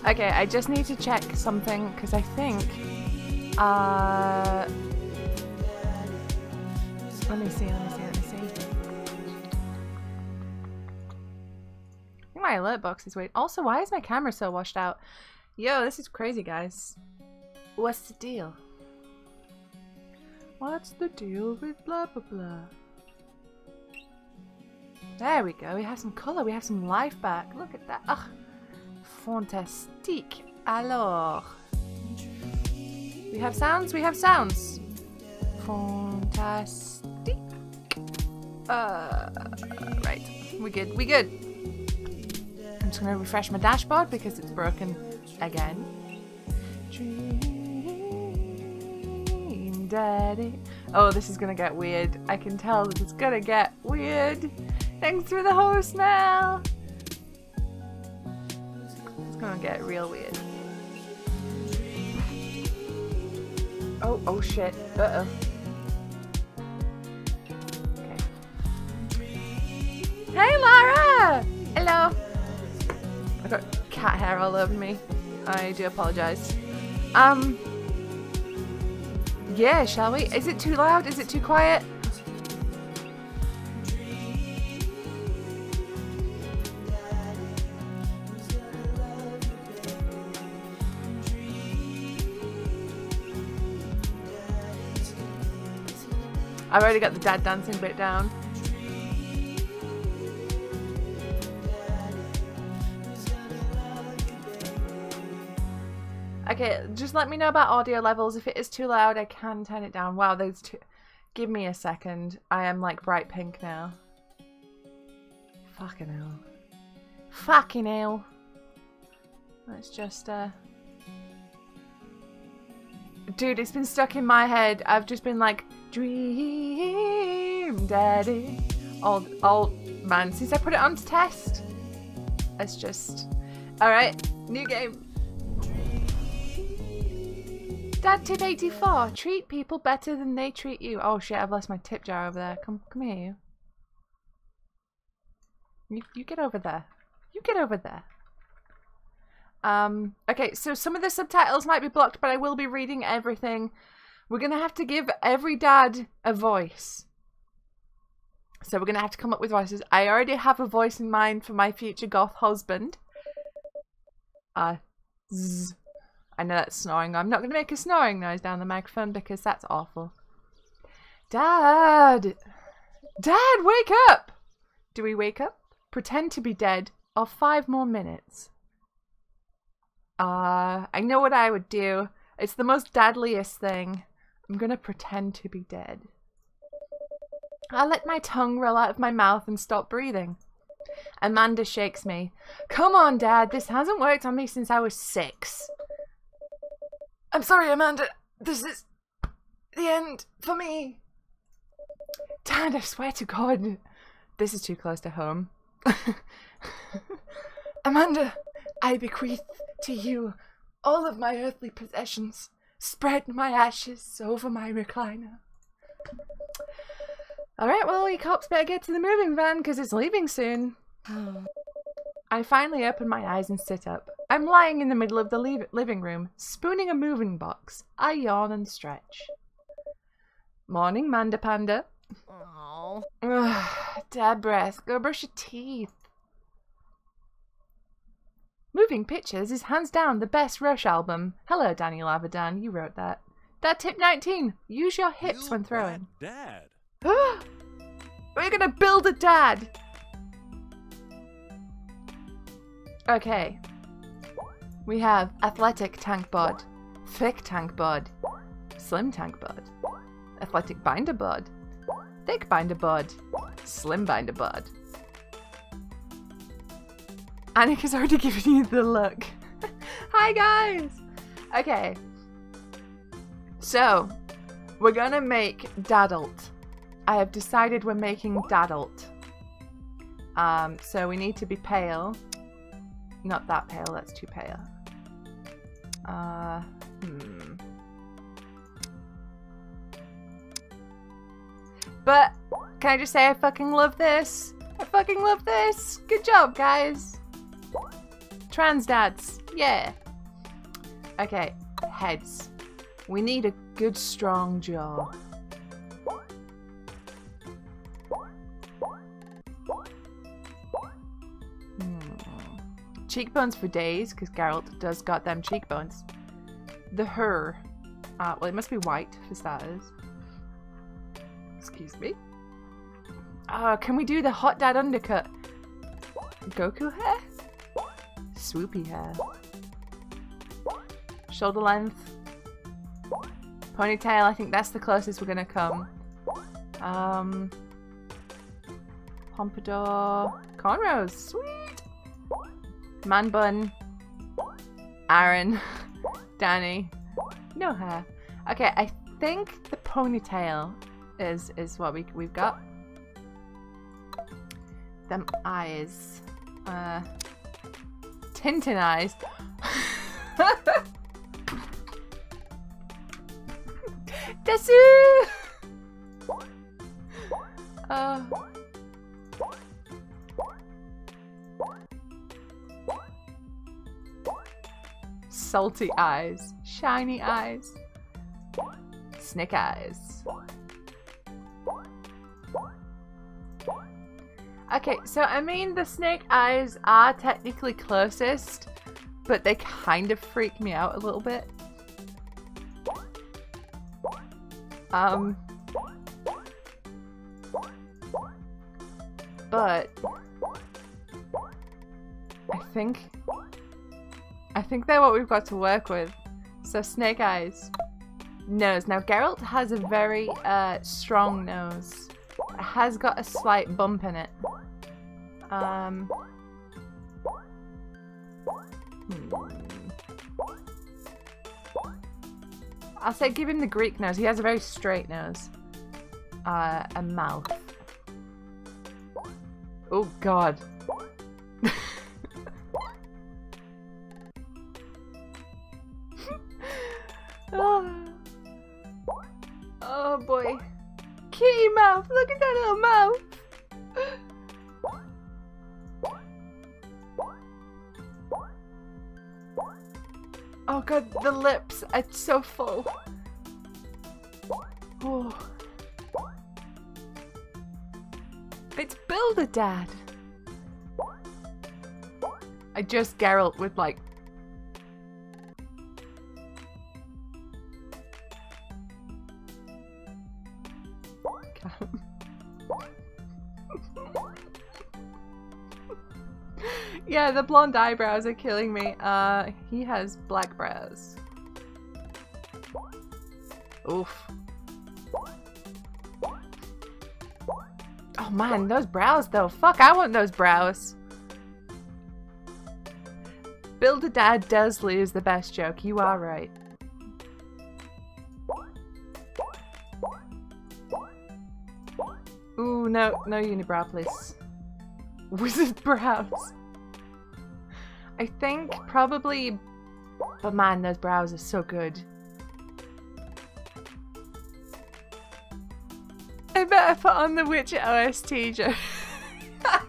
Okay, I just need to check something because I think let me see. I think my alert box is weird. Also, why is my camera so washed out? Yo, this is crazy, guys. What's the deal? What's the deal with blah blah blah? There we go. We have some color. We have some life back. Look at that. Ugh. Fantastique. Alors. We have sounds. We have sounds. Fantastique. Right. We good. We good. I'm just gonna refresh my dashboard because it's broken again. Dream Daddy. Oh, this is gonna get weird. I can tell that it's gonna get weird. Thanks for the host, Mel. It's gonna get real weird. Oh shit. Uh-oh. Okay. Hey, Lara! Hello. I got cat hair all over me. I do apologize. Yeah, shall we? Is it too loud? Is it too quiet? I've already got the dad dancing bit down. Okay, just let me know about audio levels. If it is too loud, I can turn it down. Wow, those two. Give me a second. I am like bright pink now. Fucking hell. Fucking hell. Let's just, Dude, it's been stuck in my head. I've just been like, Dream Daddy. All man, since I put it on to test. It's just... Alright, new game. Dad tip 84. Treat people better than they treat you. Oh shit, I've lost my tip jar over there. Come here, you. You get over there. You get over there. Okay, so some of the subtitles might be blocked, but I will be reading everything. We're gonna have to give every dad a voice. So we're gonna have to come up with voices. I already have a voice in mind for my future goth husband. Zzz. I know that's snoring. I'm not gonna make a snoring noise down the microphone because that's awful. Dad! Dad, wake up! Do we wake up? Pretend to be dead. Or 5 more minutes. I know what I would do. It's the most dadliest thing. I'm gonna pretend to be dead. I let my tongue roll out of my mouth and stop breathing. Amanda shakes me. Come on, Dad. This hasn't worked on me since I was 6. I'm sorry, Amanda. This is the end for me. Dad, I swear to God. This is too close to home. Amanda, I bequeath to you all of my earthly possessions. Spread my ashes over my recliner. Alright, well, you cops better get to the moving van because it's leaving soon. I finally open my eyes and sit up. I'm lying in the middle of the living room, spooning a moving box. I yawn and stretch. Morning, Manda Panda. Aww. Dad breath. Go brush your teeth. Moving Pictures is hands down the best Rush album. Hello, Daniel Avidan. You wrote that. Dad tip 19. Use your hips when throwing. Dad. We're gonna build a dad. Okay. We have athletic tank bod, thick tank bod, slim tank bod, athletic binder bod, thick binder bod, slim binder bod. Annika's already given you the look. Hi guys! Okay. So, we're gonna make Dadalt. I have decided we're making Dadalt. So we need to be pale. Not that pale, that's too pale. But, can I just say I fucking love this? I fucking love this! Good job, guys! Trans dads. Yeah. Okay. Heads. We need a good strong jaw. Cheekbones for days, because Geralt does got them cheekbones. The her. Well, it must be white for starters. Excuse me. Can we do the hot dad undercut? Goku hair? Swoopy hair. Shoulder length. Ponytail, I think that's the closest we're gonna come. Pompadour. Cornrows, sweet! Man bun. Aaron. Danny. No hair. Okay, I think the ponytail is what we've got. Them eyes. Tintin eyes. Desu! Salty eyes. Shiny eyes. Snake eyes. Okay, so I mean the snake eyes are technically closest, but they kind of freak me out a little bit. But I think they're what we've got to work with. So snake eyes. Nose. Now Geralt has a very strong nose. It has got a slight bump in it. I'll say give him the Greek nose. He has a very straight nose. A mouth. Oh god. Oh boy. Kitty mouth! Look at that little mouth! Oh god, the lips! It's so full. Oh. It's Build-A-Dad! I just Geralt with like... Yeah, the blonde eyebrows are killing me. He has black brows. Oof. Oh man, those brows though. Fuck, I want those brows. Build-A-Dad does lose the best joke. You are right. Ooh, no unibrow, please. Wizard brows. I think probably, but man, those brows are so good. I better put on the Witcher OST joke. I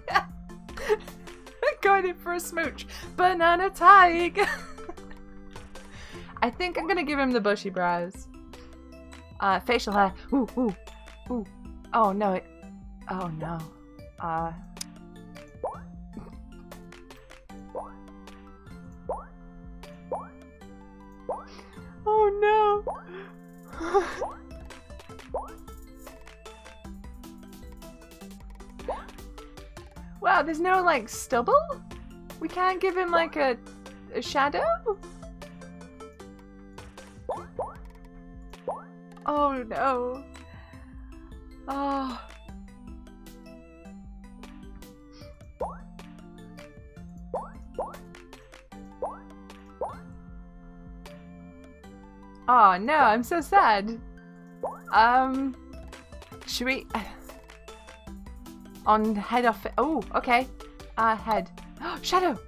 got it for a smooch. Banana Tig. I think I'm gonna give him the bushy brows. Facial hair. Ooh, ooh, ooh. Oh no, oh no. Oh no! Wow, there's no like stubble? We can't give him like a shadow? Oh no. Oh. Oh no, I'm so sad. Should we... On head off... Oh, okay. Head. Shadow!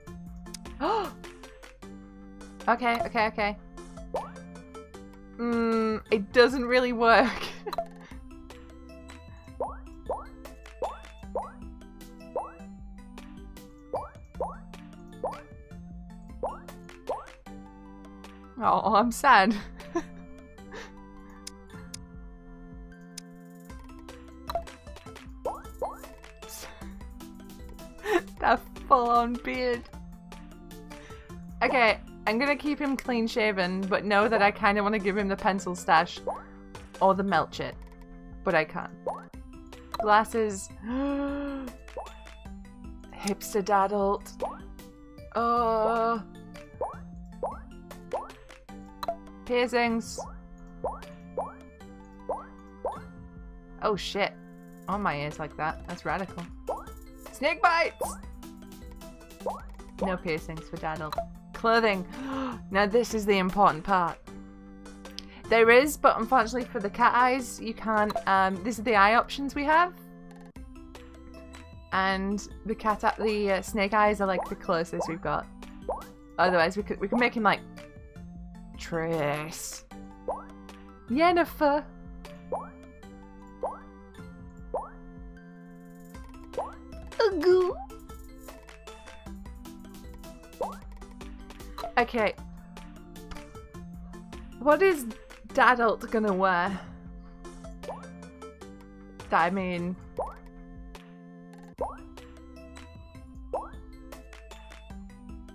Okay, okay, okay. It doesn't really work. Oh, I'm sad. That full-on beard. Okay, I'm gonna keep him clean shaven, but know that I kind of want to give him the pencil stash or the melt chit, but I can't. Glasses. Hipster Dadalt. Oh. Piercings. Oh shit. On my ears like that. That's radical. Snake bites! No piercings for Dadalt. Clothing. Now this is the important part. There is, but unfortunately for the cat eyes, you can't. These are the eye options we have. And the snake eyes are like the closest we've got. Otherwise we could make him like Trace. Yennefer. Goo. Okay. What is Dadalt gonna wear? I mean...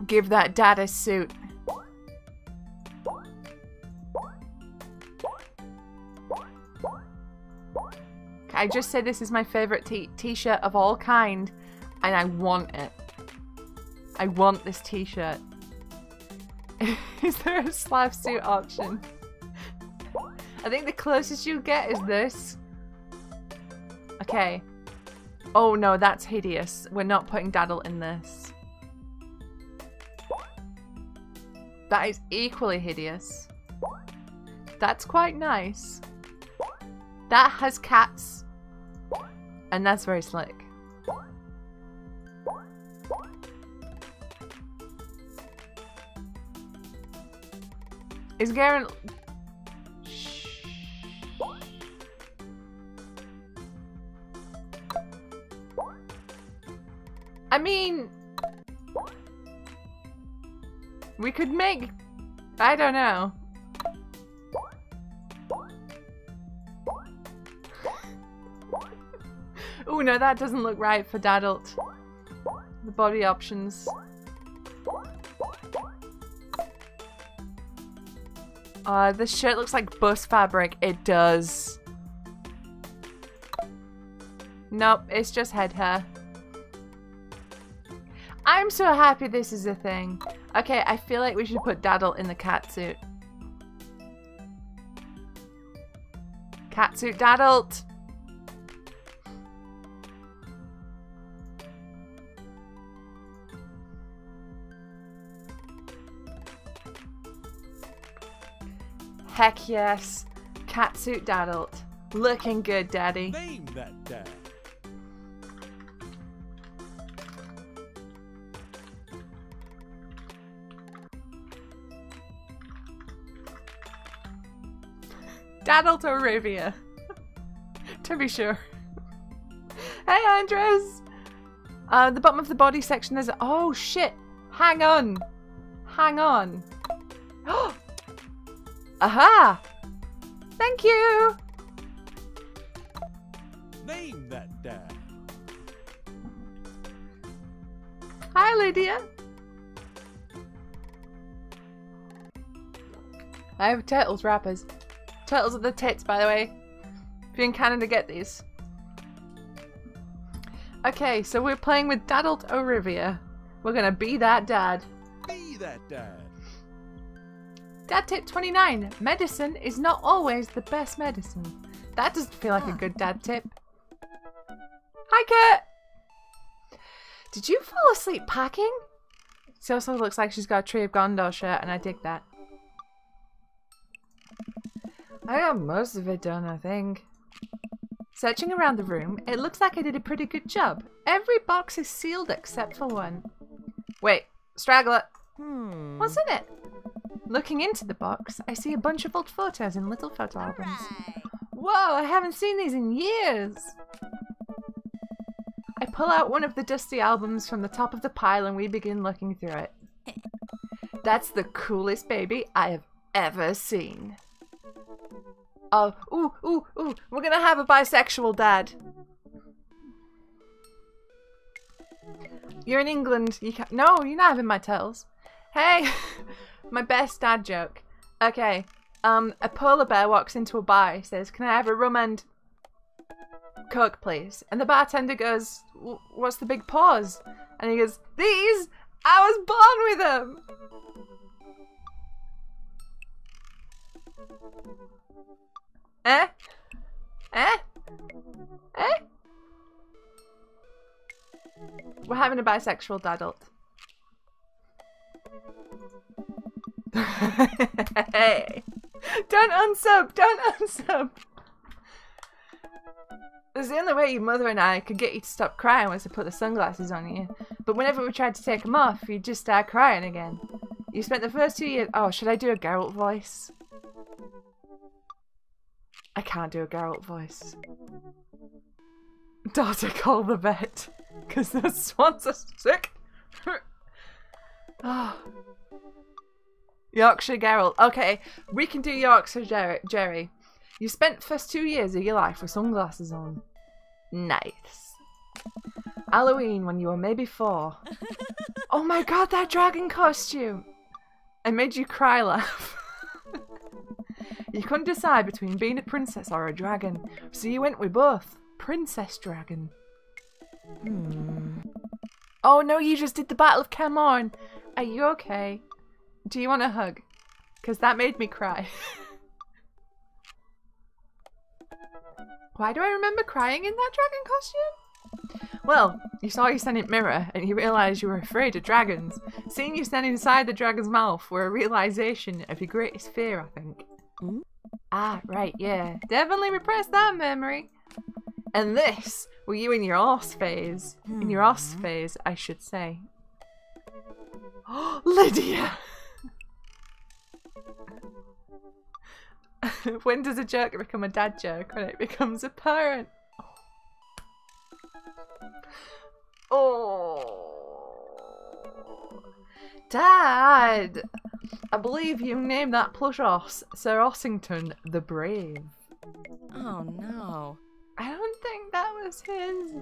Give that dad a suit. I just said this is my favorite t-shirt of all kind, and I want it. I want this t-shirt. Is there a Slav suit option? I think the closest you get is this. Okay. Oh no, that's hideous. We're not putting Dadalt in this. That is equally hideous. That's quite nice. That has cats. And that's very slick. Is Garen... Shh. I mean... We could make... I don't know. Oh no, that doesn't look right for Dadalt. The body options. This shirt looks like bus fabric. It does. Nope, it's just head hair. I'm so happy this is a thing. Okay, I feel like we should put Dadalt in the catsuit. Catsuit Dadalt! Heck yes. Catsuit Dadalt. Looking good, Daddy. Name that dad. Dadalt O'Rivia. To be sure. Hey, Andres! The bottom of the body section is... Oh, shit! Hang on! Hang on! Aha! Thank you! Name that dad. Hi, Lydia! I have Turtles wrappers. Turtles are the tits, by the way. If you're in Canada, get these. Okay, so we're playing with Dadalt O'Rivia. We're gonna be that dad. Be that dad. Dad tip 29. Medicine is not always the best medicine. That doesn't feel like a good dad tip. Hi, Kurt! Did you fall asleep packing? She also looks like she's got a Tree of Gondor shirt, and I dig that. I got most of it done, I think. Searching around the room, it looks like I did a pretty good job. Every box is sealed except for one. Wait, straggler. What's in it? Looking into the box, I see a bunch of old photos in little photo albums. Whoa, I haven't seen these in years! I pull out one of the dusty albums from the top of the pile and we begin looking through it. That's the coolest baby I have ever seen. Oh, ooh, we're gonna have a bisexual dad. You're in England, you can't— No, you're not having my tails. Hey, my best dad joke. Okay, a polar bear walks into a bar, says, "Can I have a rum and Coke, please?" And the bartender goes, "What's the big pause?" And he goes, "These? I was born with them!" Eh? Eh? Eh? We're having a bisexual dadalt. Hey! Don't unsub! Don't unsub! It's the only way your mother and I could get you to stop crying was to put the sunglasses on you. But whenever we tried to take them off, you'd just start crying again. You spent the first 2 years— Oh, should I do a Geralt voice? I can't do a Geralt voice. Daughter, call the vet. Because those swans are sick. Oh. Yorkshire Geralt. Okay, we can do Yorkshire Jerry. You spent the first 2 years of your life with sunglasses on. Nice. Halloween when you were maybe 4. Oh my god, that dragon costume! I made you cry laugh. You couldn't decide between being a princess or a dragon, so you went with both. Princess Dragon. Oh no, you just did the Battle of Cameron. Are you okay? Do you want a hug? Because that made me cry. Why do I remember crying in that dragon costume? Well, you saw your Senate mirror and you realised you were afraid of dragons. Seeing you stand inside the dragon's mouth were a realisation of your greatest fear, I think. Ah, right, yeah. Definitely repress that memory. And this were you in your arse phase. In your arse phase, I should say. Lydia! When does a joke become a dad joke? When it becomes a parent. Oh. Dad! I believe you named that plush horse Sir Ossington the Brave. Oh no. I don't think that was his.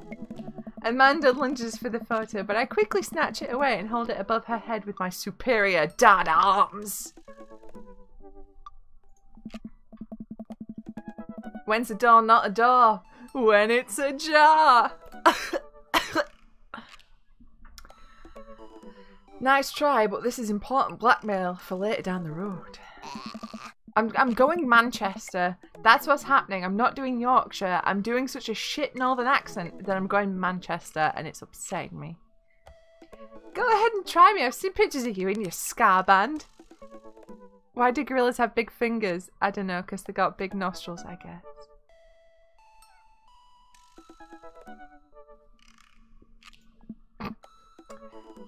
Amanda lunges for the photo, but I quickly snatch it away and hold it above her head with my superior dad arms. When's a door not a door? When it's ajar. Nice try, but this is important blackmail for later down the road. I'm going Manchester. That's what's happening. I'm not doing Yorkshire. I'm doing such a shit northern accent that I'm going Manchester and it's upsetting me. Go ahead and try me. I've seen pictures of you in your scar band. Why do gorillas have big fingers? I don't know, because they got big nostrils, I guess.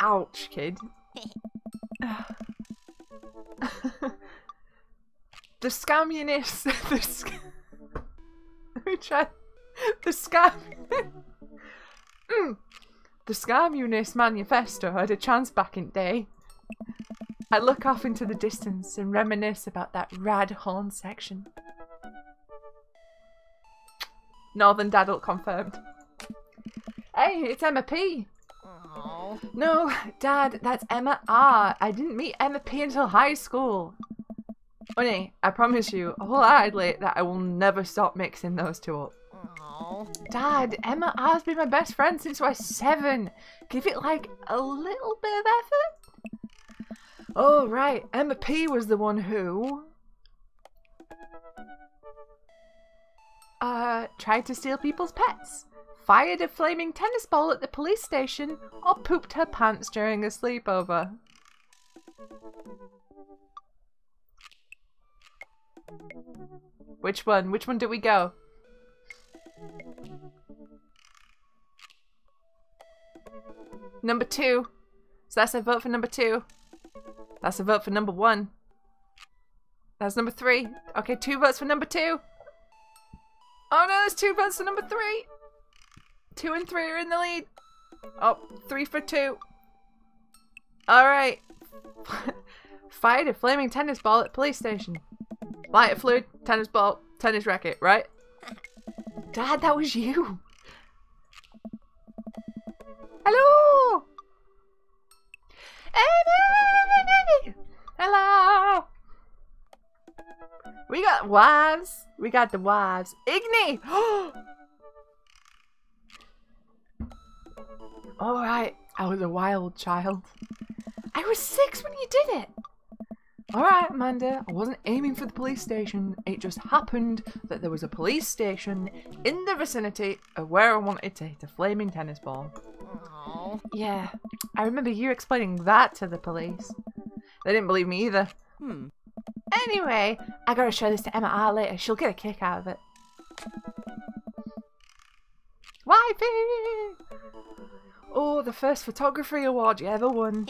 Ouch, kid. The scammunist. The scammunist manifesto had a chance back in day. I look off into the distance and reminisce about that rad horn section. Northern Dadalt confirmed. Hey, it's Emma P. Oh. No, Dad, that's Emma R. I didn't meet Emma P until high school. Honey, I promise you wholeheartedly that I will never stop mixing those two up. Oh. Dad, Emma R's been my best friend since I was 7. Give it like a little bit of effort. Oh, right. Emma P was the one who tried to steal people's pets, fired a flaming tennis ball at the police station, or pooped her pants during a sleepover. Which one? Which one do we go? Number 2. So that's a vote for number 2. That's a vote for number 1. That's number 3. Okay, 2 votes for number 2. Oh no, there's 2 votes for number 3. 2 and 3 are in the lead. Oh, 3 for 2. Alright. Fired a flaming tennis ball at police station. Lighter fluid, tennis ball, tennis racket, right? Dad, that was you. Hello. Amy! Hello. We got wives. We got the wives. Igni! Alright, I was a wild child. I was 6 when you did it. Alright, Amanda, I wasn't aiming for the police station. It just happened that there was a police station in the vicinity of where I wanted to hit a flaming tennis ball. Oh. Yeah, I remember you explaining that to the police. They didn't believe me either. Anyway, I gotta show this to Emma R later. She'll get a kick out of it. Wifey! Oh, the first photography award you ever won.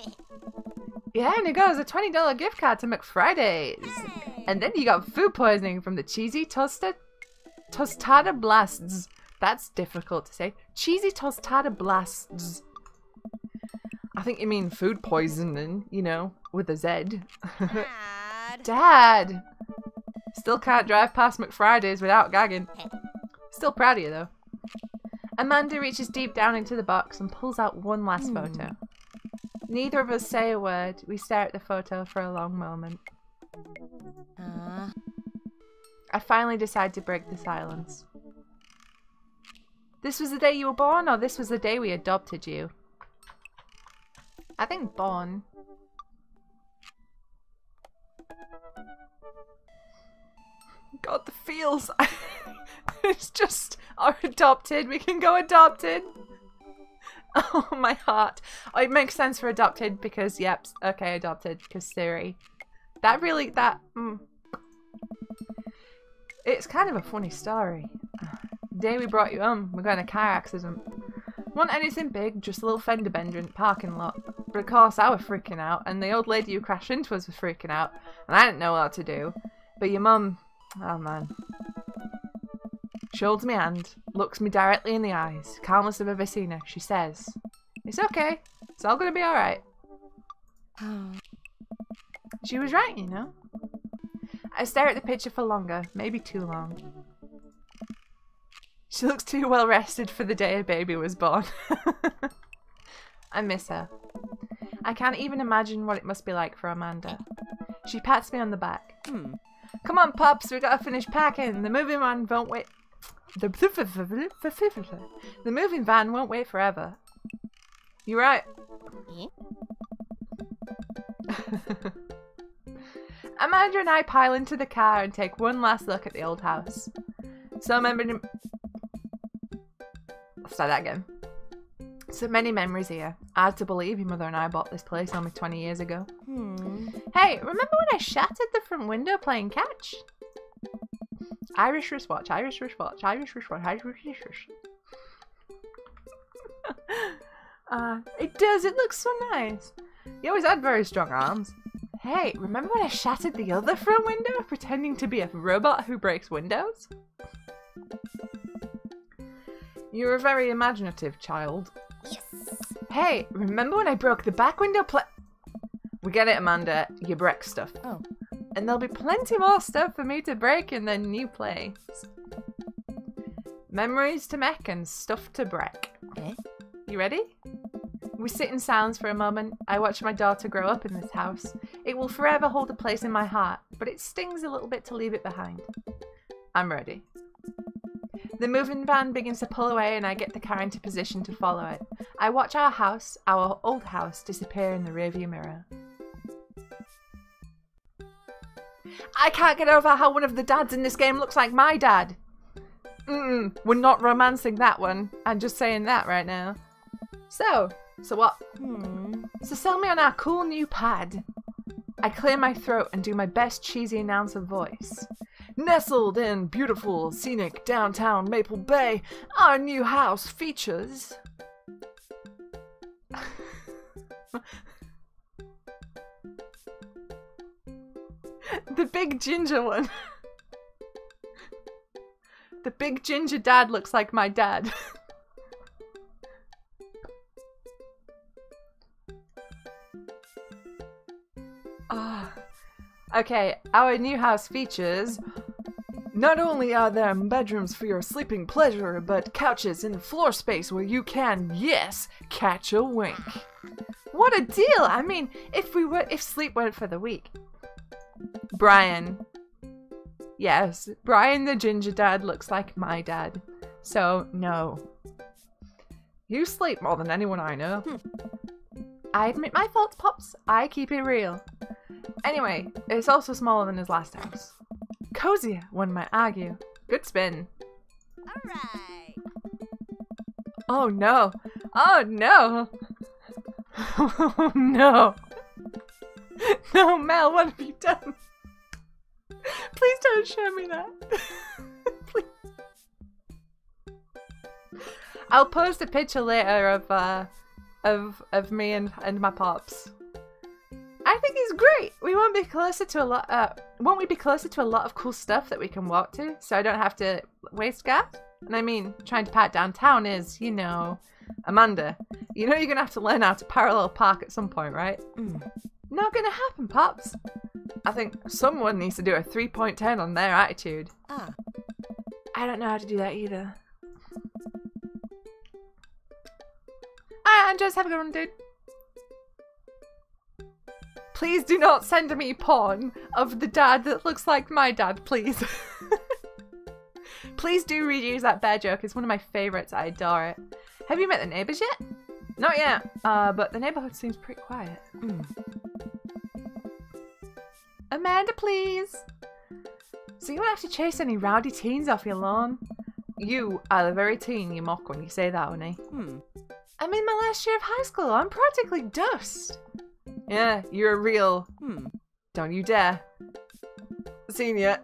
Yeah, and it goes a $20 gift card to McFriday's. And then you got food poisoning from the cheesy tostada blasts. That's difficult to say. Cheesy tostada blasts. I think you mean food poisoning, you know, with a Z. Dad. Dad! Still can't drive past McFriday's without gagging. Still proud of you, though. Amanda reaches deep down into the box and pulls out one last photo. Neither of us say a word. We stare at the photo for a long moment. I finally decide to break the silence. This was the day you were born, or this was the day we adopted you? I think born. God, the feels. It's just our adopted. We can go adopted. Oh, my heart. Oh, it makes sense for adopted because, yep, okay, adopted because Siri. That really, It's kind of a funny story. The day we brought you home, we got in a car accident. Wasn't anything big, just a little fender bender in the parking lot. But of course, I was freaking out, and the old lady who crashed into us was freaking out, and I didn't know what to do. But your mum, oh man. She holds my hand, looks me directly in the eyes, calmest I've ever seen her. She says, "It's okay. It's all gonna be alright." She was right, you know. I stare at the picture for longer, maybe too long. She looks too well rested for the day a baby was born. I miss her. I can't even imagine what it must be like for Amanda. She pats me on the back. Come on, pups, we gotta finish packing. The moving van won't wait. The moving van won't wait forever. You right? Amanda and I pile into the car and take one last look at the old house. So many memories here. Hard to believe your mother and I bought this place only 20 years ago. Hey, remember when I shattered the front window playing catch? Irish wristwatch, Irish wristwatch, Irish wristwatch, Irish wristwatch. It does, it looks so nice. You always had very strong arms. Hey, remember when I shattered the other front window pretending to be a robot who breaks windows? You're a very imaginative child. Yes. Hey, remember when I broke the back window We get it, Amanda. You break stuff. Oh. And there'll be plenty more stuff for me to break in the new place. Memories to make and stuff to break. You ready? We sit in silence for a moment. I watch my daughter grow up in this house. It will forever hold a place in my heart, but it stings a little bit to leave it behind. I'm ready. The moving van begins to pull away and I get the car into position to follow it. I watch our house, our old house, disappear in the rearview mirror. I can't get over how one of the dads in this game looks like my dad. We're not romancing that one. I'm just saying that right now. So what? So sell me on our cool new pad. I clear my throat and do my best cheesy announcer voice. Nestled in beautiful, scenic downtown Maple Bay, our new house features... the big ginger one. The big ginger dad looks like my dad. Okay, our new house features... Not only are there bedrooms for your sleeping pleasure, but couches and floor space where you can, yes, catch a wink. What a deal! I mean, if sleep went for the week. Brian. Yes, Brian the ginger dad looks like my dad. So, no. You sleep more than anyone I know. I admit my faults, Pops. I keep it real. Anyway, it's also smaller than his last house. Cozier, one might argue. Good spin. Alright. Oh no. Oh no. Oh no. No, Mel, what have you done? Please don't show me that. Please. I'll post a picture later of me and my pops. I think he's great. We won't be closer to a lot. Won't we be closer to a lot of cool stuff that we can walk to, so I don't have to waste gas? And I mean, trying to park downtown is, you know, Amanda. You know you're gonna have to learn how to parallel park at some point, right? Not gonna happen, Pops. I think someone needs to do a 3.10 on their attitude. I don't know how to do that either. Alright, Andres, have a good one, dude. Please do not send me porn of the dad that looks like my dad, please. Please do reuse that bear joke. It's one of my favorites. I adore it. Have you met the neighbors yet? Not yet, but the neighborhood seems pretty quiet. Amanda, please. So you won't have to chase any rowdy teens off your lawn? You are the very teen you mock when you say that, honey. I'm in my last year of high school. I'm practically dust. Yeah, you're a real... Don't you dare. Senior.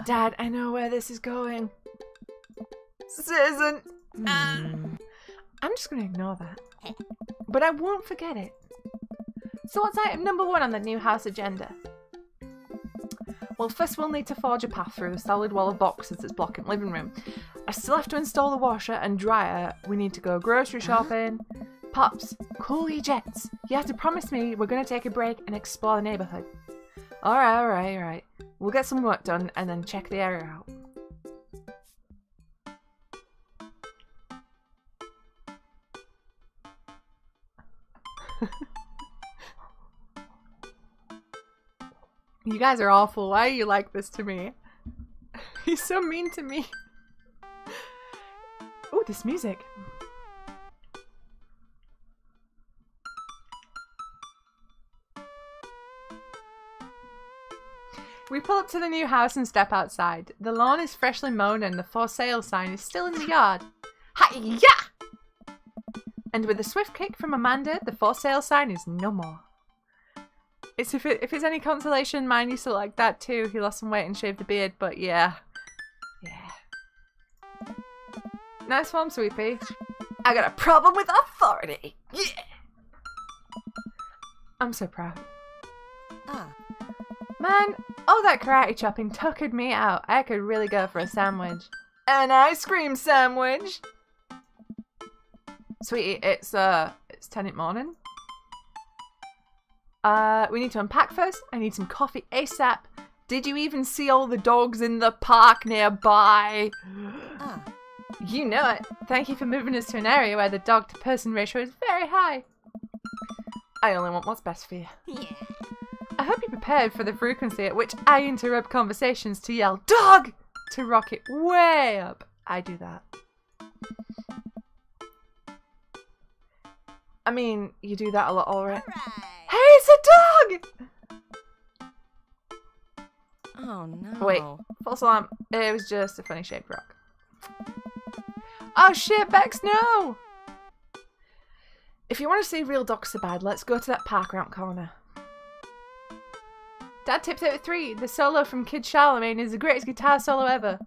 Dad, I know where this is going. This isn't... I'm just going to ignore that. But I won't forget it. So what's item number 1 on the new house agenda? Well, first we'll need to forge a path through the solid wall of boxes that's blocking the living room. I still have to install the washer and dryer. We need to go grocery shopping. Pops, cool your jets. You have to promise me we're going to take a break and explore the neighborhood. Alright. We'll get some work done and then check the area out. You guys are awful. Why are you like this to me? He's so mean to me. Ooh, this music. We pull up to the new house and step outside. The lawn is freshly mown and the for sale sign is still in the yard. Hi-ya! And with a swift kick from Amanda, the for sale sign is no more. If it's any consolation, mine used to like that too. He lost some weight and shaved the beard, but yeah. Nice one, Sweet Pea. I got a problem with authority. Yeah! I'm so proud. Man, all that karate chopping tuckered me out. I could really go for a sandwich. An ice cream sandwich? Sweetie, it's 10 in the morning. We need to unpack first. I need some coffee ASAP. Did you even see all the dogs in the park nearby? You know it. Thank you for moving us to an area where the dog-to-person ratio is very high. I only want what's best for you. Yeah. I hope you're prepared for the frequency at which I interrupt conversations to yell, "Dog!" to rock it way up. I do that. I mean, you do that a lot already. Alright. Hey, it's a dog! Oh no. Wait, false alarm. It was just a funny shaped rock. Oh shit, Bex, no! If you want to see real dogs so bad, let's go to that park around corner. Dad tips out with 3. The solo from Kid Charlemagne is the greatest guitar solo ever.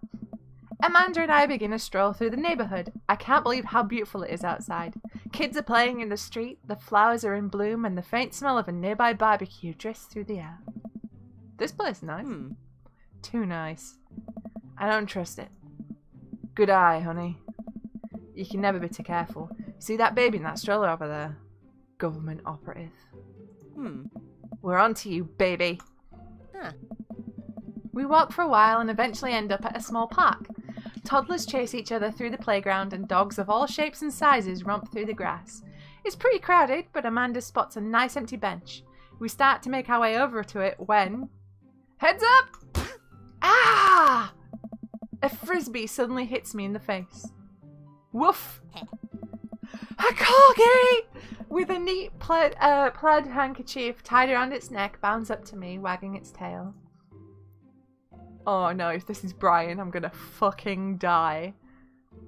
Amanda and I begin a stroll through the neighborhood. I can't believe how beautiful it is outside. Kids are playing in the street, the flowers are in bloom, and the faint smell of a nearby barbecue drifts through the air. This place is nice. Too nice. I don't trust it. Good eye, honey. You can never be too careful. See that baby in that stroller over there? government operative. Hmm. We're on to you, baby. Huh. We walk for a while and eventually end up at a small park. Toddlers chase each other through the playground and dogs of all shapes and sizes romp through the grass. It's pretty crowded, but Amanda spots a nice empty bench. We start to make our way over to it when... Heads up! Ah! A frisbee suddenly hits me in the face. Woof! A corgi! With a neat plaid handkerchief tied around its neck, bounds up to me, wagging its tail. Oh no, if this is Brian, I'm gonna fucking die.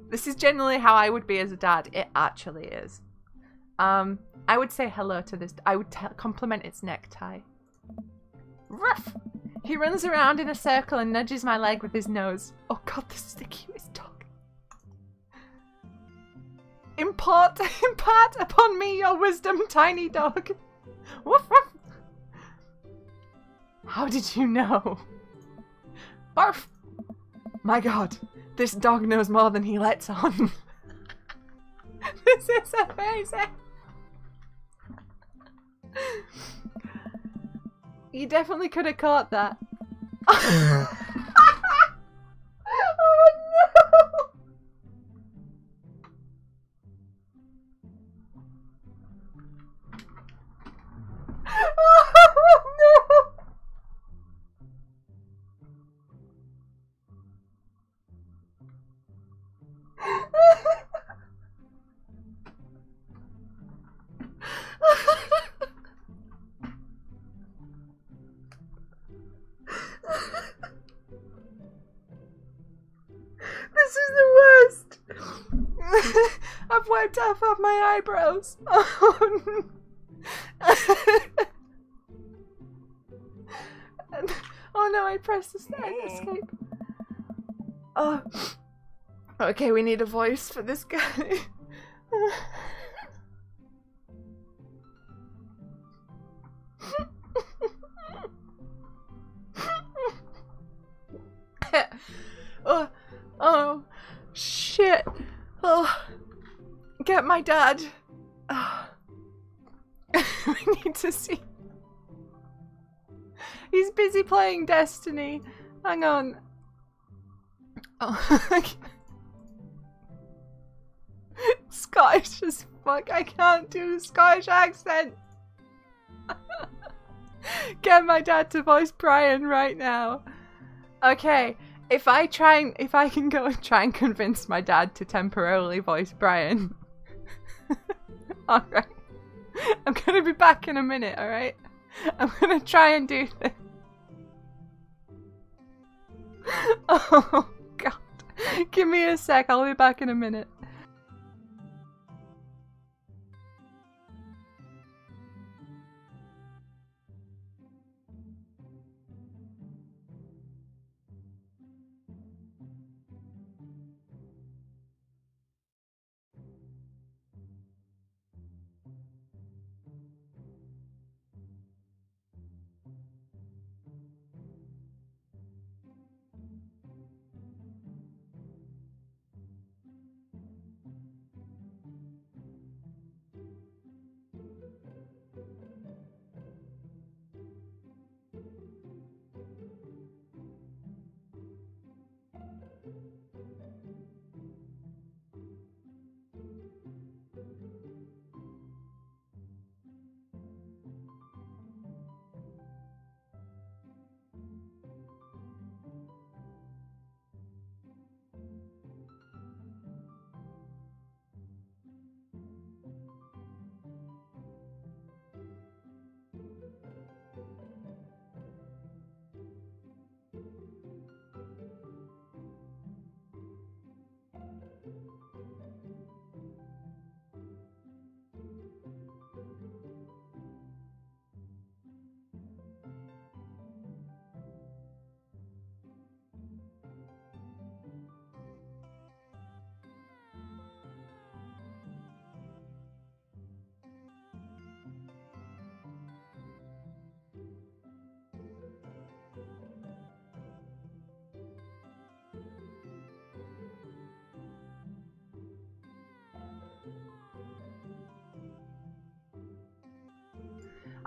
This is generally how I would be as a dad. It actually is. I would say hello to this. I would compliment its necktie. Ruff! He runs around in a circle and nudges my leg with his nose. Oh god, this is the cutest dog. Impart upon me your wisdom, tiny dog. Woof woof. How did you know? Barf! My god, this dog knows more than he lets on. This is amazing. You definitely could have caught that. Oh no! Oh no! This is the worst. I've wiped off my eyebrows. Oh, oh no, I pressed escape. Oh. Okay, we need a voice for this guy. Oh, shit. Oh, get my dad. Oh. We need to see. He's busy playing Destiny. Hang on. Oh. Scottish as fuck. I can't do a Scottish accent. Get my dad to voice Brian right now. Okay, if I can go and try and convince my dad to temporarily voice Brian. Alright. I'm gonna be back in a minute, alright? I'm gonna try and do this. Oh god. Give me a sec, I'll be back in a minute.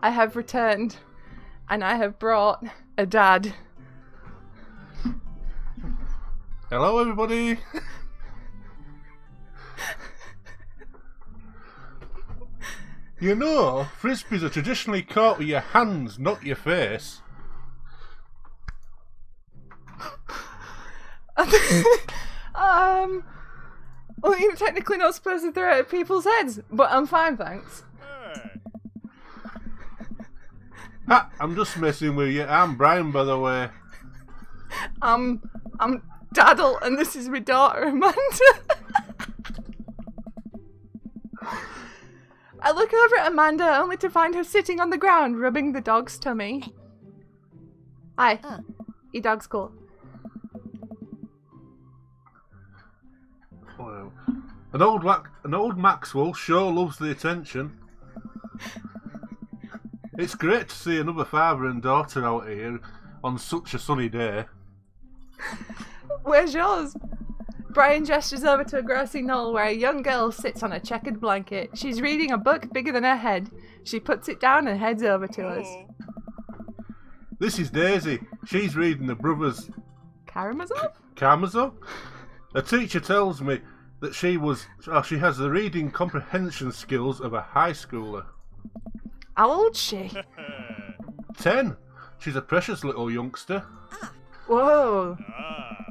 I have returned. And I have brought a dad. Hello, everybody. You know, frisbees are traditionally caught with your hands, not your face. Well, you're technically not supposed to throw it at people's heads, but I'm fine, thanks. Ha! I'm just messing with you. I'm Brian, by the way. I'm Dadalt, and this is my daughter, Amanda. I look over at Amanda, only to find her sitting on the ground, rubbing the dog's tummy. Hi. Your dog's cool. Wow. An old Maxwell sure loves the attention. It's great to see another father and daughter out here on such a sunny day. Where's yours? Brian gestures over to a grassy knoll where a young girl sits on a checkered blanket. She's reading a book bigger than her head. She puts it down and heads over to us. This is Daisy. She's reading the brothers Karamazov? A teacher tells me that she has the reading comprehension skills of a high schooler. How old's she? 10. She's a precious little youngster. Whoa.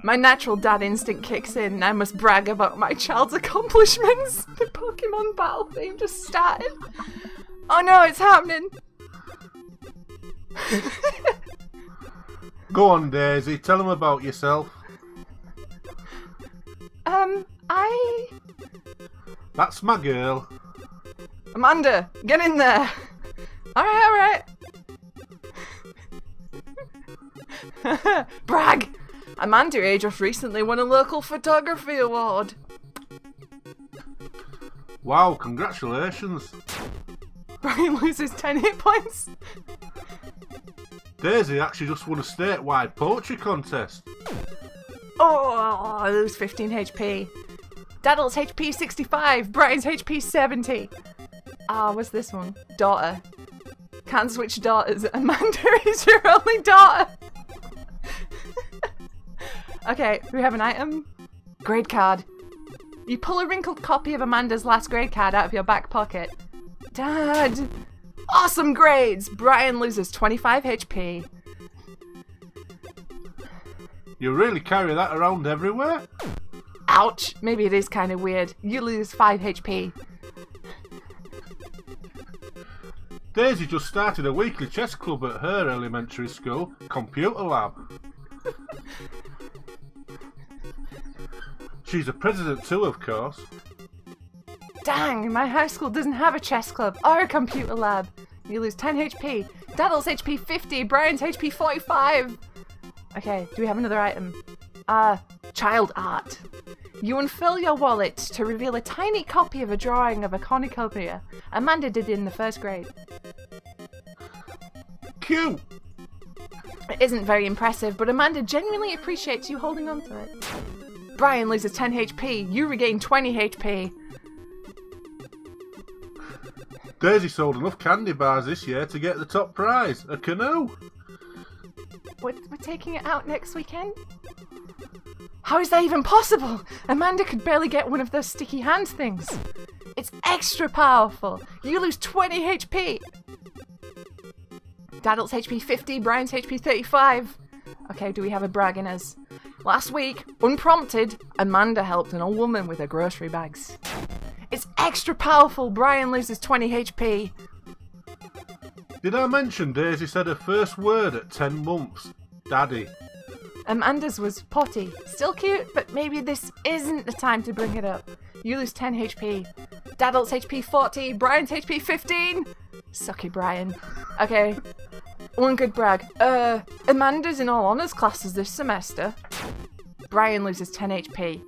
My natural dad instinct kicks in and I must brag about my child's accomplishments. The Pokemon battle theme just started. Oh no, it's happening. Go on, Daisy. Tell them about yourself. That's my girl. Amanda, get in there. Alright. Brag! Amanda here just recently won a local photography award. Wow, congratulations. Brian loses 10 hit points. Daisy actually just won a statewide poetry contest. Oh, I lose 15 HP. Dadalt's HP 65, Brian's HP 70. What's this one? Daughter. Can't switch daughters. Amanda is your only daughter. Okay, we have an item. Grade card. You pull a wrinkled copy of Amanda's last grade card out of your back pocket. Dad! Awesome grades! Brian loses 25 HP. You really carry that around everywhere? Ouch! Maybe it is kind of weird. You lose 5 HP. Daisy just started a weekly chess club at her elementary school, Computer Lab. She's a president too, of course. Dang, my high school doesn't have a chess club or a computer lab. You lose 10 HP. Dadalt's HP 50, Brian's HP 45. Okay, do we have another item? Child art. You unfill your wallet to reveal a tiny copy of a drawing of a cornucopia Amanda did in the first grade. Cute! It isn't very impressive, but Amanda genuinely appreciates you holding on to it. Brian loses 10 HP, you regain 20 HP. Daisy sold enough candy bars this year to get the top prize, a canoe. We're taking it out next weekend? How is that even possible? Amanda could barely get one of those sticky hand things. It's extra powerful. You lose 20 HP. Dadalt's HP 50, Brian's HP 35. Okay, do we have a brag in us? Last week, unprompted, Amanda helped an old woman with her grocery bags. It's extra powerful. Brian loses 20 HP. Did I mention Daisy said her first word at 10 months? Daddy. Amanda's was potty. Still cute, but maybe this isn't the time to bring it up. You lose 10 HP. Dadalt's HP 40, Brian's HP 15. Sucky Brian. Okay, one good brag. Amanda's in all honours classes this semester. Brian loses 10 HP.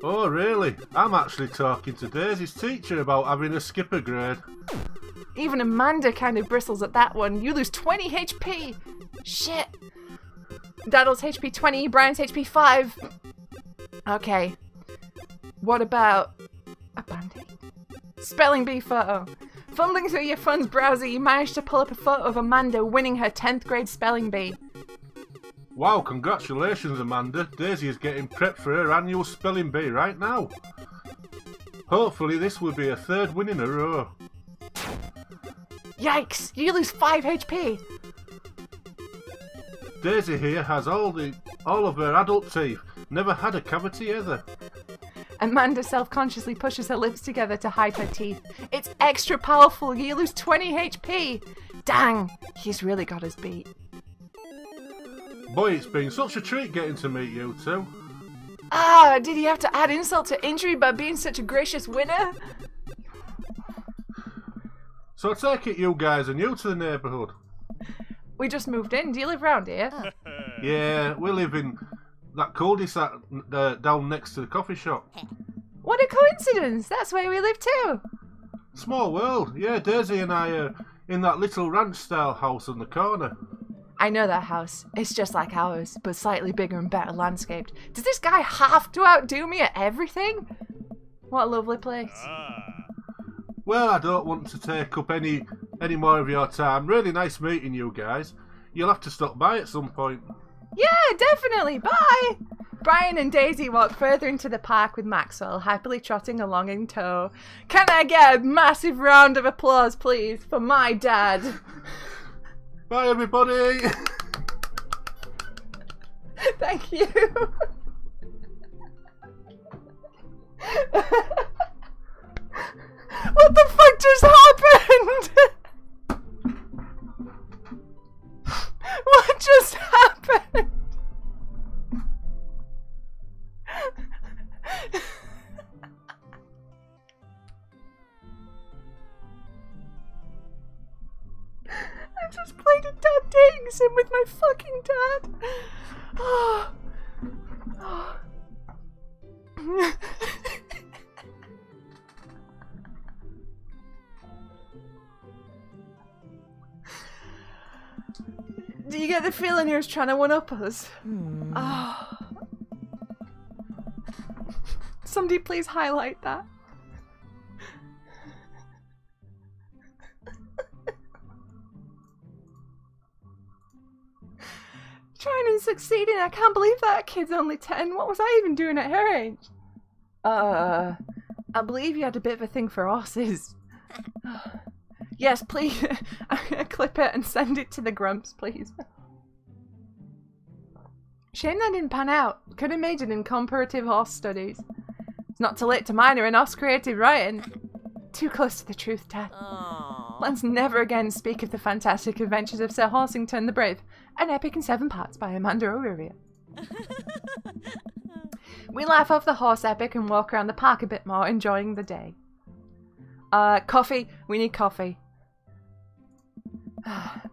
Oh really? I'm actually talking to Daisy's teacher about having a skipper grade. Even Amanda kind of bristles at that one. You lose 20 HP! Shit! Dadalt's HP 20, Brian's HP 5. Okay. What about a band-aid? Spelling bee photo. Fumbling through your phone's browser, you managed to pull up a photo of Amanda winning her 10th grade spelling bee. Wow, congratulations, Amanda. Daisy is getting prepped for her annual spelling bee right now. Hopefully this will be her 3rd win in a row. Yikes! You lose 5 HP! Daisy here has all of her adult teeth. Never had a cavity either. Amanda self-consciously pushes her lips together to hide her teeth. It's extra powerful. You lose 20 HP! Dang! He's really got us beat. Boy, it's been such a treat getting to meet you two. Ah, did he have to add insult to injury by being such a gracious winner? So I take it you guys are new to the neighbourhood. We just moved in. Do you live round here? Yeah, we live in that cul-de-sac down next to the coffee shop. What a coincidence! That's where we live too! Small world. Yeah, Daisy and I are in that little ranch-style house on the corner. I know that house. It's just like ours, but slightly bigger and better landscaped. Does this guy have to outdo me at everything? What a lovely place. Well, I don't want to take up any more of your time. Really nice meeting you guys. You'll have to stop by at some point. Yeah, definitely. Bye! Brian and Daisy walk further into the park with Maxwell, happily trotting along in tow. Can I get a massive round of applause, please, for my dad? Bye, everybody! Thank you. What the fuck just happened? What just happened? I just played a dad dating sim with my fucking dad. Oh. Oh. Do you get the feeling he was trying to one-up us? Oh. Somebody please highlight that. Trying and succeeding. I can't believe that kid's only 10. What was I even doing at her age? I believe you had a bit of a thing for horses. Yes, please. Clip it and send it to the grumps, please. Shame that didn't pan out. Could have majored in comparative horse studies. It's not too late to minor in horse creative writing. Too close to the truth, Dad. Let's never again speak of the fantastic adventures of Sir Horsington the Brave, an epic in 7 parts by Dadalt O'Rivia. We laugh off the horse epic and walk around the park a bit more, enjoying the day. Coffee. We need coffee.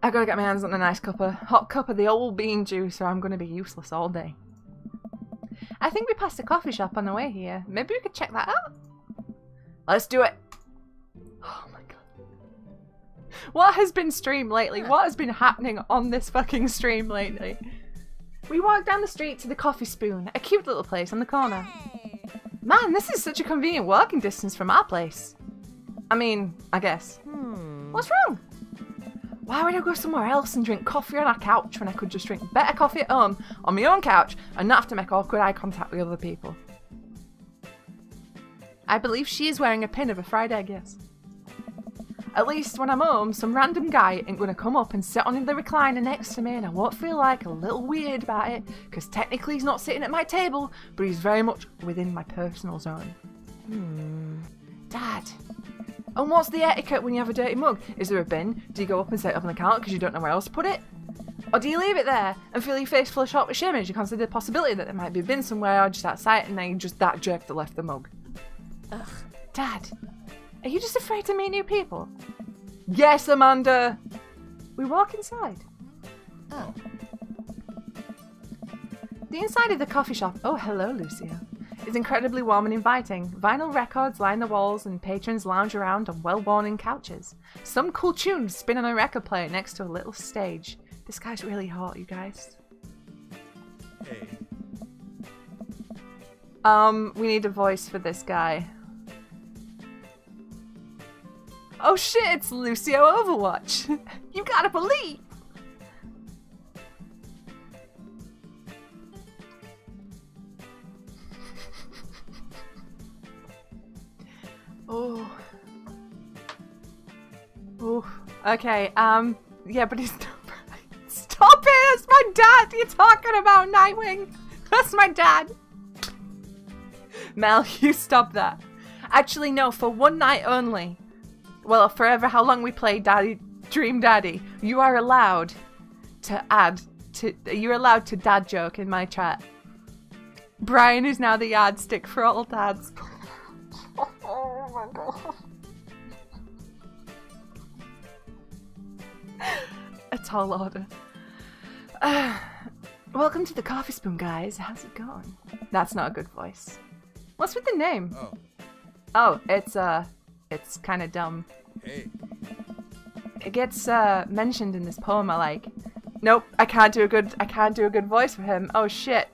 I gotta get my hands on a nice hot cup of the old bean juice or I'm gonna be useless all day. I think we passed a coffee shop on the way here. Maybe we could check that out? Let's do it! Oh my god. What has been streamed lately? What has been happening on this fucking stream lately? We walk down the street to the Coffee Spoon, a cute little place on the corner. Man, this is such a convenient walking distance from our place. I mean, I guess. What's wrong? Why would I go somewhere else and drink coffee on our couch when I could just drink better coffee at home on my own couch and not have to make awkward eye contact with other people? I believe she is wearing a pin of a fried egg, yes. At least when I'm home, some random guy ain't gonna come up and sit on the recliner next to me and I won't feel like a little weird about it, because technically he's not sitting at my table, but he's very much within my personal zone. Dad. And what's the etiquette when you have a dirty mug? Is there a bin? Do you go up and set it up on the counter because you don't know where else to put it? Or do you leave it there and feel your face full of short shame as you consider the possibility that there might be a bin somewhere or just outside and then you're just that jerk that left the mug? Ugh. Dad, are you just afraid to meet new people? Yes, Amanda! We walk inside. Oh. The inside of the coffee shop, oh hello Lucia, is incredibly warm and inviting. Vinyl records line the walls and patrons lounge around on well-worn couches. Some cool tunes spin on a record player next to a little stage. This guy's really hot, you guys. Hey. We need a voice for this guy. Oh shit, it's Lucio Overwatch. You gotta believe. Oh. Oh. Okay, yeah, but he's not right. Stop it! That's my dad! You're talking about Nightwing! That's my dad! Mel, you stop that. Actually, no, for one night only. Well, forever how long we play Dream Daddy, you are allowed to you're allowed to dad joke in my chat. Brian is now the yardstick for all dads. Oh my god. A tall order. Welcome to the Coffee Spoon, guys. How's it going? That's not a good voice. What's with the name? Oh, it's kind of dumb. Hey. It gets mentioned in this poem. I like. Nope, I can't do a good voice for him. Oh shit.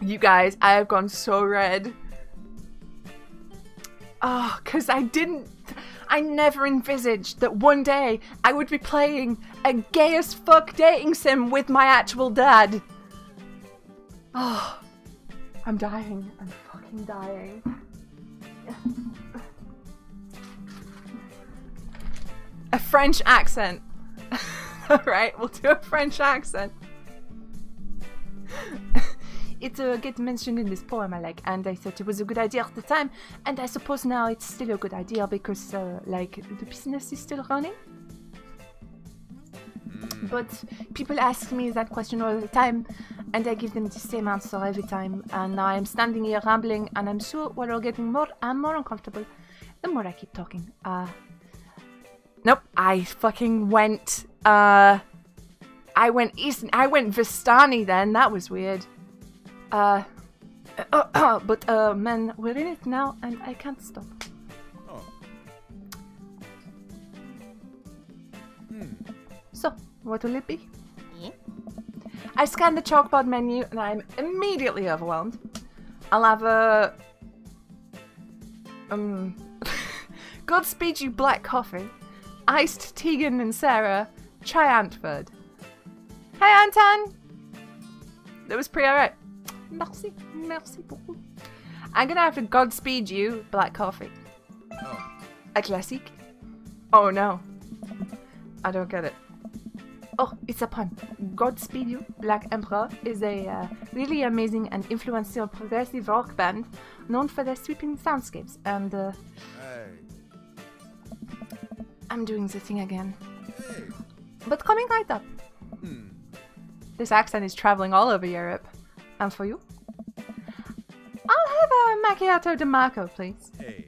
You guys, I have gone so red. Oh, cause I never envisaged that one day I would be playing a gay as fuck dating sim with my actual dad. Oh, I'm dying. I'm fucking dying. A French accent. Alright, we'll do a French accent. It gets mentioned in this poem I like, and I thought it was a good idea at the time, and I suppose now it's still a good idea because, like, the business is still running. But people ask me that question all the time, and I give them the same answer every time, and now I'm standing here rambling, and I'm sure we're all getting more and more uncomfortable the more I keep talking. Nope, I fucking went, I went Vistani then, that was weird. But, man, we're in it now, and I can't stop. Oh. So, what will it be? Yeah. I scan the chalkboard menu, and I'm immediately overwhelmed. I'll have a... Godspeed you black coffee. Iced Tegan and Sarah. Try Antford. Hey, Anton! That was pretty alright. Merci. Merci beaucoup. I'm gonna have to Godspeed you, black coffee. Oh. A classique? Oh no. I don't get it. Oh, it's a pun. Godspeed You, Black Emperor is a really amazing and influential progressive rock band known for their sweeping soundscapes, and Hey. I'm doing the thing again. Hey. But coming right up. This accent is traveling all over Europe. And for you? I'll have a macchiato de Marco, please. Hey.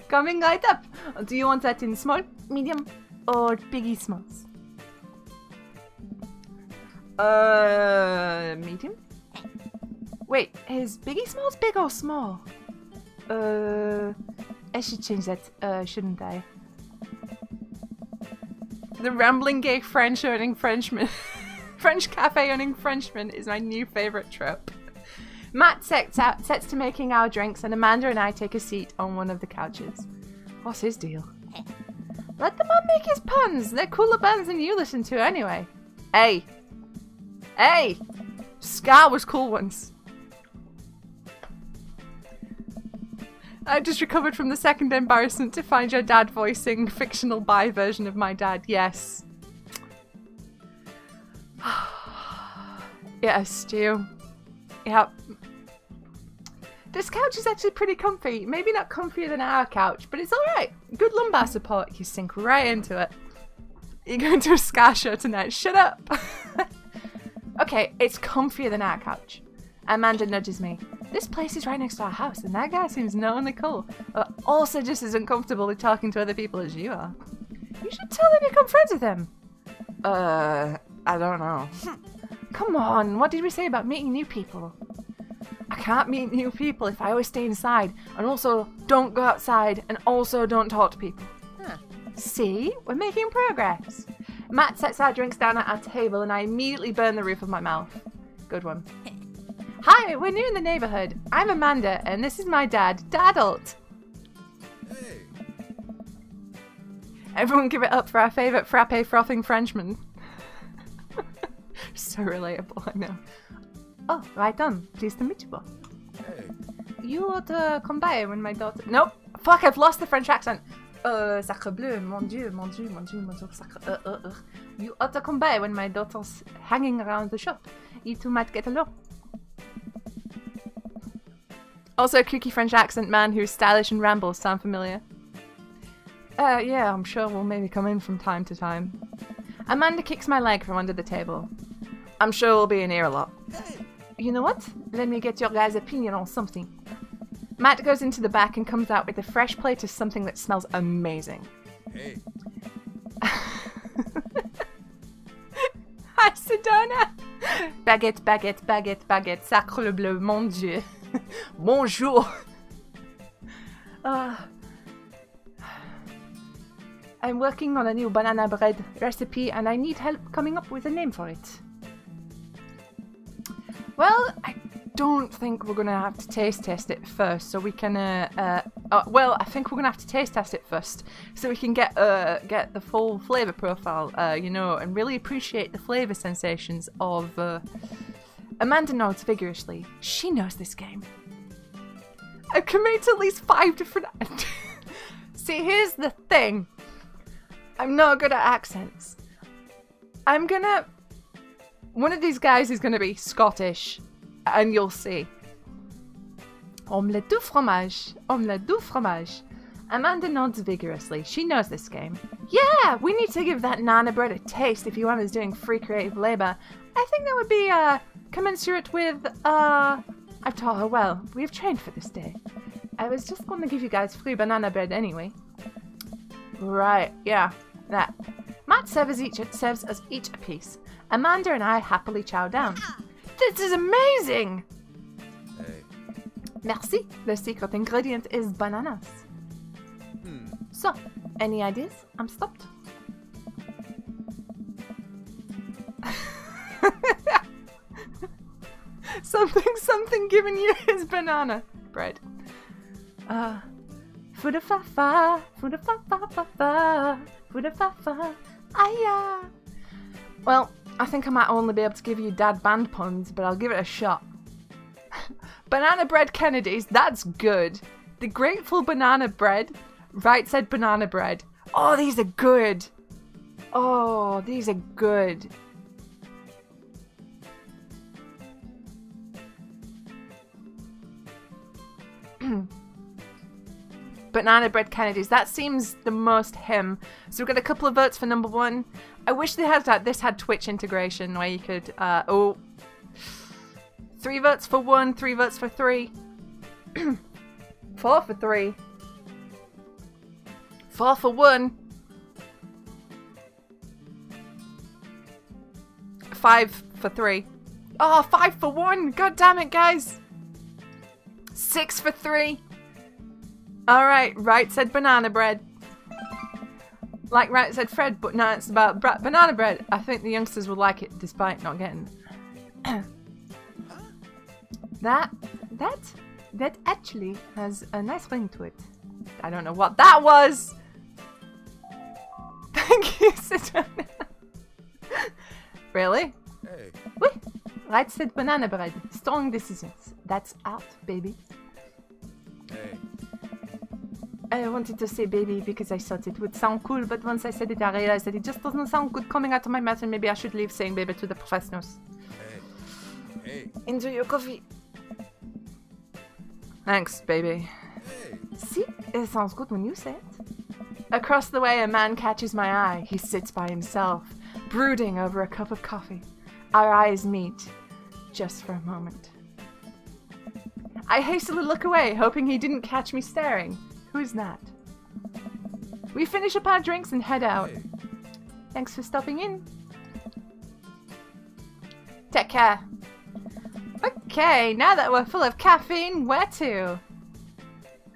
Coming right up. Do you want that in small, medium, or biggie smalls? Medium? Wait, is biggie smalls big or small? I should change that, shouldn't I? The rambling gay French owning Frenchman. French cafe owning Frenchman is my new favourite trope. Matt sets to making our drinks, and Amanda and I take a seat on one of the couches. What's his deal? Let the man make his puns. They're cooler bands than you listen to anyway. Hey. Hey! Scar was cool once. I just recovered from the second embarrassment to find your dad voicing fictional bi version of my dad. Yes. Yes, Stu. Yep. This couch is actually pretty comfy. Maybe not comfier than our couch, but it's alright. Good lumbar support. You sink right into it. You're going to a Scar show tonight. Shut up. Okay, it's comfier than our couch. Amanda nudges me. This place is right next to our house, and that guy seems not only cool, but also just as uncomfortable with talking to other people as you are. You should tell him you become friends with him. I don't know. Come on, what did we say about meeting new people? I can't meet new people if I always stay inside, and also don't go outside, and also don't talk to people. Huh. See? We're making progress. Matt sets our drinks down at our table, and I immediately burn the roof of my mouth. Good one. Hi, we're new in the neighborhood. I'm Amanda, and this is my dad, Dadalt. Hey. Everyone give it up for our favorite frappe frothing Frenchman. So relatable, I know. Oh, right on. Pleased to meet you both. Hey. You ought to come by when my daughter... Nope. Fuck, I've lost the French accent. Sacre bleu, mon dieu, mon dieu, mon dieu, mon dieu, sacre... You ought to come by when my daughter's hanging around the shop. You two might get along. Also, kooky French accent man who's stylish and rambles. Sound familiar? Yeah, I'm sure we'll maybe come in from time to time. Amanda kicks my leg from under the table. I'm sure we'll be in here a lot. You know what? Let me get your guys' opinion on something. Matt goes into the back and comes out with a fresh plate of something that smells amazing. Hey. Hi, Sedona! Baguette, baguette, baguette, baguette, sacre bleu, mon dieu. Bonjour! I'm working on a new banana bread recipe and I need help coming up with a name for it. Well, I don't think we're gonna have to taste test it first, so we can. Well, I think we're gonna have to taste test it first, so we can get the full flavor profile, you know, and really appreciate the flavor sensations of. Amanda nods vigorously. She knows this game. I've committed at least 5 different. See, here's the thing. I'm not good at accents. One of these guys is gonna be Scottish, and you'll see. Omelette du fromage. Omelette du fromage. Amanda nods vigorously. She knows this game. Yeah, we need to give that nana bread a taste if you want us doing free creative labor. I think that would be, commensurate with, I've taught her well. We've trained for this day. I was just going to give you guys free banana bread anyway. Right, yeah, that. Matt serves us each a piece. Amanda and I happily chow down. This is amazing! Hey. Merci. The secret ingredient is bananas. So, any ideas? I'm stopped. something giving you his banana bread. Fuda fa fa, fuda fa fa fa fa, fuda fa fa, aya. Well, I think I might only be able to give you dad band puns, but I'll give it a shot. Banana bread Kennedys, that's good. The grateful banana bread. Right said banana bread. Oh, these are good. Oh, these are good. Banana bread Kennedys. That seems the most him. So we've got a couple of votes for number 1. I wish they had that. This had Twitch integration where you could. 3 votes for 1, 3 votes for 3, 4 for 3, 4 for 1, 5 for 3. Oh, 5 for 1. God damn it, guys. 6 for 3. Alright, right said banana bread. Like right said Fred, but now it's about banana bread. I think the youngsters will like it despite not getting it. That actually has a nice ring to it. I don't know what that was. Thank you, Sedona. Really? Hey. Oui. Right said banana bread. Strong decisions. That's out, baby. Hey. I wanted to say baby because I thought it would sound cool, but once I said it, I realized that it just doesn't sound good coming out of my mouth, and maybe I should leave saying baby to the professionals. Hey. Hey. Enjoy your coffee. Thanks, baby. Hey. See? It sounds good when you say it. Across the way, a man catches my eye. He sits by himself, brooding over a cup of coffee. Our eyes meet, just for a moment. I hastily look away, hoping he didn't catch me staring. Who's that? We finish up our drinks and head out. Hey. Thanks for stopping in. Take care. Okay, now that we're full of caffeine, where to?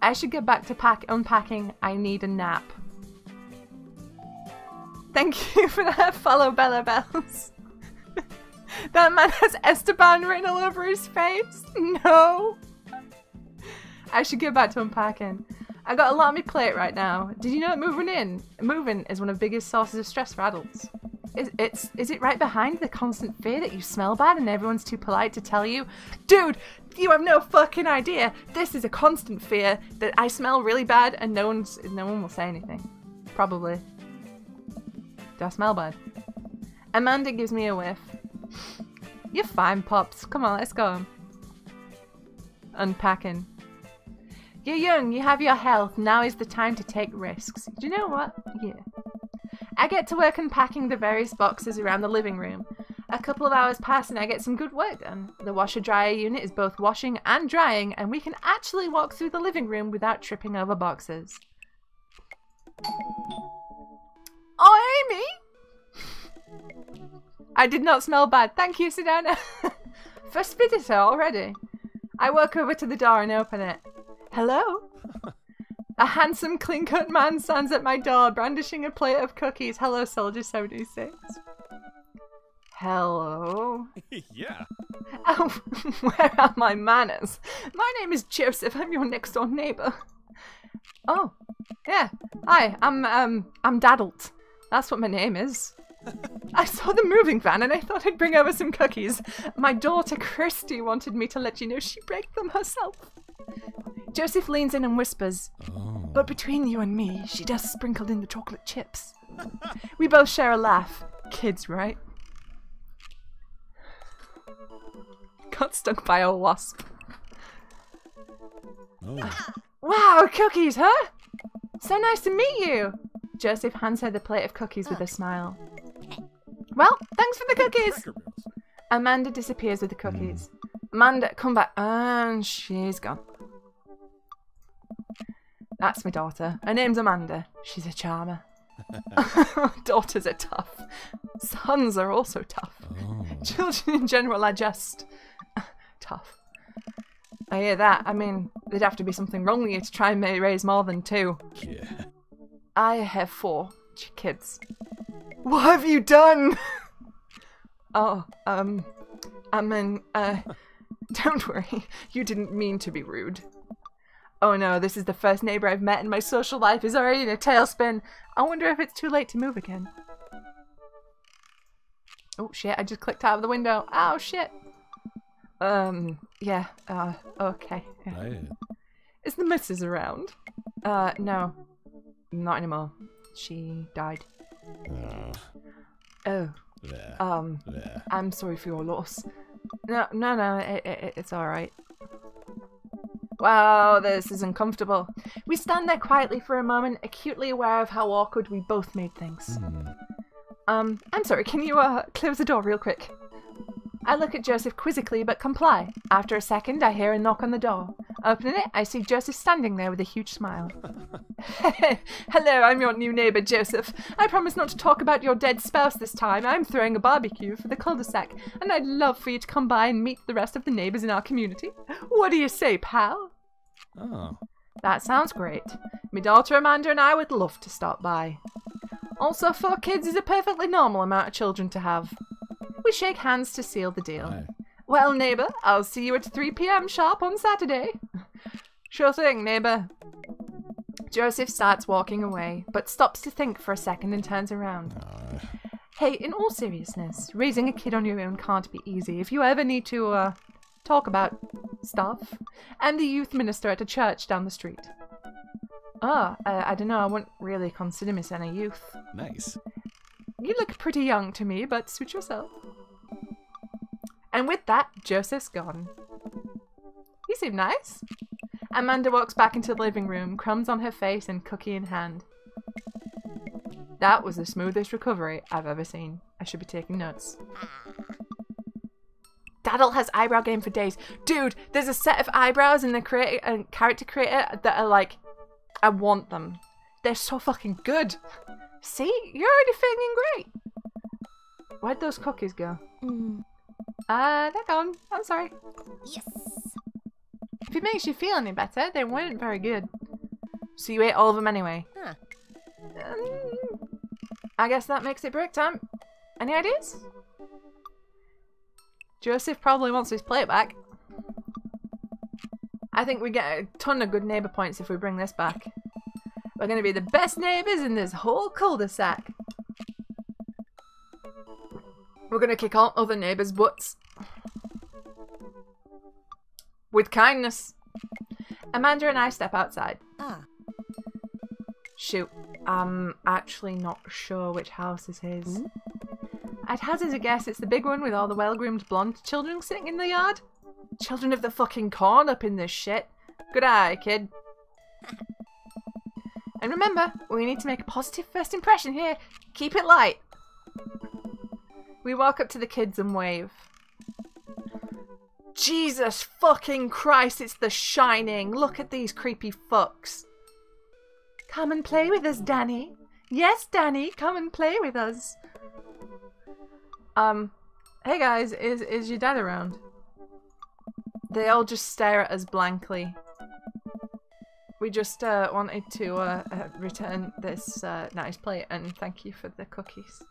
I should get back to unpacking. I need a nap. Thank you for that follow, Bella Bells. That man has Esteban written all over his face. No. I should get back to unpacking. I got a lot on my plate right now. Did you know that moving is one of the biggest sources of stress for adults? Is it right behind the constant fear that you smell bad and everyone's too polite to tell you? Dude, you have no fucking idea. This is a constant fear that I smell really bad and no one will say anything. Probably. Do I smell bad? Amanda gives me a whiff. You're fine, Pops. Come on, let's go. Unpacking. You're young, you have your health. Now is the time to take risks. Do you know what? Yeah. I get to work unpacking the various boxes around the living room. A couple of hours pass and I get some good work done. The washer-dryer unit is both washing and drying, and we can actually walk through the living room without tripping over boxes. Oh, Amy! I did not smell bad. Thank you, Sedona. First visitor already. I walk over to the door and open it. Hello? A handsome, clean-cut man stands at my door, brandishing a plate of cookies. Hello, Soldier 76. Hello? Yeah. Oh, where are my manners? My name is Joseph. I'm your next-door neighbor. Oh, yeah. Hi, I'm Dadalt. That's what my name is. I saw the moving van and I thought I'd bring over some cookies. My daughter, Christy, wanted me to let you know she baked them herself. Joseph leans in and whispers, but between you and me, she does sprinkle in the chocolate chips. We both share a laugh. Kids, right? Got stung by a wasp. Oh. Wow, cookies, huh? So nice to meet you. Joseph hands her the plate of cookies with a smile. Well, thanks for the cookies. Amanda disappears with the cookies. Amanda, come back. And she's gone. That's my daughter. Her name's Amanda. She's a charmer. Daughters are tough. Sons are also tough. Oh. Children in general are just tough. I hear that. I mean, there'd have to be something wrong with you to try and raise more than 2. Yeah. I have 4 kids. What have you done? Oh, I mean, don't worry. You didn't mean to be rude. Oh no, this is the first neighbor I've met and my social life is already in a tailspin. I wonder if it's too late to move again. Oh shit, I just clicked out of the window. Oh shit. Yeah, okay. Yeah. Right. Is the missus around? No. Not anymore. She died. Oh. Yeah. I'm sorry for your loss. No, it's alright. Wow, this is uncomfortable. We stand there quietly for a moment, acutely aware of how awkward we both made things. I'm sorry, can you, close the door real quick? I look at Joseph quizzically, but comply. After a second, I hear a knock on the door. Opening it, I see Joseph standing there with a huge smile. Hello, I'm your new neighbor, Joseph. I promise not to talk about your dead spouse this time. I'm throwing a barbecue for the cul-de-sac, and I'd love for you to come by and meet the rest of the neighbors in our community. What do you say, pal? Oh. That sounds great. My daughter Amanda and I would love to stop by. Also, 4 kids is a perfectly normal amount of children to have. We shake hands to seal the deal. Right. Well, neighbour, I'll see you at 3 p.m. sharp on Saturday. Sure thing, neighbour. Joseph starts walking away, but stops to think for a second and turns around. Hey, in all seriousness, raising a kid on your own can't be easy. If you ever need to, talk about stuff, I'm the youth minister at a church down the street. Oh, I don't know, I wouldn't really consider me a youth. Nice. You look pretty young to me, but suit yourself. And with that, Joseph's gone. You seem nice. Amanda walks back into the living room, crumbs on her face and cookie in hand. That was the smoothest recovery I've ever seen. I should be taking notes. Dadalt has eyebrow game for days. Dude, there's a set of eyebrows in the character creator that are like, I want them. They're so fucking good. See? You're already feeling great. Where'd those cookies go? They're gone. I'm sorry. Yes. If it makes you feel any better, they weren't very good. So you ate all of them anyway? Huh. I guess that makes it break time. Any ideas? Joseph probably wants his plate back. I think we get a ton of good neighbour points if we bring this back. We're going to be the best neighbours in this whole cul-de-sac. We're going to kick all other neighbours' butts. With kindness. Amanda and I step outside. Ah. Shoot, I'm actually not sure which house this is. I'd hazard a guess it's the big one with all the well-groomed blonde children sitting in the yard. Children of the fucking corn up in this shit. Good eye, kid. And remember, we need to make a positive first impression here. Keep it light. We walk up to the kids and wave. Jesus fucking Christ, it's The Shining. Look at these creepy fucks. Come and play with us, Danny. Yes, Danny, come and play with us. Hey guys, is your dad around? They all just stare at us blankly. We just wanted to return this nice plate and thank you for the cookies.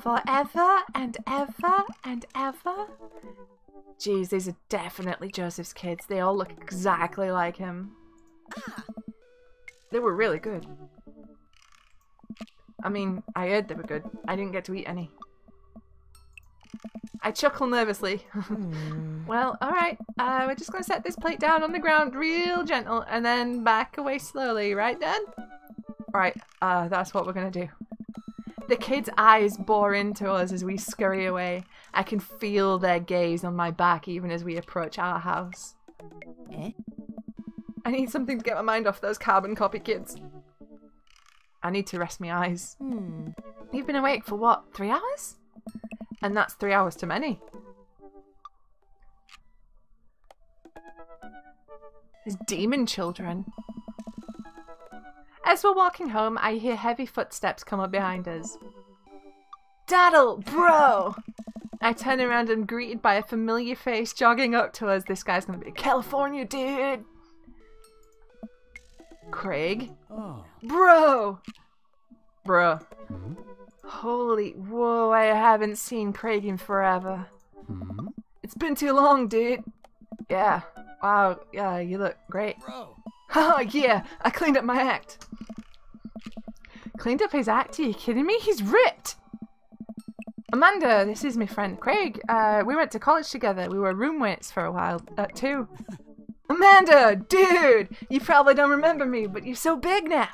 Forever and ever and ever? Jeez, these are definitely Joseph's kids. They all look exactly like him. They were really good. I mean, I heard they were good. I didn't get to eat any. I chuckle nervously. Well, alright. We're just gonna set this plate down on the ground real gentle and then back away slowly, right, Dad? Right, that's what we're gonna do. The kids' eyes bore into us as we scurry away. I can feel their gaze on my back even as we approach our house. Eh? I need something to get my mind off those carbon copy kids. I need to rest my eyes. You've been awake for what, 3 hours? And that's 3 hours too many. These demon children. As we're walking home, I hear heavy footsteps come up behind us. Dadalt, bro! I turn around and greeted by a familiar face jogging up to us. This guy's gonna be California, dude! Craig? Oh. Bro! Bro. Holy, whoa, I haven't seen Craig in forever. It's been too long, dude. Yeah. Wow, yeah, you look great. Bro. Oh, yeah, I cleaned up my act. Cleaned up his act? Are you kidding me? He's ripped! Amanda, this is my friend Craig. We went to college together. We were roommates for a while, too. Amanda, dude! You probably don't remember me, but you're so big now.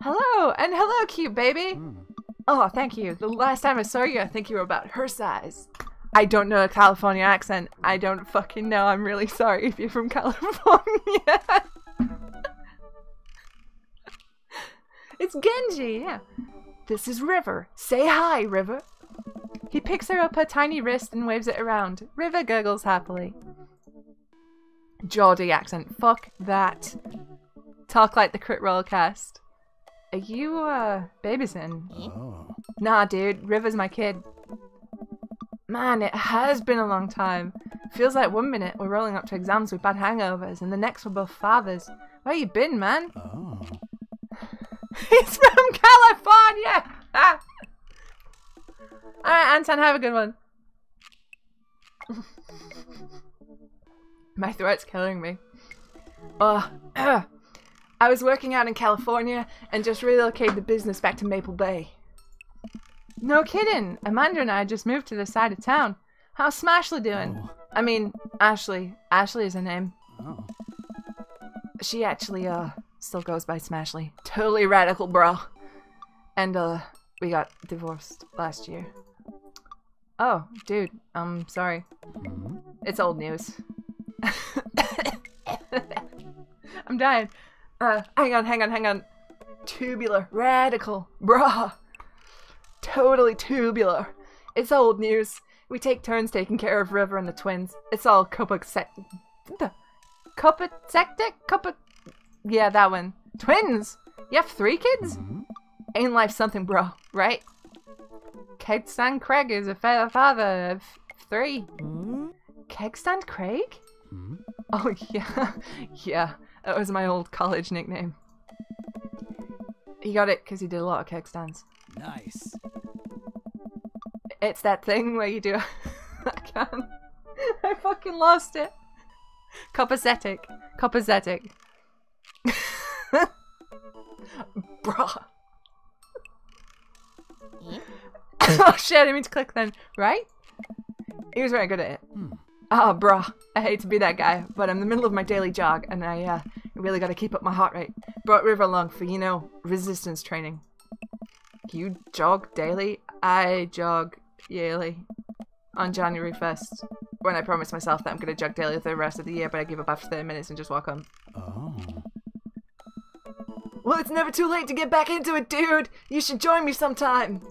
Hello, and hello, cute baby. Oh, thank you. The last time I saw you, I think you were about her size. I don't know a California accent. I don't fucking know. I'm really sorry if you're from California. It's Genji, yeah. This is River. Say hi, River. He picks her up her tiny wrist and waves it around. River gurgles happily. Geordie accent. Fuck that. Talk like the Crit Roll cast. Are you, babysitting? Oh. Nah, dude. River's my kid. Man, it has been a long time. Feels like 1 minute we're rolling up to exams with bad hangovers, and the next we're both fathers. Where you been, man? Oh. He's from California! Ah. Alright, Anton, have a good one. My throat's killing me. I was working out in California and just relocated the business back to Maple Bay. No kidding. Amanda and I just moved to this side of town. How's Smashley doing? Oh. I mean, Ashley. Ashley is her name. Oh. She actually, still goes by Smashley. Totally radical, bro. And, we got divorced last year. Oh, dude, I'm sorry. It's old news. I'm dying. Hang on. Tubular. Radical. Bruh. Totally tubular. It's old news. We take turns taking care of River and the twins. It's all copacetic. Yeah, that one. Twins! You have 3 kids? Ain't life something, bro, right? Kegstand Craig is a father of 3. Kegstand Craig? Oh, yeah. Yeah, that was my old college nickname. He got it because he did a lot of keg stands. Nice. It's that thing where you do can. I fucking lost it. Copacetic. Copacetic. Bruh. Oh shit, I didn't mean to click then. Right? He was very good at it. Ah, bruh. I hate to be that guy, but I'm in the middle of my daily jog, and I really gotta keep up my heart rate. Brought River along for, you know, resistance training. You jog daily? I jog yearly. On January 1st, when I promised myself that I'm gonna jog daily for the rest of the year, but I give up after 30 minutes and just walk home. Oh. Well, it's never too late to get back into it, dude! You should join me sometime!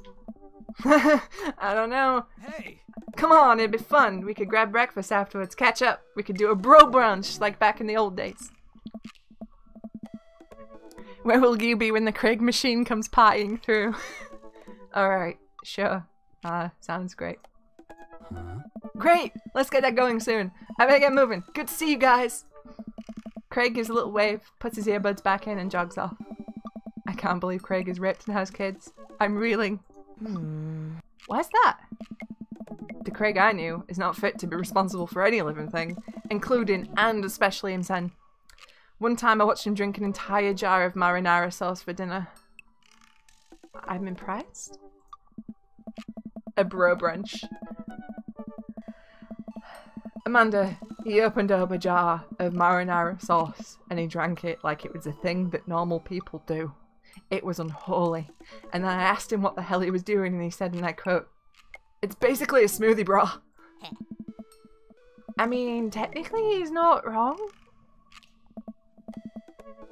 I don't know. Hey. Come on, it'd be fun. We could grab breakfast afterwards, catch up. We could do a bro brunch, like back in the old days. Where will you be when the Craig machine comes partying through? Alright, sure. Sounds great. Great! Let's get that going soon. I better get moving. Good to see you guys! Craig gives a little wave, puts his earbuds back in, and jogs off. I can't believe Craig is ripped and has kids. I'm reeling. Why's that? The Craig I knew is not fit to be responsible for any living thing, including and especially himself. One time I watched him drink an entire jar of marinara sauce for dinner. I'm impressed. A bro brunch. Amanda, he opened up a jar of marinara sauce and he drank it like it was a thing that normal people do. It was unholy. And then I asked him what the hell he was doing and he said, and I quote, "It's basically a smoothie, bro." I mean, technically he's not wrong.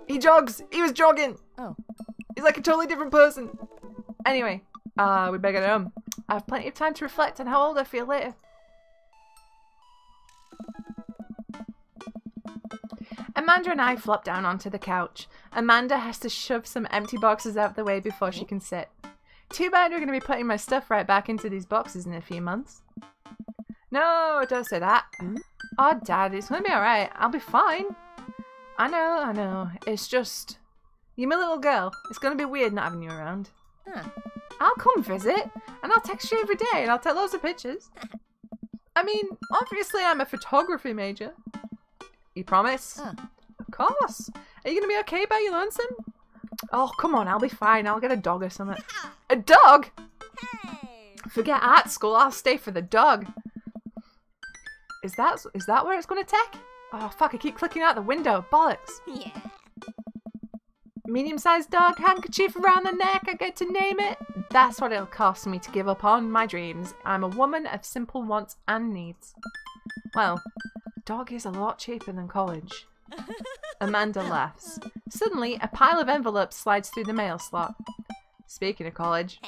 He jogs! He was jogging! Oh. He's like a totally different person. Anyway, we better get home. I have plenty of time to reflect on how old I feel later. Amanda and I flop down onto the couch. Amanda has to shove some empty boxes out of the way before she can sit. Too bad we're going to be putting my stuff right back into these boxes in a few months. No, don't say that. Oh, Dad, it's going to be alright. I'll be fine. I know. It's just... You're my little girl. It's going to be weird not having you around. I'll come visit, and I'll text you every day, and I'll take loads of pictures. I mean, obviously I'm a photography major. You promise? Of course. Are you going to be okay by your lonesome? Oh, come on, I'll be fine. I'll get a dog or something. A dog? Hey. Forget art school. I'll stay for the dog. Is that where it's going to take? Oh, fuck, I keep clicking out the window. Bollocks. Yeah. Medium-sized dog, handkerchief around the neck, I get to name it. That's what it'll cost me to give up on my dreams. I'm a woman of simple wants and needs. Well, dog is a lot cheaper than college. Amanda laughs. Suddenly, a pile of envelopes slides through the mail slot. Speaking of college,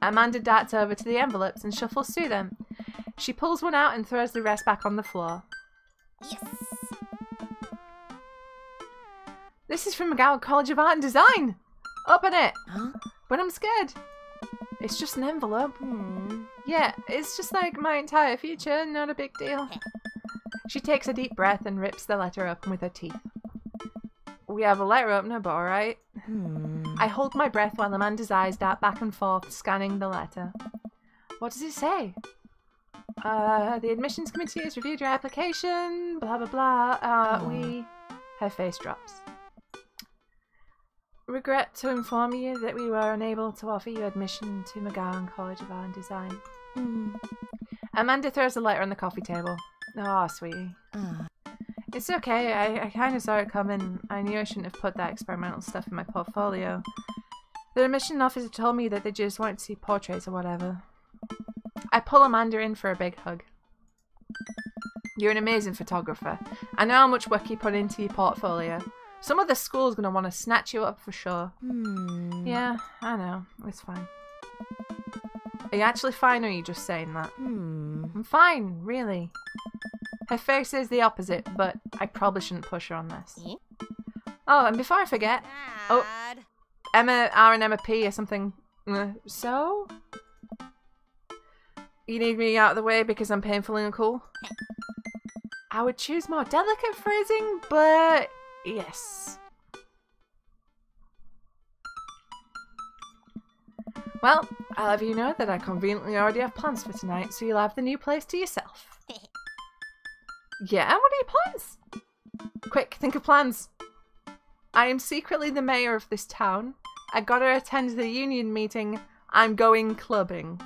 Amanda darts over to the envelopes and shuffles through them. She pulls one out and throws the rest back on the floor. Yes. This is from McGowan College of Art and Design! Open it! Huh? But I'm scared. It's just an envelope. Yeah, it's just like my entire future, not a big deal. She takes a deep breath and rips the letter open with her teeth. We have a letter opener, but alright. I hold my breath while Amanda's eyes dart back and forth, scanning the letter. What does it say? The admissions committee has reviewed your application, blah blah blah. Her face drops. Regret to inform you that we were unable to offer you admission to McGowan College of Art and Design. Amanda throws the letter on the coffee table. Oh, sweetie. It's okay. I kind of saw it coming. I knew I shouldn't have put that experimental stuff in my portfolio. The admission officer told me that they just wanted to see portraits or whatever. I pull Amanda in for a big hug. You're an amazing photographer. I know how much work you put into your portfolio. Some other school's gonna want to snatch you up for sure. Yeah, I know. It's fine. Are you actually fine or are you just saying that? I'm fine, really. Her face is the opposite, but I probably shouldn't push her on this. Oh, and before I forget... Oh, Emma R and Emma P or something. So? You need me out of the way because I'm painful and cool? I would choose more delicate phrasing, but... Yes. Well, I'll have you know that I conveniently already have plans for tonight, so you'll have the new place to yourself. Yeah, what are your plans? Quick, think of plans. I am secretly the mayor of this town. I gotta attend the union meeting. I'm going clubbing.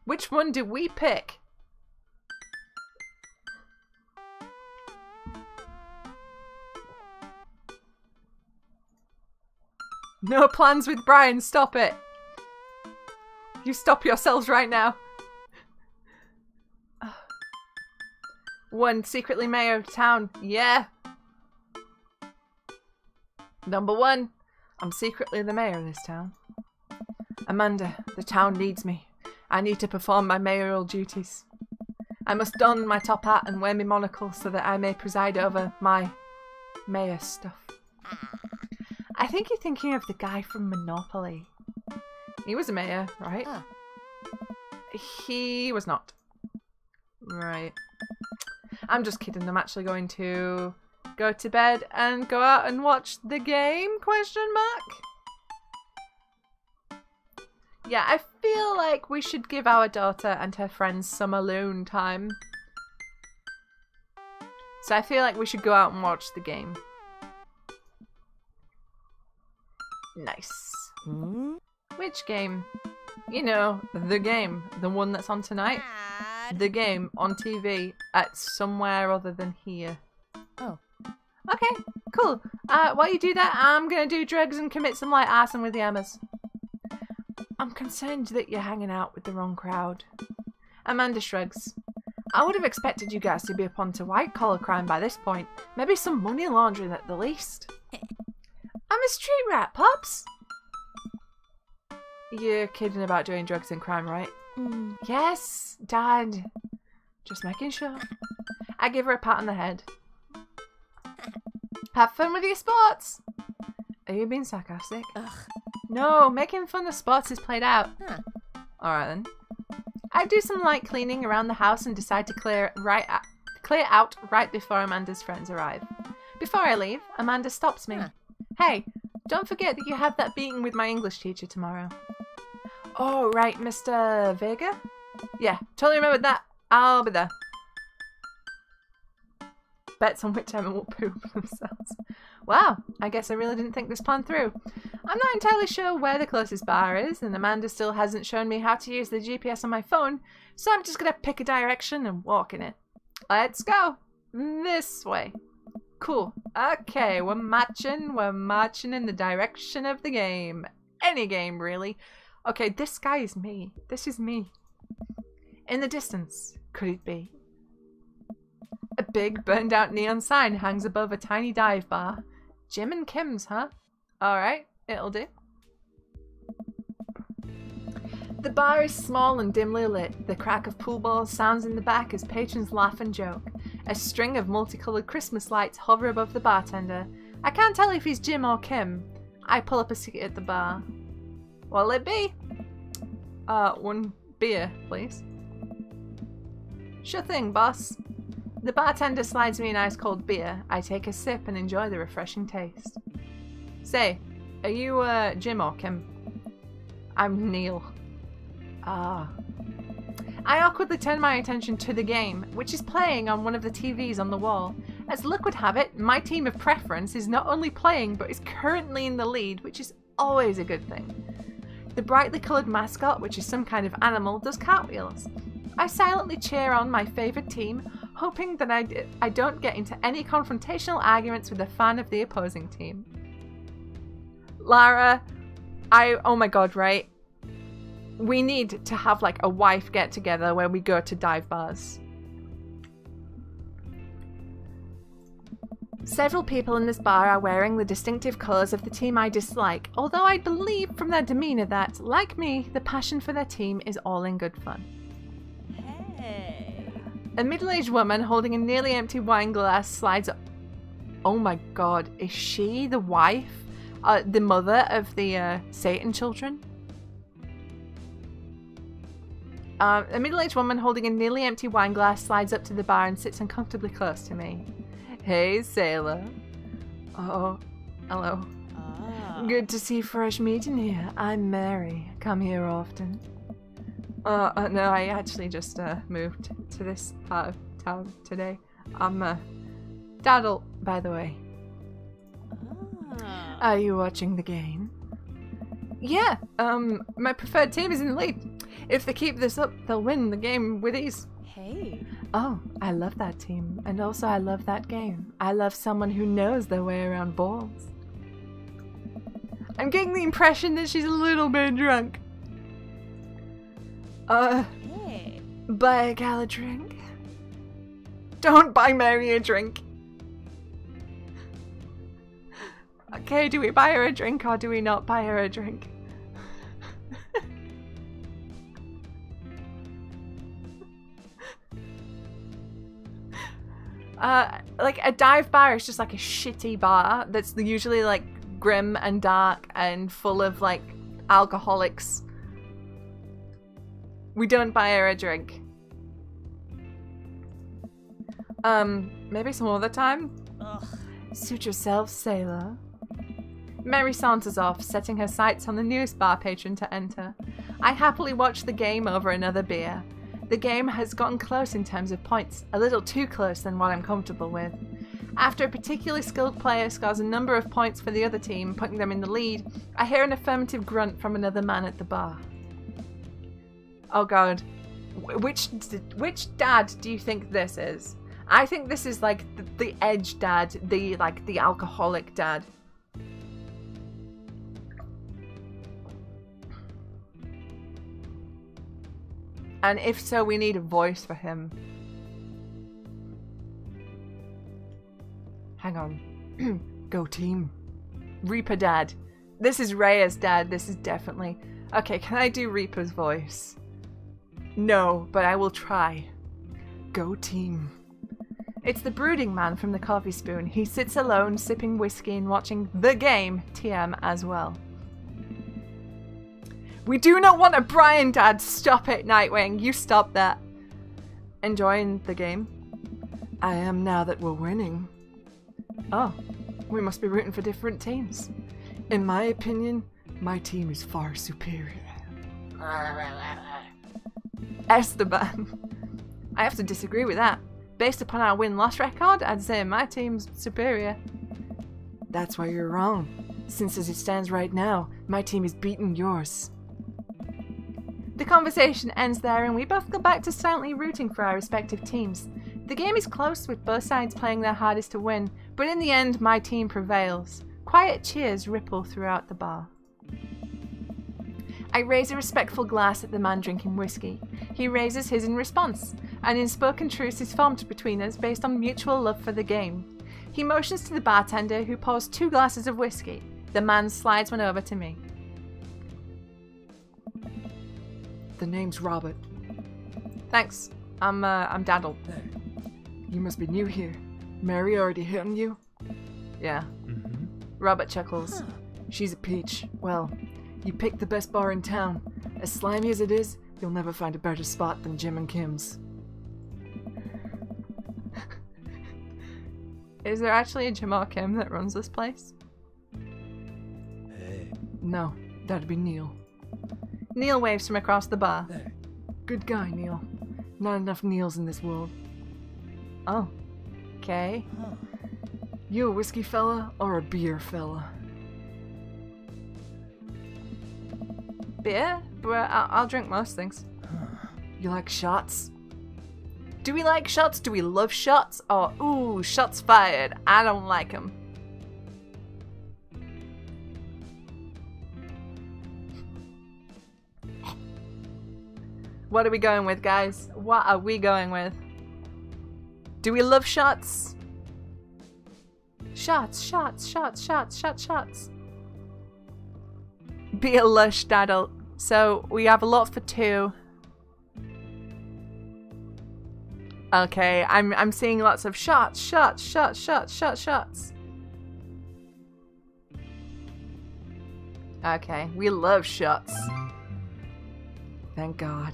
Which one do we pick? No plans with Brian, stop it. You stop yourselves right now. 1, secretly mayor of town. Yeah. Number 1, I'm secretly the mayor of this town. Amanda, the town needs me. I need to perform my mayoral duties. I must don my top hat and wear my monocle so that I may preside over my mayor stuff. I think you're thinking of the guy from Monopoly. He was a mayor, right? He was not. Right. I'm just kidding. I'm actually going to go to bed and go out and watch the game? Question mark? Yeah, I feel like we should give our daughter and her friends some alone time. So I feel like we should go out and watch the game. Nice. Which game? You know, the game. The one that's on tonight. The game on TV at somewhere other than here. Oh. Okay, cool. While you do that, I'm gonna do drugs and commit some light arson with the Emmas. I'm concerned that you're hanging out with the wrong crowd. Amanda shrugs. I would have expected you guys to be up onto white-collar crime by this point. Maybe some money laundering at the least. I'm a street rat, Pops. You're kidding about doing drugs and crime, right? Yes, Dad. Just making sure. I give her a pat on the head. Have fun with your sports. Are you being sarcastic? Ugh. No, making fun of sports is played out. Huh. Alright then. I do some light cleaning around the house and decide to clear out right before Amanda's friends arrive. Before I leave, Amanda stops me. Huh. Hey, don't forget that you have that meeting with my English teacher tomorrow. Oh, right, Mr. Vega? Yeah, totally remembered that. I'll be there. Bets on which Emma will poop themselves. Wow, I guess I really didn't think this plan through. I'm not entirely sure where the closest bar is, and Amanda still hasn't shown me how to use the GPS on my phone, so I'm just gonna pick a direction and walk in it. Let's go. This way. Cool. Okay, we're marching in the direction of the game. Any game, really. Okay, this guy is me. This is me. In the distance, could it be? A big burned out neon sign hangs above a tiny dive bar. Jim and Kim's, huh? Alright, it'll do. The bar is small and dimly lit. The crack of pool balls sounds in the back as patrons laugh and joke. A string of multicolored Christmas lights hover above the bartender. I can't tell if he's Jim or Kim. I pull up a seat at the bar. What'll it be? 1 beer, please. Sure thing, boss. The bartender slides me an ice cold beer. I take a sip and enjoy the refreshing taste. Say, are you Jim or Kim? I'm Neil. Ah. I awkwardly turn my attention to the game, which is playing on one of the TVs on the wall. As luck would have it, my team of preference is not only playing, but is currently in the lead, which is always a good thing. The brightly coloured mascot, which is some kind of animal, does cartwheels. I silently cheer on my favourite team, hoping that I don't get into any confrontational arguments with a fan of the opposing team. Lara, oh my god, right? We need to have like a wife get together where we go to dive bars. Several people in this bar are wearing the distinctive colours of the team I dislike, although I believe from their demeanour that, like me, the passion for their team is all in good fun. Hey. A middle-aged woman holding a nearly empty wine glass slides up. Oh my god, is she the wife? The mother of the Satan children? A middle-aged woman holding a nearly empty wine glass slides up to the bar and sits uncomfortably close to me. Hey, sailor. Oh, hello. Good to see fresh meat in here. I'm Mary. Come here often. No, I actually just moved to this part of town today. I'm Dadalt, by the way. Are you watching the game? Yeah, my preferred team is in the lead. If they keep this up, they'll win the game with ease. Hey. Oh, I love that team. And also I love that game. I love someone who knows their way around balls. I'm getting the impression that she's a little bit drunk. Hey. Buy a gal a drink? Don't buy Mary a drink. Okay, do we buy her a drink or do we not buy her a drink? Like a dive bar is just like a shitty bar that's usually like grim and dark and full of like alcoholics. We don't buy her a drink. Maybe some other time? Ugh. Suit yourself, sailor. Mary saunters off, setting her sights on the newest bar patron to enter. I happily watch the game over another beer. The game has gotten close in terms of points, a little too close than what I'm comfortable with. After a particularly skilled player scores a number of points for the other team, putting them in the lead, I hear an affirmative grunt from another man at the bar. Oh god. Which dad do you think this is? I think this is like the edge dad, the alcoholic dad. And if so, we need a voice for him. Hang on. Go team. Reaper dad. This is Rhea's dad. This is definitely... Okay, can I do Reaper's voice? No, but I will try. Go team. It's the brooding man from the coffee spoon. He sits alone, sipping whiskey and watching the game, TM, as well. We do not want a Brian dad. Stop it, Nightwing. You stop that. Enjoying the game? I am now that we're winning. Oh, we must be rooting for different teams. In my opinion, my team is far superior. Esteban. I have to disagree with that. Based upon our win-loss record, I'd say my team's superior. That's why you're wrong. Since as it stands right now, my team is beating yours. The conversation ends there and we both go back to silently rooting for our respective teams. The game is close with both sides playing their hardest to win, but in the end my team prevails. Quiet cheers ripple throughout the bar. I raise a respectful glass at the man drinking whiskey. He raises his in response. An unspoken truce is formed between us based on mutual love for the game. He motions to the bartender who pours 2 glasses of whiskey. The man slides one over to me. The name's Robert. Thanks. I'm Dadalt. You must be new here. Mary already hit on you? Yeah. Robert chuckles. She's a peach. Well, you picked the best bar in town. As slimy as it is, you'll never find a better spot than Jim and Kim's. Is there actually a Jim or Kim that runs this place? Hey. No, that'd be Neil. Neil waves from across the bar. Hey. Good guy, Neil. Not enough Neils in this world. Oh. Okay. Huh. You a whiskey fella or a beer fella? Beer? But I'll drink most things. You like shots? Do we like shots? Do we love shots? Or, ooh, shots fired. I don't like them. What are we going with, guys? What are we going with? Do we love shots? Shots, shots, shots, shots, shots, shots. Be a lush Dadalt. So we have a lot for 2. Okay, I'm seeing lots of shots, shots, shots, shots, shots, shots. Okay, we love shots. Thank God.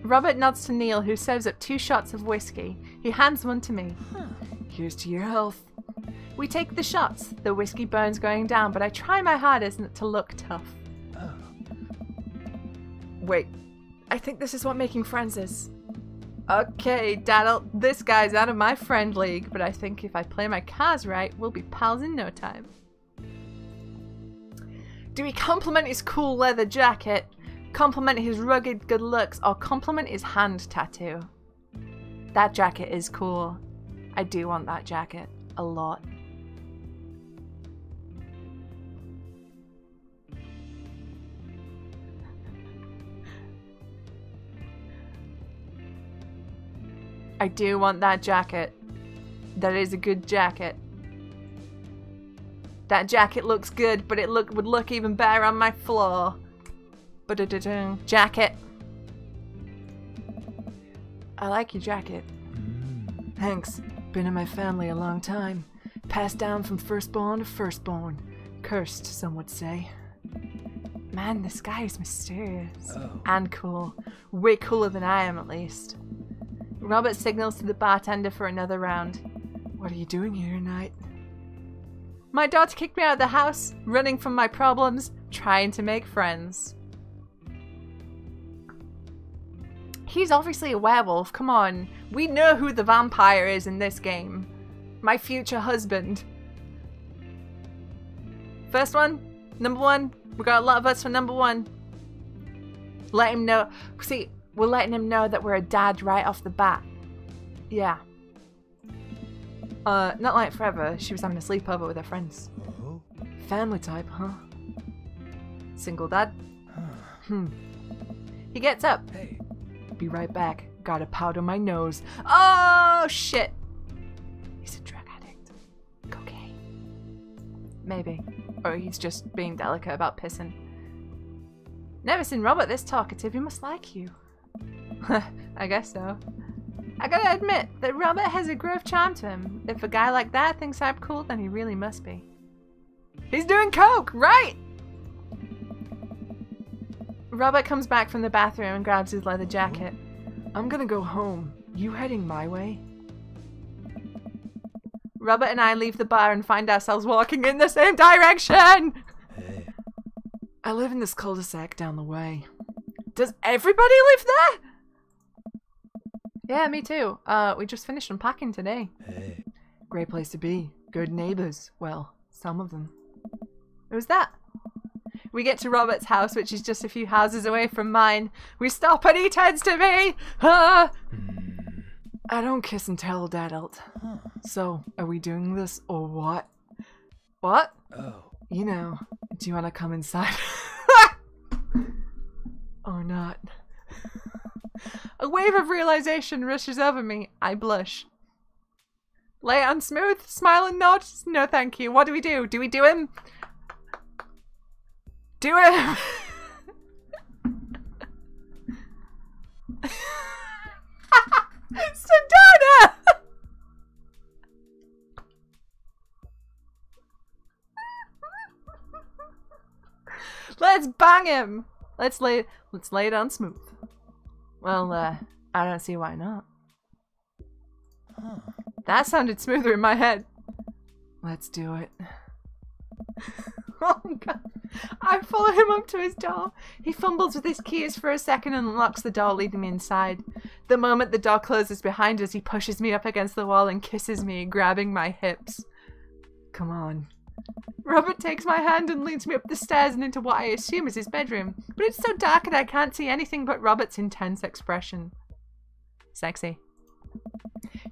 Robert nods to Neil, who serves up 2 shots of whiskey. He hands one to me. Here's to your health. We take the shots, the whiskey burns going down, but I try my hardest not to look tough. Oh. Wait, I think this is what making friends is. Okay, Dadalt, this guy's out of my friend league, but I think if I play my cards right, we'll be pals in no time. Do we compliment his cool leather jacket, compliment his rugged good looks, or compliment his hand tattoo? That jacket is cool. I do want that jacket. A lot. I do want that jacket. That is a good jacket. That jacket looks good, but it would look even better on my floor. Jacket. I like your jacket. Thanks. Been in my family a long time. Passed down from firstborn to firstborn. Cursed, some would say. Man, this guy is mysterious. Oh. And cool. Way cooler than I am, at least. Robert signals to the bartender for another round. What are you doing here tonight? My daughter kicked me out of the house, running from my problems, trying to make friends. He's obviously a werewolf, come on. We know who the vampire is in this game. My future husband. First one, number 1. We got a lot of votes for number 1. Let him know. See, we're letting him know that we're a dad right off the bat. Yeah. Not like forever. She was having a sleepover with her friends. Oh. Family type, huh? Single dad? Huh. He gets up. Hey. Be right back. Gotta powder my nose. Oh, shit. He's a drug addict. Cocaine. Maybe. Or he's just being delicate about pissing. Never seen Robert this talkative. He must like you. I guess so. I gotta admit that Robert has a grove charm to him. If a guy like that thinks I'm cool, then he really must be. He's doing coke, right? Robert comes back from the bathroom and grabs his leather jacket. I'm gonna go home. You heading my way? Robert and I leave the bar and find ourselves walking in the same direction! Hey. I live in this cul-de-sac down the way. Does everybody live there? Yeah, me too. We just finished unpacking today. Hey. Great place to be. Good neighbors. Well, some of them. Who's that? We get to Robert's house, which is just a few houses away from mine. We stop and he turns to me. Ah! I don't kiss and tell, Dadalt. Huh. So, are we doing this or what? What? Oh. You know, do you want to come inside? Or not? A wave of realization rushes over me. I blush. Lay it on smooth, smile and nod. No thank you. What do we do? Do we do him? Do him! Sedona! Let's bang him! Let's lay it on smooth. Well, I don't see why not. Huh. That sounded smoother in my head. Let's do it. Oh god. I follow him up to his door. He fumbles with his keys for a second and unlocks the door, leading me inside. The moment the door closes behind us, he pushes me up against the wall and kisses me, grabbing my hips. Come on. Robert takes my hand and leads me up the stairs and into what I assume is his bedroom. But it's so dark and I can't see anything but Robert's intense expression. Sexy.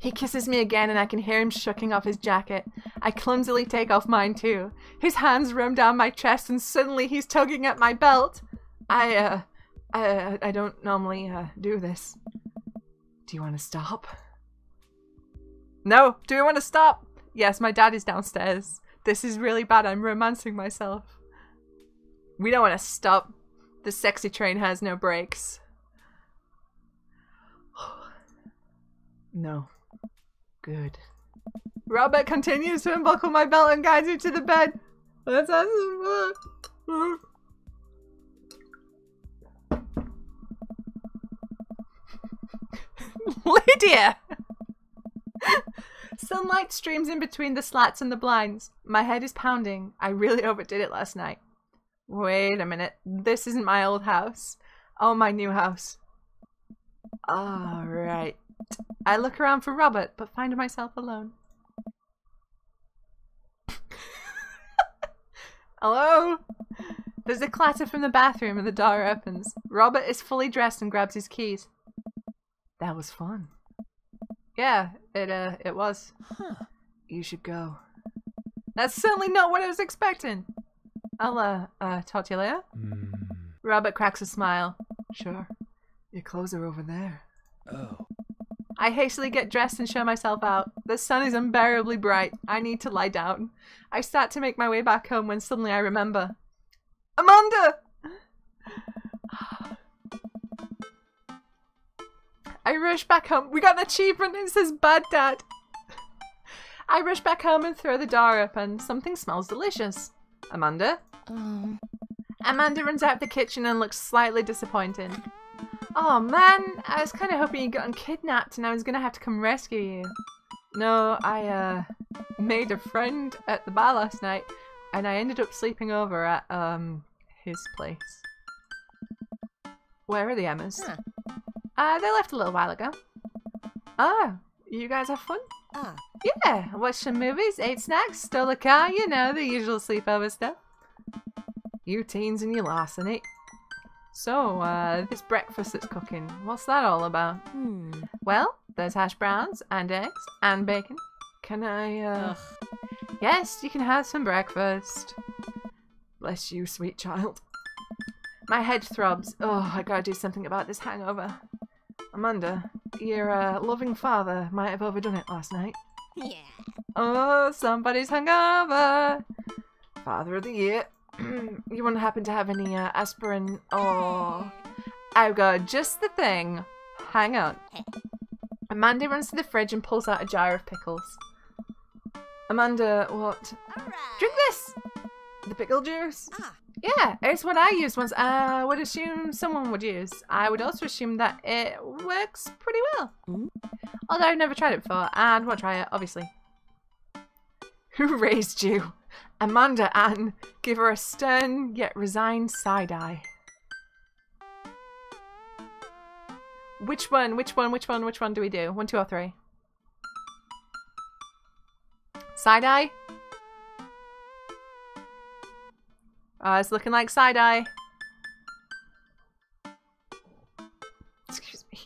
He kisses me again and I can hear him shucking off his jacket. I clumsily take off mine too. His hands roam down my chest and suddenly he's tugging at my belt. I don't normally, do this. Do you want to stop? No. Do we want to stop? Yes, my dad is downstairs. This is really bad. I'm romancing myself. We don't want to stop. The sexy train has no brakes. No. Good. Robert continues to unbuckle my belt and guides me to the bed. Let's have some fun. Lydia! Sunlight streams in between the slats and the blinds. My head is pounding. I really overdid it last night. Wait a minute. This isn't my old house. Oh, my new house. Alright. I look around for Robert, but find myself alone. Hello? There's a clatter from the bathroom and the door opens. Robert is fully dressed and grabs his keys. That was fun. Yeah, it was. Huh. You should go. That's certainly not what I was expecting. I'll, talk to you later. Robert cracks a smile. Sure. Your clothes are over there. Oh. I hastily get dressed and show myself out. The sun is unbearably bright. I need to lie down. I start to make my way back home when suddenly I remember. Amanda! I rush back home. We got an achievement. It says Bad Dad. I rush back home and throw the door open. Something smells delicious. Amanda? Amanda runs out of the kitchen and looks slightly disappointed. Oh man, I was kind of hoping you'd gotten kidnapped and I was going to have to come rescue you. No, I made a friend at the bar last night and I ended up sleeping over at his place. Where are the Emmas? They left a little while ago. Oh, you guys have fun? Yeah, watched some movies, ate snacks, stole a car, you know, the usual sleepover stuff. You teens and your larceny. So, this breakfast that's cooking, what's that all about? Well, there's hash browns, and eggs, and bacon. Can I, Yes, you can have some breakfast. Bless you, sweet child. My head throbs. Oh, I gotta do something about this hangover. Amanda, your, loving father might have overdone it last night. Yeah. Oh, somebody's hungover. Father of the year. You wouldn't happen to have any aspirin? Oh, I've got just the thing. Hang on. Amanda runs to the fridge and pulls out a jar of pickles. Amanda, what? Alright. Drink this! The pickle juice? Yeah, it's what I used once. I would assume someone would use. I would also assume that it works pretty well. Although I've never tried it before and won't try it, obviously. Who raised you? Amanda Ann. Give her a stern yet resigned side-eye. Which one do we do? 1, 2, or 3? Side-eye? It's looking like side-eye. Excuse me.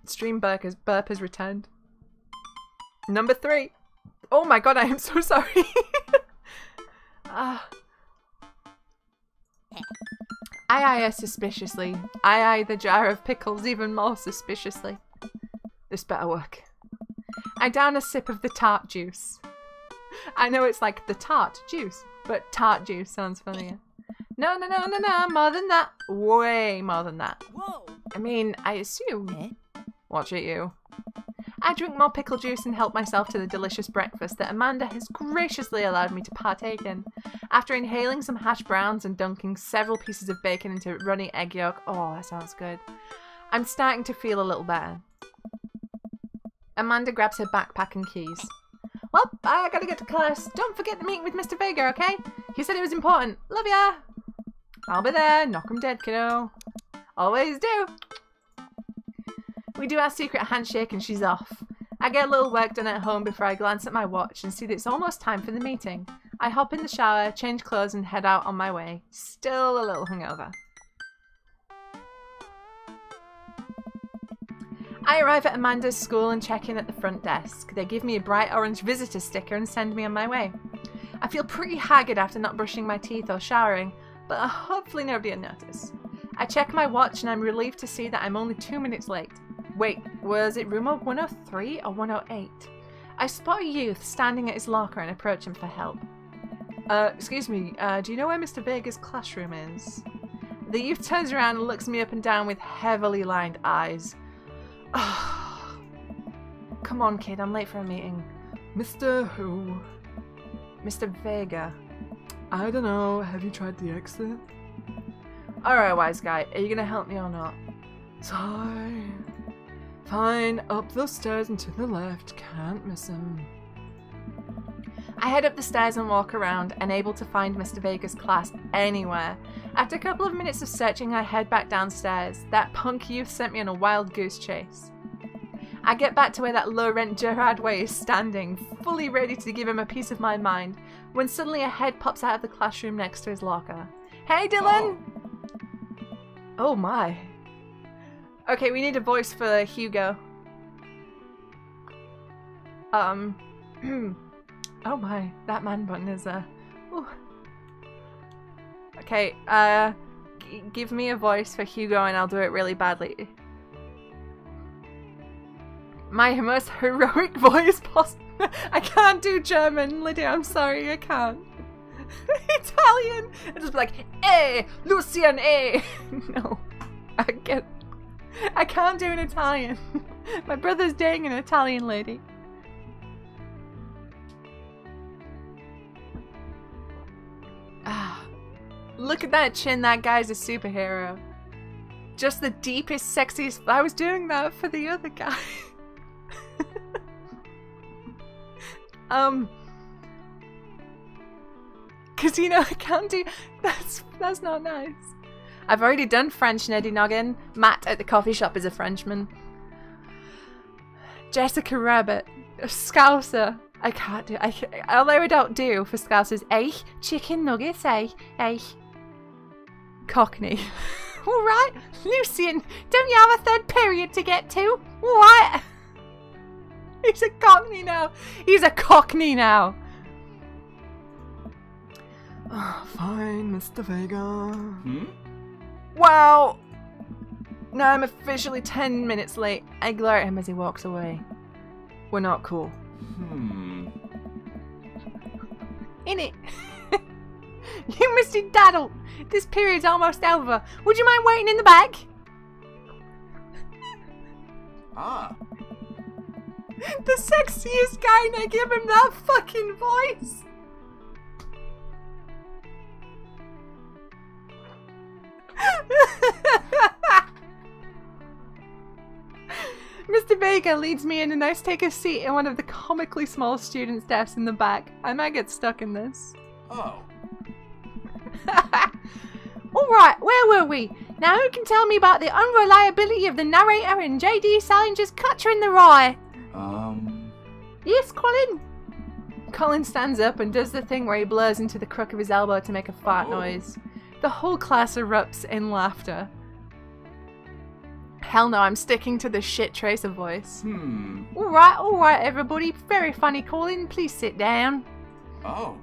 Stream burp has returned. Number 3. Oh my god, I am so sorry. I eye her suspiciously. I eye the jar of pickles even more suspiciously. This better work. I down a sip of the tart juice. I know it's like the tart juice, but tart juice sounds funnier. No, more than that. Way more than that. Whoa. I mean, I assume. Watch it, you. I drink more pickle juice and help myself to the delicious breakfast that Amanda has graciously allowed me to partake in. After inhaling some hash browns and dunking several pieces of bacon into runny egg yolk, oh, that sounds good, I'm starting to feel a little better. Amanda grabs her backpack and keys. Well, I gotta get to class. Don't forget the meeting with Mr. Vega, okay? He said it was important. Love ya! I'll be there. Knock 'em dead, kiddo. Always do. We do our secret handshake and she's off. I get a little work done at home before I glance at my watch and see that it's almost time for the meeting. I hop in the shower, change clothes and head out on my way. Still a little hungover. I arrive at Amanda's school and check in at the front desk. They give me a bright orange visitor sticker and send me on my way. I feel pretty haggard after not brushing my teeth or showering, but hopefully nobody will notice. I check my watch and I'm relieved to see that I'm only 2 minutes late. Wait, was it room 103 or 108? I spot a youth standing at his locker and approach him for help. Excuse me, do you know where Mr. Vega's classroom is? The youth turns around and looks me up and down with heavily lined eyes. Come on, kid, I'm late for a meeting. Mr. who? Mr. Vega. I don't know, have you tried the exit? Alright, wise guy, are you gonna help me or not? Sorry. Fine, up those stairs and to the left. Can't miss him. I head up the stairs and walk around, unable to find Mr. Vega's class anywhere. After a couple of minutes of searching, I head back downstairs. That punk youth sent me on a wild goose chase. I get back to where that low-rent Gerard Way is standing, fully ready to give him a piece of my mind, when suddenly a head pops out of the classroom next to his locker. Hey, Dylan! Oh my. Okay, we need a voice for Hugo. Oh my, that man button is ooh. Okay, give me a voice for Hugo and I'll do it really badly. My most heroic voice possible. I can't do German, Lydia, I'm sorry, I can't. Italian! I'll just be like, Lucian, No, I can't do an Italian. My brother's dating an Italian lady. Look at that chin, that guy's a superhero. Just the deepest, sexiest. I was doing that for the other guy. Cause you know, I can't do, that's not nice. I've already done French, Neddy Noggin. Matt at the coffee shop is a Frenchman. Jessica Rabbit. Scouser. I can't do, although I don't do for Scousers. Chicken nuggets, Cockney. Alright, Lucian, don't you have a third period to get to? What? He's a Cockney now. He's a Cockney now. Oh, fine, Mr. Vega. Wow. Now I'm officially 10 minutes late. I glare at him as he walks away. We're not cool. Innit? You Mr. Dadalt! This period's almost over. Would you mind waiting in the back? The sexiest guy, and I give him that fucking voice. Mr. Vega leads me in and I take a seat in one of the comically small students' desks in the back. I might get stuck in this. Oh. Alright, where were we? Now who can tell me about the unreliability of the narrator in J.D. Salinger's Catcher in the Rye? Yes, Colin? Colin stands up and does the thing where he blurs into the crook of his elbow to make a fart noise. The whole class erupts in laughter. Hell no, I'm sticking to the shit Tracer voice. Alright, everybody. Very funny, Colin. Please sit down. Oh.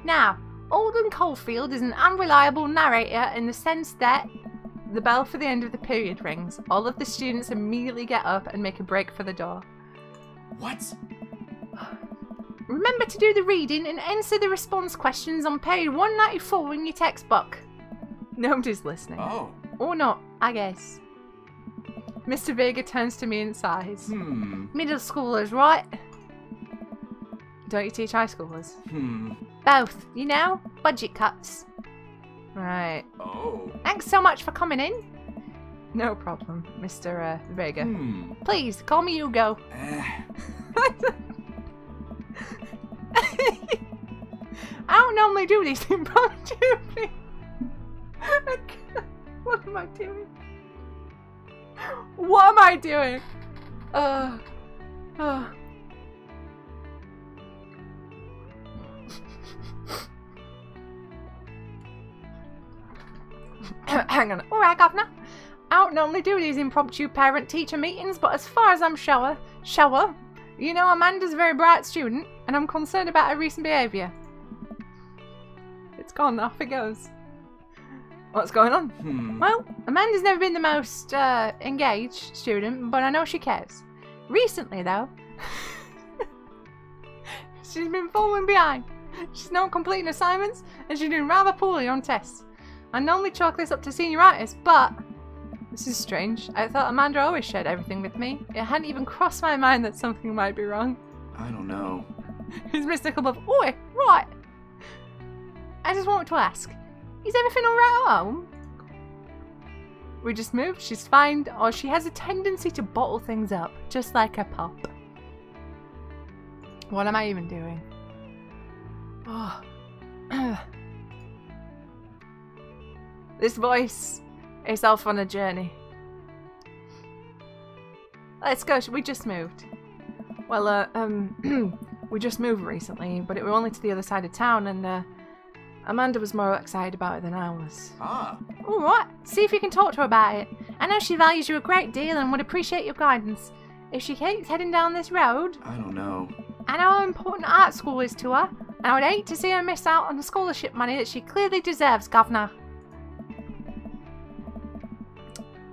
Now, Alden Caulfield is an unreliable narrator in the sense that the bell for the end of the period rings. All of the students immediately get up and make a break for the door. What? Remember to do the reading and answer the response questions on page 194 in your textbook. Nobody's listening. Oh. Or not, I guess. Mr. Vega turns to me and sighs. Middle schoolers, right? Don't you teach high schoolers? Both, you know? Budget cuts. Right. Oh. Thanks so much for coming in. No problem, Mr. Vega. Please, call me Hugo. I don't normally do these impromptu things. What am I doing? What am I doing? Hang on. Alright, Governor. I don't normally do these impromptu parent-teacher meetings, but as far as I'm sure, you know Amanda's a very bright student, and I'm concerned about her recent behaviour. It's gone, off it goes. What's going on? Well, Amanda's never been the most engaged student, but I know she cares. Recently, though, she's been falling behind. She's not completing assignments, and she's doing rather poorly on tests. I normally chalk this up to senioritis, but this is strange. I thought Amanda always shared everything with me. It hadn't even crossed my mind that something might be wrong. I don't know. He's Mr. Club. Oi, right. I just wanted to ask, is everything alright at home? We just moved, she's fine, or she has a tendency to bottle things up, just like a pop. What am I even doing? Oh. This voice is off on a journey. Let's go, we just moved. Well, we just moved recently, but it was only to the other side of town, and Amanda was more excited about it than I was. Ah. Oh, what? See if you can talk to her about it. I know she values you a great deal and would appreciate your guidance. If she keeps heading down this road... I don't know. I know how important art school is to her, and I would hate to see her miss out on the scholarship money that she clearly deserves, Governor.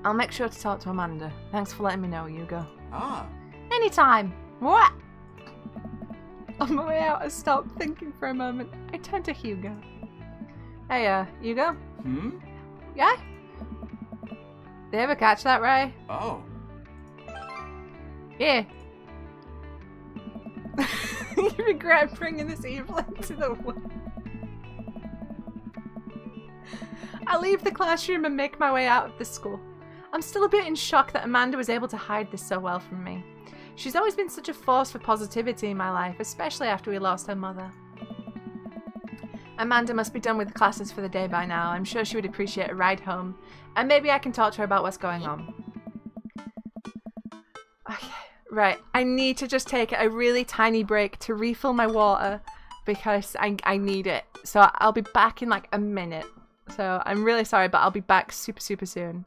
I'll make sure to talk to Amanda. Thanks for letting me know, Hugo. Ah. Anytime. What? On my way out, I stopped thinking for a moment. I turned to Hugo. Hey, Hugo? Hmm? Yeah? Did you ever catch that, Ray? Oh. Yeah. You regret bringing this evil into the world. I leave the classroom and make my way out of the school. I'm still a bit in shock that Amanda was able to hide this so well from me. She's always been such a force for positivity in my life, especially after we lost her mother. Amanda must be done with classes for the day by now. I'm sure she would appreciate a ride home, and maybe I can talk to her about what's going on. Okay, right. I need to just take a really tiny break to refill my water because I need it. So I'll be back in like a minute. So I'm really sorry, but I'll be back super soon.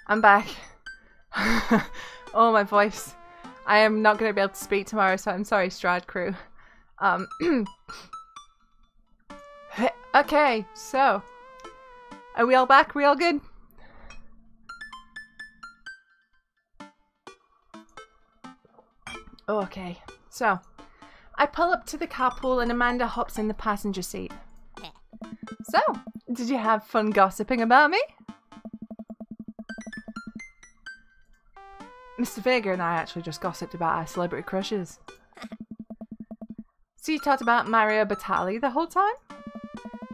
I'm back. Oh, my voice. I am not going to be able to speak tomorrow, so I'm sorry, Strad crew. Okay, so. Are we all back? We all good? Okay, so. I pull up to the carpool and Amanda hops in the passenger seat. So, did you have fun gossiping about me? Mr. Vega and I actually just gossiped about our celebrity crushes. So you talked about Mario Batali the whole time?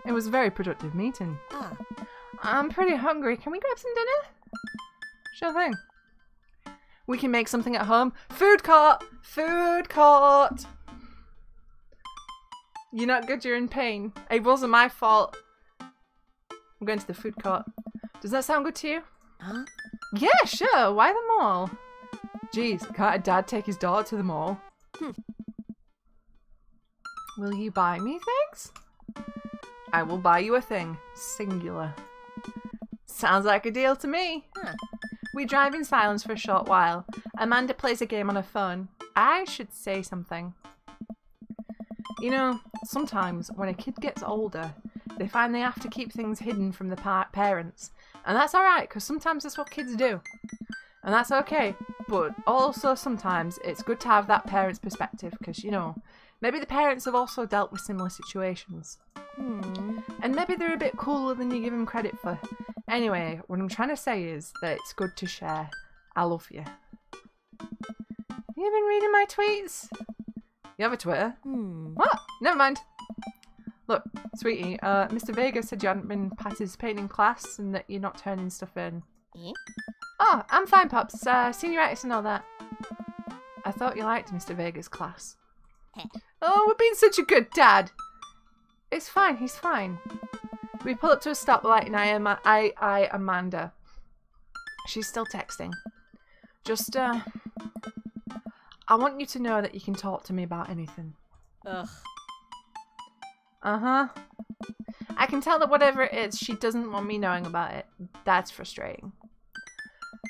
It was a very productive meeting. I'm pretty hungry. Can we grab some dinner? Sure thing. We can make something at home. Food court! Food court! You're not good, you're in pain. It wasn't my fault. I'm going to the food court. Does that sound good to you? Huh? Yeah, sure. Why the mall? Jeez, can't a dad take his daughter to the mall? Will you buy me things? I will buy you a thing. Singular. Sounds like a deal to me. Huh. We drive in silence for a short while. Amanda plays a game on her phone. I should say something. You know, sometimes when a kid gets older, they find they have to keep things hidden from the parents. And that's alright, because sometimes that's what kids do. And that's okay. But also sometimes it's good to have that parent's perspective, because, you know, maybe the parents have also dealt with similar situations. And maybe they're a bit cooler than you give them credit for. Anyway, what I'm trying to say is that it's good to share. I love you. You been reading my tweets? You have a Twitter? What? Never mind. Look, sweetie, Mr. Vega said you hadn't been participating in class and that you're not turning stuff in. Oh, I'm fine, Pops. Senioritis and all that. I thought you liked Mr. Vega's class. Oh, we're being such a good dad. It's fine, he's fine. We pull up to a stoplight and I Amanda. She's still texting. Just, I want you to know that you can talk to me about anything. Ugh. Uh-huh. I can tell that whatever it is, she doesn't want me knowing about it. That's frustrating.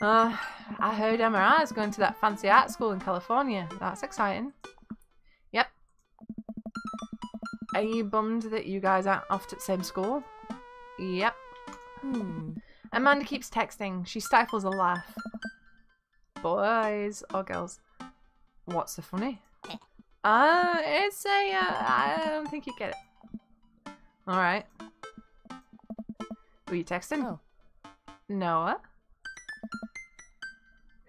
I heard MRI is going to that fancy art school in California. That's exciting. Yep. Are you bummed that you guys aren't off to the same school? Yep. Amanda keeps texting. She stifles a laugh. Boys or girls? What's so funny? It's a, I don't think you get it. Alright. Were you texting? Oh. Noah?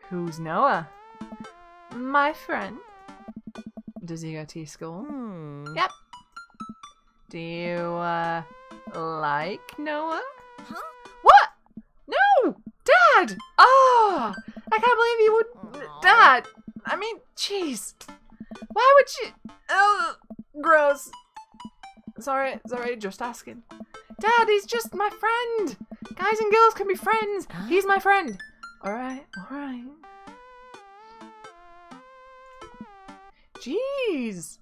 Who's Noah? My friend. Does he go to your school? Yep. Do you, like Noah? Huh? What? No! Dad! Oh! I can't believe you would... Aw. Dad! I mean, jeez. Why would you... Oh, gross. Sorry, just asking. Dad, he's just my friend. Guys and girls can be friends. He's my friend. Alright, alright. Jeez.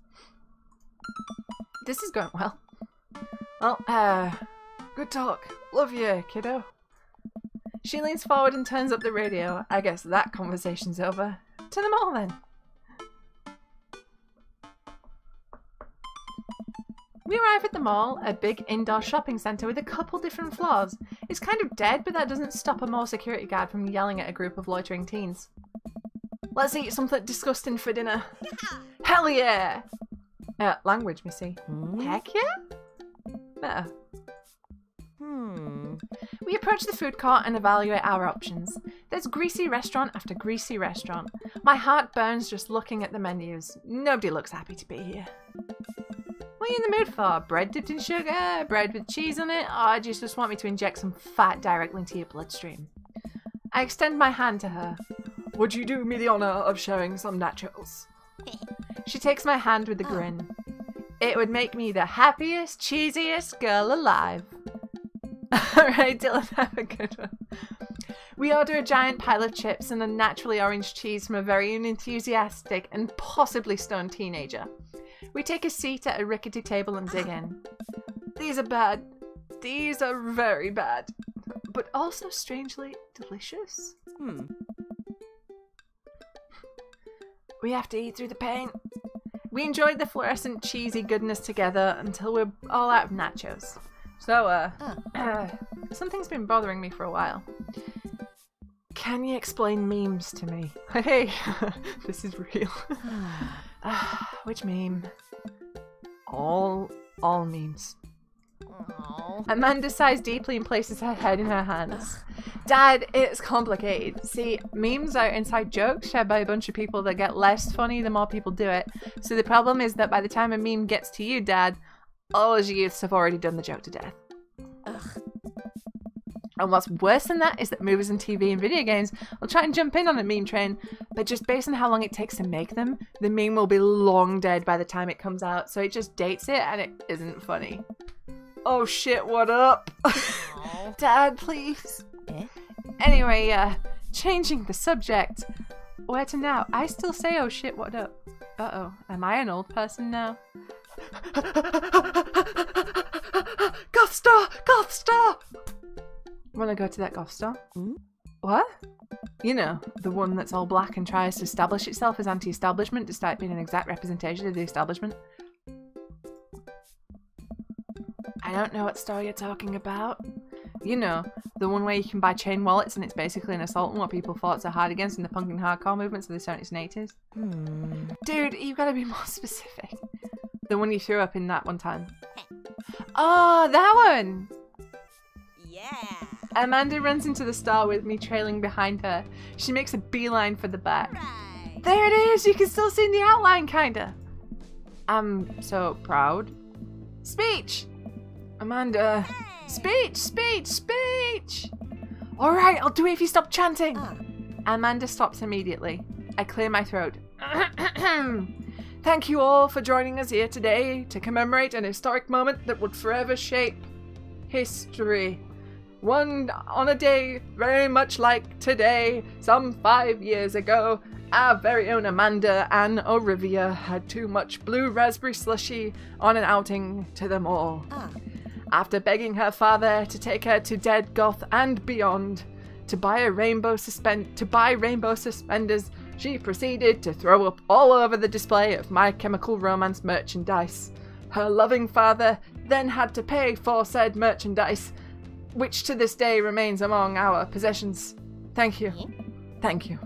This is going well. Well, good talk. Love you, kiddo. She leans forward and turns up the radio. I guess that conversation's over. To the mall then. We arrive at the mall, a big indoor shopping centre with a couple different floors. It's kind of dead, but that doesn't stop a mall security guard from yelling at a group of loitering teens. Let's eat something disgusting for dinner. Hell yeah! Language, missy. Heck yeah? Better. We approach the food court and evaluate our options. There's greasy restaurant after greasy restaurant. My heart burns just looking at the menus. Nobody looks happy to be here. What are you in the mood for? Bread dipped in sugar? Bread with cheese on it? Or do you just want me to inject some fat directly into your bloodstream? I extend my hand to her. Would you do me the honour of sharing some nachos? She takes my hand with a grin. It would make me the happiest, cheesiest girl alive. Alright, Dylan, have a good one. We order a giant pile of chips and a naturally orange cheese from a very unenthusiastic and possibly stoned teenager. We take a seat at a rickety table and dig in. These are bad. These are very bad. But also strangely delicious. We have to eat through the pain. We enjoyed the fluorescent cheesy goodness together until we're all out of nachos. So, something's been bothering me for a while. Can you explain memes to me? Hey, this is real. Which meme? All memes. Aww. Amanda sighs deeply and places her head in her hands. Dad, it's complicated. See, memes are inside jokes shared by a bunch of people that get less funny the more people do it. So the problem is that by the time a meme gets to you, Dad, all his youths have already done the joke to death. And what's worse than that is that movies and TV and video games will try and jump in on a meme train, but just based on how long it takes to make them, the meme will be long dead by the time it comes out, so it just dates it and it isn't funny. Oh shit, what up? Dad, please. Anyway, changing the subject. Where to now? I still say oh shit, what up? Uh-oh, am I an old person now? Goth store! Goth store! Wanna go to that goth store? What? You know, the one that's all black and tries to establish itself as anti-establishment despite being an exact representation of the establishment. I don't know what store you're talking about. You know, the one where you can buy chain wallets and it's basically an assault on what people fought so hard against in the punk and hardcore movements of the 70s and 80s. Dude, you've got to be more specific. The one you threw up in that one time. Oh, that one! Yeah. Amanda runs into the store with me trailing behind her. She makes a beeline for the back. Right. There it is! You can still see the outline, kinda. I'm so proud. Speech! Amanda. Speech! Speech! Speech! Alright, I'll do it if you stop chanting! Amanda stops immediately. I clear my throat. Thank you all for joining us here today to commemorate an historic moment that would forever shape history. One on a day very much like today, some 5 years ago, our very own Amanda Ann O'Rivia had too much blue raspberry slushy on an outing to the mall. After begging her father to take her to Dead Goth and beyond to buy rainbow suspenders, she proceeded to throw up all over the display of My Chemical Romance merchandise. Her loving father then had to pay for said merchandise, which to this day remains among our possessions. Thank you. Thank you.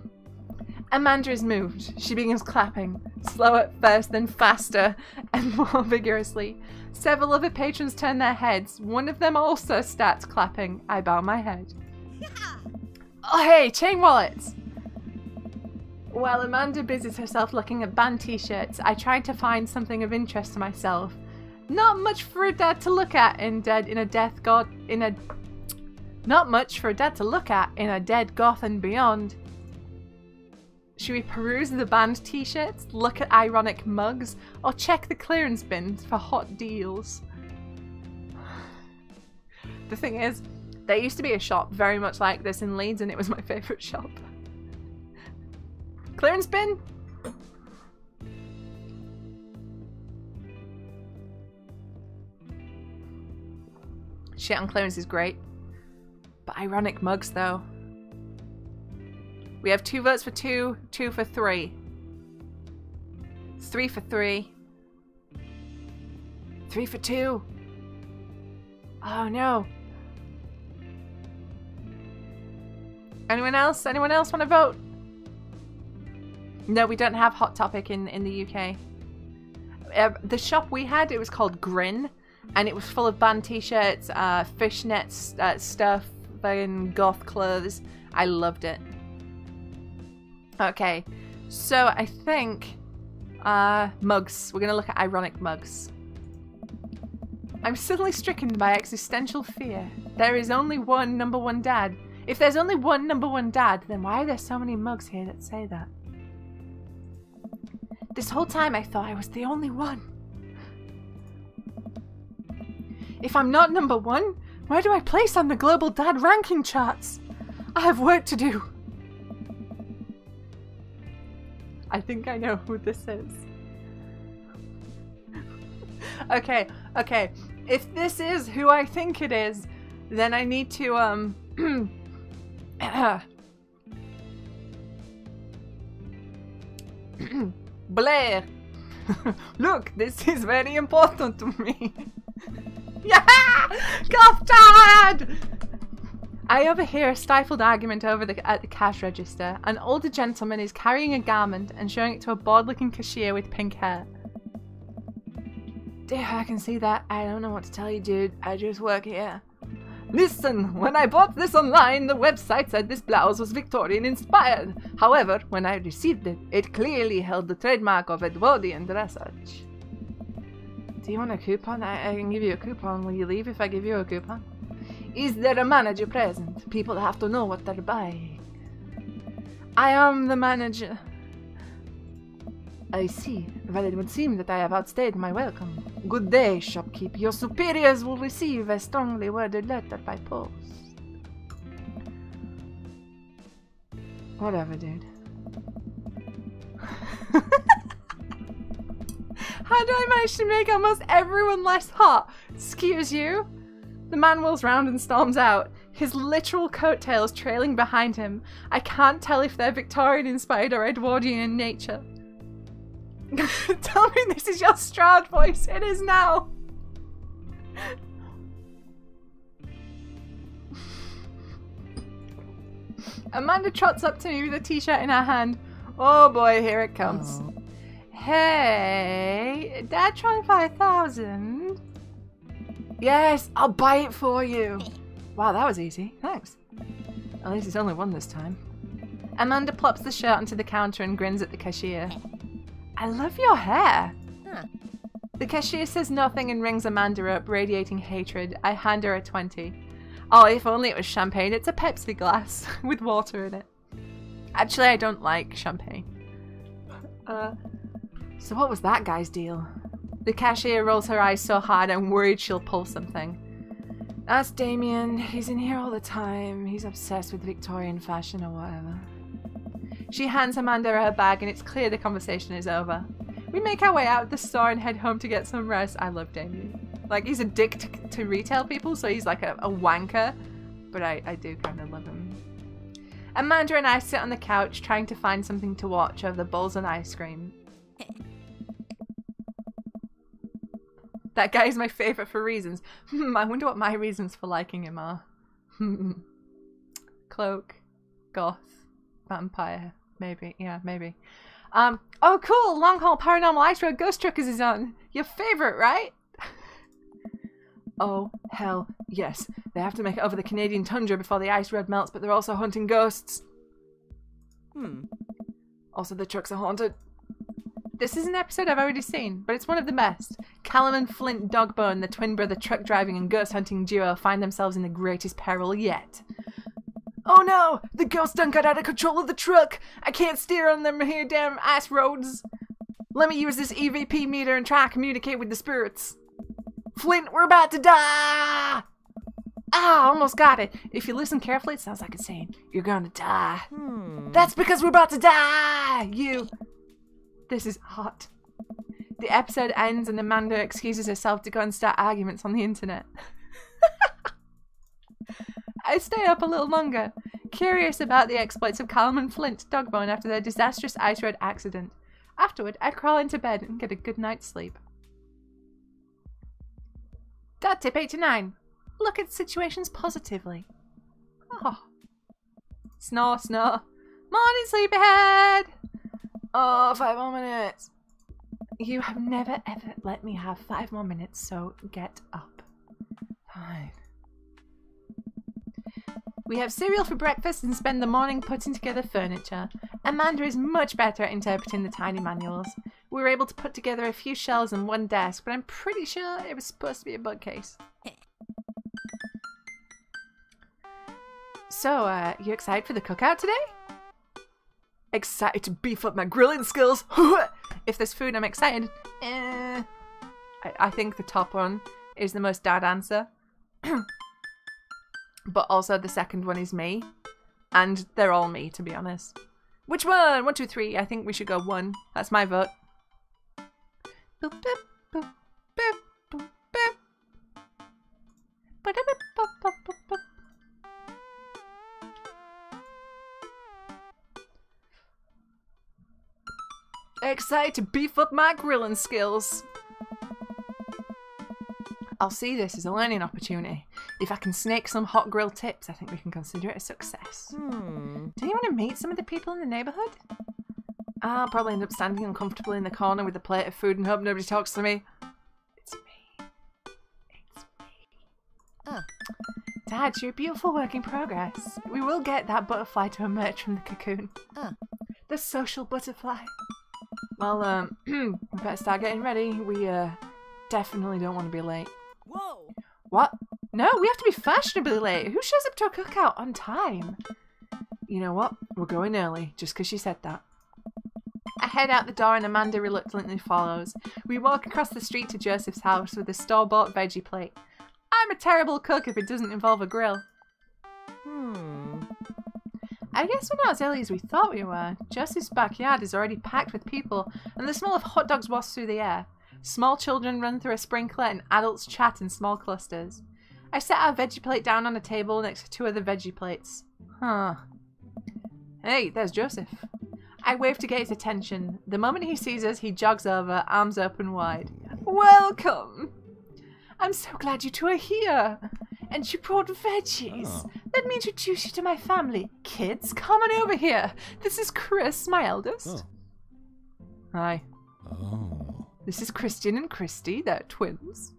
Amanda is moved. She begins clapping, slow at first, then faster and more vigorously. Several other patrons turn their heads. One of them also starts clapping. I bow my head. Oh hey, chain wallets! While Amanda busies herself looking at band t-shirts, I try to find something of interest to myself. Not much for a dad to look at in a dead goth and beyond. Should we peruse the band t-shirts, look at ironic mugs, or check the clearance bins for hot deals? The thing is, there used to be a shop very much like this in Leeds and it was my favourite shop. Clearance bin? Shit on clearance is great. But ironic mugs though. We have 2 votes for 2, 2 for 3. 3 for 3. 3 for 2. Oh no. Anyone else? Anyone else want to vote? No, we don't have Hot Topic in the UK. The shop we had, it was called Grin, and it was full of band t-shirts, fishnet stuff, and goth clothes. I loved it. Okay, so I think mugs. We're gonna look at ironic mugs. I'm suddenly stricken by existential fear. There is only one #1 dad. If there's only one #1 dad, then why are there so many mugs here that say that? This whole time I thought I was the only one. If I'm not #1, where do I place on the global dad ranking charts? I have work to do. I think I know who this is. Okay. If this is who I think it is, then I need to, Blair! Look, this is very important to me. Yeah! Goth Dad! I overhear a stifled argument at the cash register. An older gentleman is carrying a garment and showing it to a bored-looking cashier with pink hair. Dear, I can see that. I don't know what to tell you, dude. I just work here. Listen, when I bought this online, the website said this blouse was Victorian inspired. However, when I received it, it clearly held the trademark of Edwardian dressage. Do you want a coupon? I can give you a coupon. Will you leave if I give you a coupon? Is there a manager present? People have to know what they're buying. I am the manager. I see. Well, it would seem that I have outstayed my welcome. Good day, shopkeep. Your superiors will receive a strongly worded letter by post. Whatever, dude. How do I manage to make almost everyone less hot? Excuse you? The man wheels round and storms out, his literal coattails trailing behind him. I can't tell if they're Victorian-inspired or Edwardian in nature. Tell me this is your Stroud voice. It is now. Amanda trots up to me with a t-shirt in her hand. Oh boy, here it comes. Oh. Hey, Dad trying 5,000? Yes, I'll buy it for you. Wow, that was easy. Thanks. At least it's only one this time. Amanda plops the shirt onto the counter and grins at the cashier. I love your hair. Huh. The cashier says nothing and rings Amanda up, radiating hatred. I hand her a 20. Oh, if only it was champagne. It's a Pepsi glass with water in it. Actually, I don't like champagne. So what was that guy's deal? The cashier rolls her eyes so hard I'm worried she'll pull something. That's Damien. He's in here all the time. He's obsessed with Victorian fashion or whatever. She hands Amanda her bag and it's clear the conversation is over. We make our way out of the store and head home to get some rest. I love Damien. Like, he's a dick to retail people, so he's like a wanker. But I do kind of love him. Amanda and I sit on the couch trying to find something to watch over the bowls and ice cream. That guy is my favourite for reasons. I wonder what my reasons for liking him are. Cloak. Goth. Vampire. Maybe. Yeah, maybe. Oh cool! Long Haul Paranormal Ice Road Ghost Truckers is on! Your favourite, right? Oh, hell, yes. They have to make it over the Canadian tundra before the ice road melts, but they're also hunting ghosts. Also, the trucks are haunted. This is an episode I've already seen, but it's one of the best. Callum and Flint Dogbone, the twin brother truck driving and ghost hunting duo, find themselves in the greatest peril yet. Oh no! The ghost done got out of control of the truck! I can't steer on them here damn ice roads! Let me use this EVP meter and try and communicate with the spirits. Flint, we're about to die! Ah, almost got it. If you listen carefully, it sounds like it's saying, you're gonna die. That's because we're about to die! You... This is hot. The episode ends and Amanda excuses herself to go and start arguments on the internet. I stay up a little longer, curious about the exploits of Callum and Flint Dogbone after their disastrous ice road accident. Afterward, I crawl into bed and get a good night's sleep. Dad tip 89. Look at situations positively. Oh. Snore, snore. Morning, sleepyhead! Oh, 5 more minutes. You have never ever let me have 5 more minutes, so get up. Fine. We have cereal for breakfast and spend the morning putting together furniture. Amanda is much better at interpreting the tiny manuals. We were able to put together a few shelves and one desk, but I'm pretty sure it was supposed to be a bookcase. So, you excited for the cookout today? Excited to beef up my grilling skills. If there's food, I'm excited. I think the top one is the most dad answer. But also the second one is me. And they're all me, to be honest. Which one? 1, 2, 3. I think we should go 1. That's my vote. Boop, boop, boop, boop, boop, boop. Ba-da-boop, boop, boop, boop, boop. Excited to beef up my grilling skills. I'll see this as a learning opportunity. If I can snake some hot grill tips, I think we can consider it a success. Do you want to meet some of the people in the neighbourhood? I'll probably end up standing uncomfortably in the corner with a plate of food and hope nobody talks to me. It's me. It's me. Dad, you're a beautiful work in progress. We will get that butterfly to emerge from the cocoon. The social butterfly. Well, we better start getting ready. We, definitely don't want to be late. Whoa! What? No, we have to be fashionably late. Who shows up to a cookout on time? You know what? We're going early, just because she said that. I head out the door and Amanda reluctantly follows. We walk across the street to Joseph's house with a store-bought veggie plate. I'm a terrible cook if it doesn't involve a grill. I guess we're not as early as we thought we were. Joseph's backyard is already packed with people, and the smell of hot dogs wafts through the air. Small children run through a sprinkler and adults chat in small clusters. I set our veggie plate down on a table next to 2 other veggie plates. Huh. Hey, there's Joseph. I wave to get his attention. The moment he sees us, he jogs over, arms open wide. Welcome! I'm so glad you two are here. And you brought veggies. Oh. Let me introduce you to my family. Kids, come on over here. This is Chris, my eldest. Oh. Hi. Oh. This is Christian and Christy. They're twins.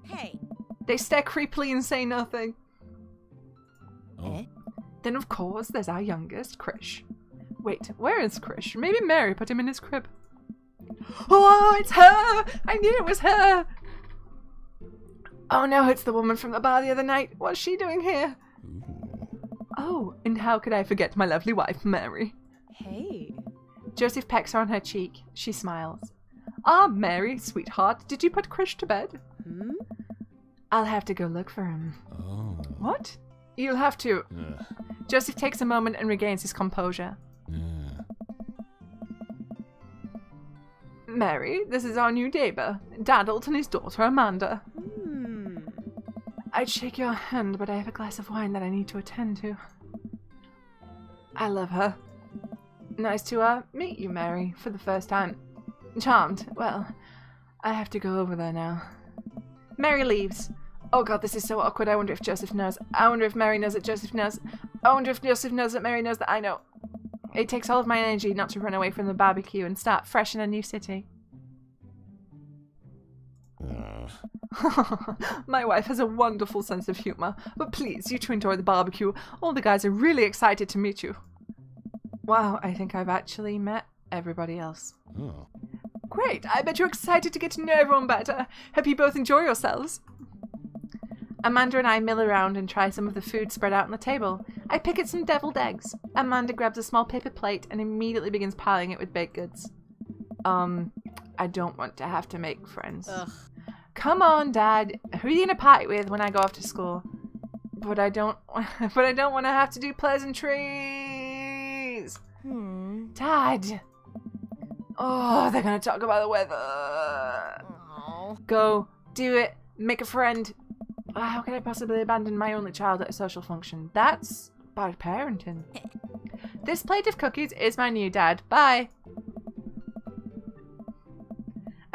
Hey. They stare creepily and say nothing. Oh. Then, of course, there's our youngest, Krish. Wait, where is Krish? Maybe Mary put him in his crib. Oh, it's her! I knew it was her! Oh no, it's the woman from the bar the other night. What's she doing here? Oh, and how could I forget my lovely wife, Mary? Hey. Joseph pecks her on her cheek. She smiles. Ah, Mary, sweetheart, did you put Krish to bed? I'll have to go look for him. Oh. What? You'll have to... Joseph takes a moment and regains his composure. Mary, this is our new neighbor, Dadalt and his daughter Amanda. I'd shake your hand, but I have a glass of wine that I need to attend to. I love her. Nice to, meet you, Mary, for the first time. Charmed. Well, I have to go over there now. Mary leaves. Oh god, this is so awkward. I wonder if Joseph knows. I wonder if Mary knows that Joseph knows. I wonder if Joseph knows that Mary knows that I know. It takes all of my energy not to run away from the barbecue and start fresh in a new city. My wife has a wonderful sense of humor, but please, you two enjoy the barbecue. All the guys are really excited to meet you. Wow, I think I've actually met everybody else. Oh. Great, I bet you're excited to get to know everyone better. Hope you both enjoy yourselves. Amanda and I mill around and try some of the food spread out on the table. I pick at some deviled eggs. Amanda grabs a small paper plate and immediately begins piling it with baked goods. I don't want to have to make friends. Ugh. Come on, Dad. Who are you gonna party with when I go off to school? But I don't want to have to do pleasantries. Dad. Oh, they're gonna talk about the weather. Oh. Go, do it, make a friend. How can I possibly abandon my only child at a social function? That's bad parenting. This plate of cookies is my new dad. Bye.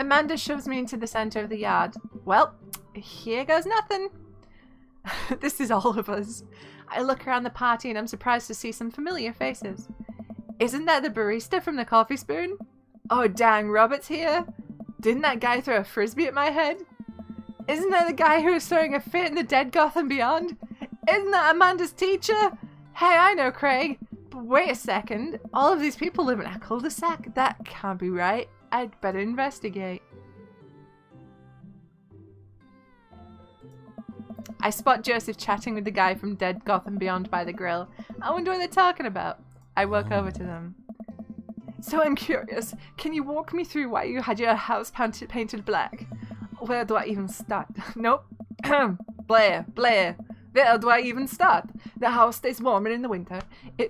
Amanda shoves me into the center of the yard. Well, here goes nothing. This is all of us. I look around the party and I'm surprised to see some familiar faces. Isn't that the barista from the Coffee Spoon? Oh dang, Robert's here. Didn't that guy throw a frisbee at my head? Isn't that the guy who was throwing a fit in the Dead Gotham Beyond? Isn't that Amanda's teacher? Hey, I know Craig. But wait a second. All of these people live in a cul-de-sac. That can't be right. I'd better investigate. I spot Joseph chatting with the guy from Dead Gotham Beyond by the grill. I wonder what they're talking about. I walk over to them. So I'm curious. Can you walk me through why you had your house painted black? Where do I even start? Nope. Blair. Where do I even start? The house stays warmer in the winter.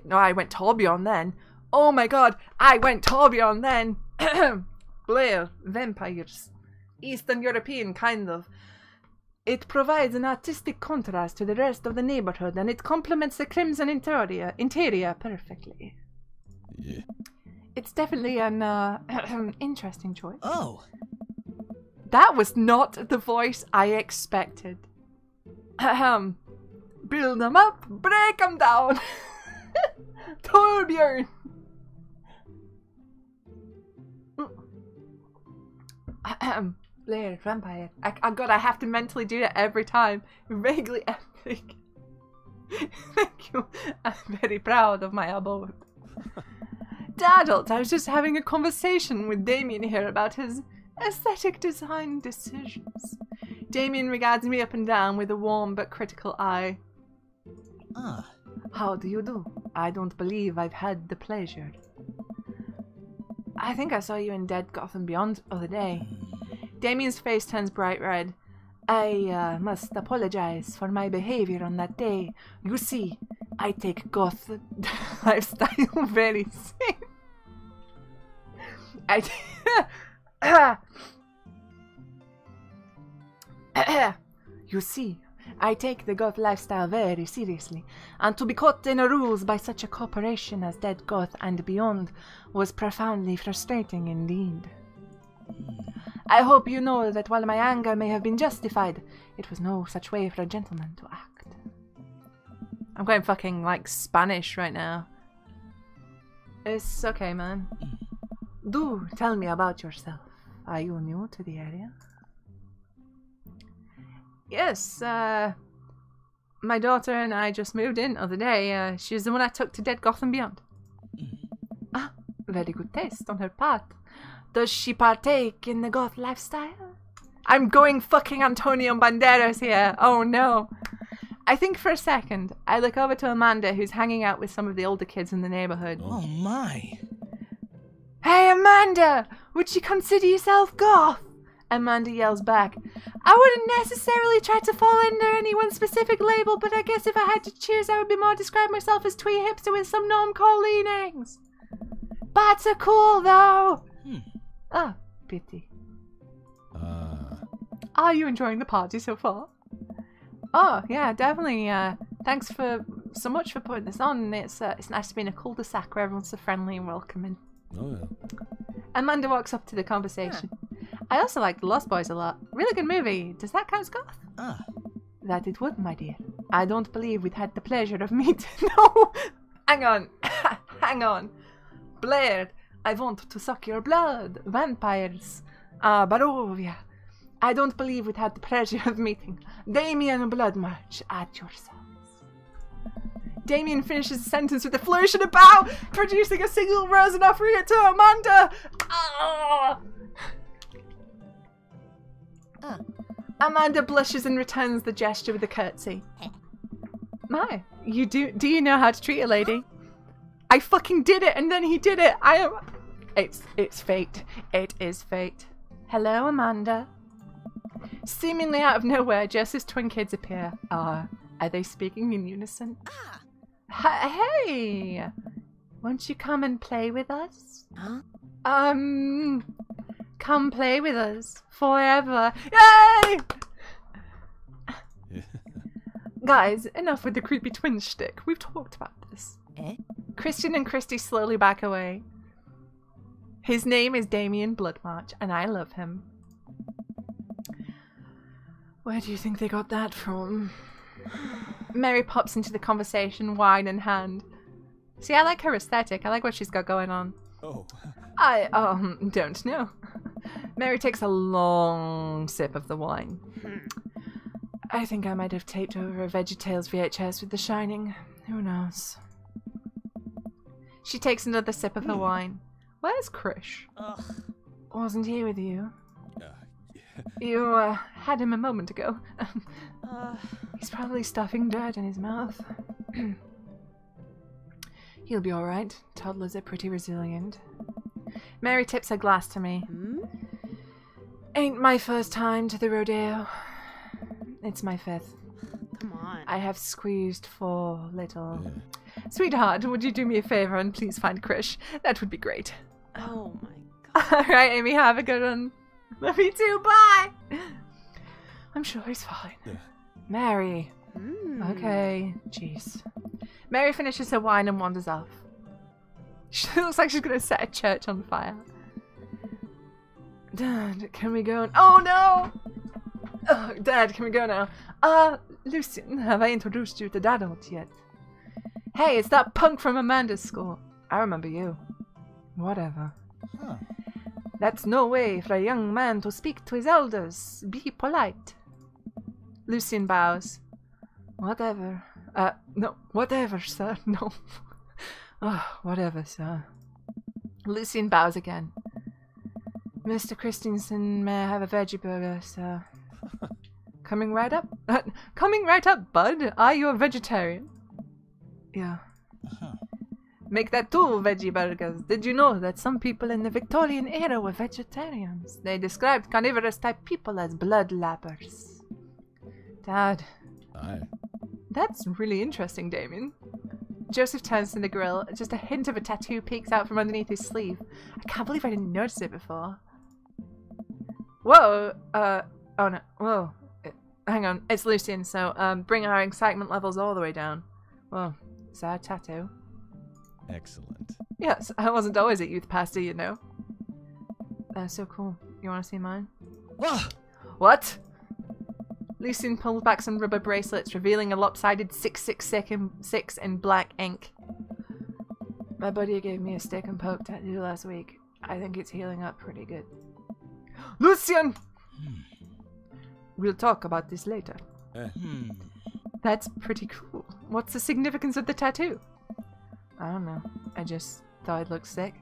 No, I went tourbillon then. Oh my god, I went tourbillon then. Blair, vampires. Eastern European, kind of. It provides an artistic contrast to the rest of the neighborhood, and it complements the crimson interior perfectly. Yeah. It's definitely an interesting choice. Oh. That was not the voice I expected. Build them up, break them down. Torbjörn. Blair, vampire. God, I have to mentally do that every time. Vaguely epic. Thank you. I'm very proud of my abode. Dadalt, I was just having a conversation with Damien here about his aesthetic design decisions. Damien regards me up and down with a warm but critical eye. Ah. How do you do? I don't believe I've had the pleasure. I think I saw you in Dead Gotham Beyond the other day. Damien's face turns bright red. I must apologize for my behavior on that day. You see, I take goth lifestyle very seriously. You see, I take the goth lifestyle very seriously, and to be caught in a ruse by such a corporation as Dead Goth and Beyond was profoundly frustrating indeed. I hope you know that while my anger may have been justified, it was no such way for a gentleman to act. I'm going fucking, like, Spanish right now. It's okay, man. Do tell me about yourself. Are you new to the area? Yes, my daughter and I just moved in the other day. She's the one I took to Dead Gotham Beyond. Ah, very good taste on her part. Does she partake in the goth lifestyle? I'm going fucking Antonio Banderas here. Oh no. I think for a second, I look over to Amanda, who's hanging out with some of the older kids in the neighborhood. Oh my. Hey Amanda, would you consider yourself goth? Amanda yells back. I wouldn't necessarily try to fall under any one specific label, but I guess if I had to choose, I would be more describe myself as twee hipster with some normcore leanings. Bats are cool though. Oh, pity. Are you enjoying the party so far? Oh, yeah, definitely. Thanks so much for putting this on. It's nice to be in a cul-de-sac where everyone's so friendly and welcoming. Oh, yeah. Amanda walks up to the conversation. I also like The Lost Boys a lot. Really good movie. Does that count as goth? Ah. That it would, my dear. I don't believe we'd had the pleasure of meeting. No! Hang on. Hang on. Blair, I want to suck your blood. Vampires. Barovia. I don't believe we'd had the pleasure of meeting. Damien Bloodmarch at your service. Damien finishes the sentence with a flourish and a bow, producing a single rose and offering it to Amanda. Amanda blushes and returns the gesture with a curtsy. My, do you know how to treat a lady? I fucking did it, and then he did it. It's fate. It is fate. Hello, Amanda. Seemingly out of nowhere, Jess's twin kids appear. Are they speaking in unison? Hey! Won't you come and play with us? Huh? Come play with us forever. Yay! Guys, enough with the creepy twin shtick. We've talked about this. Christian and Christy slowly back away. His name is Damien Bloodmarch, and I love him. Where do you think they got that from? Mary pops into the conversation, wine in hand. See, I like her aesthetic. I like what she's got going on. Oh. I, don't know. Mary takes a long sip of the wine. I think I might have taped over a VeggieTales VHS with The Shining. Who knows? She takes another sip of the wine. Where's Krish? Wasn't he with you? You, had him a moment ago. He's probably stuffing dirt in his mouth. He'll be alright. Toddlers are pretty resilient. Mary tips her glass to me. Ain't my first time to the rodeo. It's my 5th. Come on. I have squeezed 4 little. Sweetheart, would you do me a favor and please find Krish? That would be great. Oh my god. Alright, Amy, have a good one. Love you too, bye! I'm sure he's fine. Mary. Okay, jeez. Mary finishes her wine and wanders off. She looks like she's gonna set a church on fire. Dad, can we go? Oh no! Oh, Dad, can we go now? Lucian, have I introduced you to Dadalt yet? Hey, it's that punk from Amanda's school. I remember you. Whatever. That's no way for a young man to speak to his elders. Be polite. Lucian bows. Whatever. No, whatever, sir. No. Whatever, sir. Lucian bows again. Mr. Christensen, may I have a veggie burger, sir? Coming right up. Coming right up, bud. Are you a vegetarian? Yeah. Uh-huh. Make that too, veggie burgers. Did you know that some people in the Victorian era were vegetarians? They described carnivorous type people as blood lappers. Dad. Aye. That's really interesting, Damien. Joseph turns to the grill. Just a hint of a tattoo peeks out from underneath his sleeve. I can't believe I didn't notice it before. Whoa, oh no, whoa. Hang on, it's Lucian, so bring our excitement levels all the way down. Whoa, is that a tattoo? Excellent. Yes, I wasn't always at youth pastor, you know. That's so cool. You want to see mine? Ah! What? Lucian pulls back some rubber bracelets, revealing a lopsided 666 in black ink. My buddy gave me a stick and poke tattoo last week. I think it's healing up pretty good. Lucian! We'll talk about this later. That's pretty cool. What's the significance of the tattoo? I don't know. I just thought it looked sick.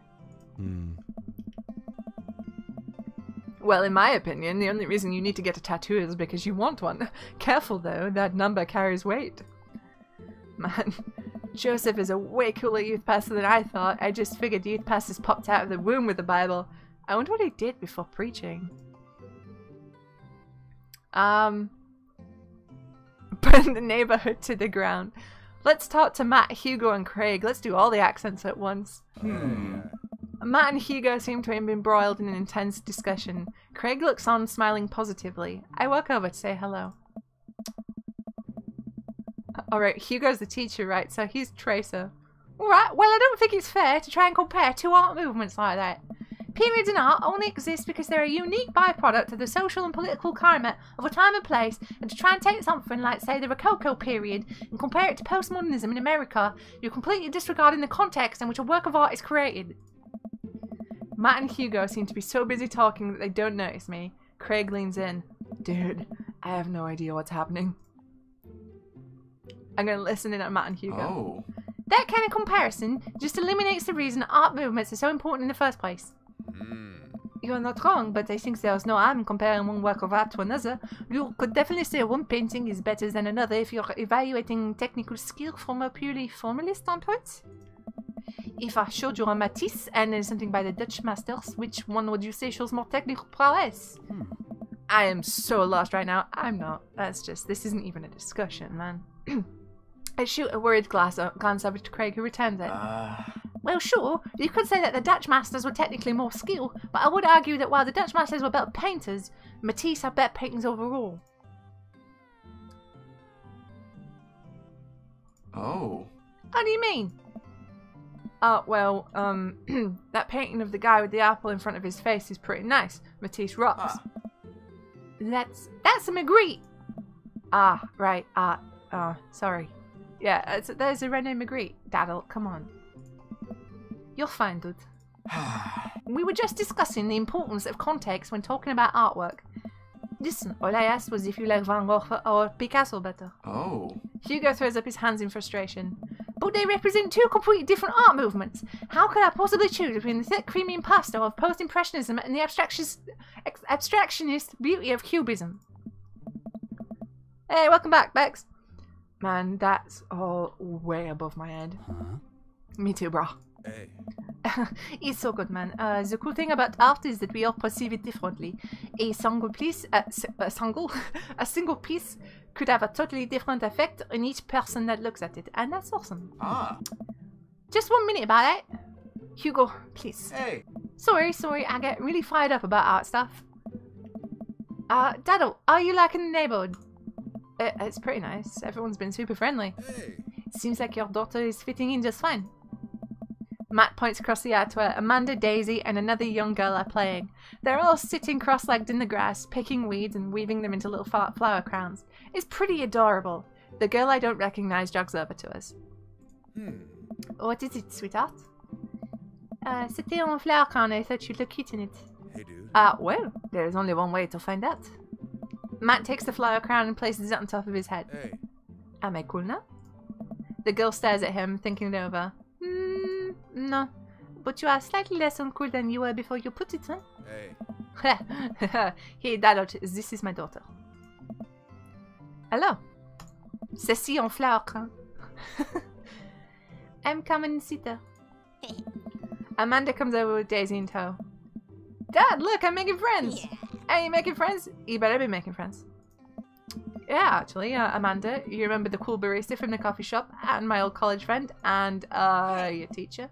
Well, in my opinion, the only reason you need to get a tattoo is because you want one. Careful though, that number carries weight. Man, Joseph is a way cooler youth pastor than I thought. I just figured youth pastors popped out of the womb with the Bible. I wonder what he did before preaching. Burn the neighborhood to the ground. Let's talk to Matt, Hugo, and Craig. Let's do all the accents at once. Matt and Hugo seem to have been embroiled in an intense discussion. Craig looks on, smiling positively. I walk over to say hello. Alright, Hugo's the teacher, right? So he's Tracer. Alright, well I don't think it's fair to try and compare two art movements like that. Periods in art only exist because they're a unique byproduct of the social and political climate of a time and place, and to try and take something like, say, the Rococo period and compare it to postmodernism in America, you're completely disregarding the context in which a work of art is created. Matt and Hugo seem to be so busy talking that they don't notice me. Craig leans in. Dude, I have no idea what's happening. I'm going to listen in on Matt and Hugo. Oh. That kind of comparison just eliminates the reason art movements are so important in the first place. You're not wrong, but I think there's no harm in comparing one work of art to another. You could definitely say one painting is better than another if you're evaluating technical skill from a purely formalist standpoint. If I showed you a Matisse and something by the Dutch masters, which one would you say shows more technical prowess? I am so lost right now. I'm not. That's just, this isn't even a discussion, man. I shoot a worried glance over to Craig, who returns it. Well, sure, you could say that the Dutch masters were technically more skilled, but I would argue that while the Dutch masters were better painters, Matisse had better paintings overall. Oh. How do you mean? Well, that painting of the guy with the apple in front of his face is pretty nice. Matisse rocks. That's a Magritte. Ah, right. Sorry. Yeah, there's a Rene Magritte. Dadalt, come on. You're fine, dude. We were just discussing the importance of context when talking about artwork. Listen, all I asked was if you like Van Gogh or Picasso better. Oh. Hugo throws up his hands in frustration. But they represent two completely different art movements. How could I possibly choose between the thick, creamy impasto of post-impressionism and the abstractionist beauty of cubism? Hey, welcome back, Bex. Man, that's all way above my head. Me too, bro. Hey. It's so good, man. The cool thing about art is that we all perceive it differently. A single piece could have a totally different effect on each person that looks at it, and that's awesome. Just 1 minute about that. Hugo, please. Hey. Sorry, I get really fired up about art stuff. Dadalt, are you liking the neighborhood? It's pretty nice. Everyone's been super friendly. Hey. Seems like your daughter is fitting in just fine. Matt points across the yard to where Amanda, Daisy, and another young girl are playing. They're all sitting cross-legged in the grass, picking weeds and weaving them into little flower crowns. It's pretty adorable. The girl I don't recognize jogs over to us. What is it, sweetheart? C'était un flower crown. I thought you'd look cute in it. Hey, dude. Well, there's only one way to find out. Matt takes the flower crown and places it on top of his head. Hey. Am I cool now? The girl stares at him, thinking it over. No, but you are slightly less uncool than you were before you put it on. Hey. Hey, Dadalt, this is my daughter. Hello. Ceci en fleur. I'm coming, Sita. Amanda comes over with Daisy in tow. Dad, look, I'm making friends. Yeah. Are you making friends? You better be making friends. Yeah, actually, Amanda, you remember the cool barista from the coffee shop and my old college friend and, your teacher?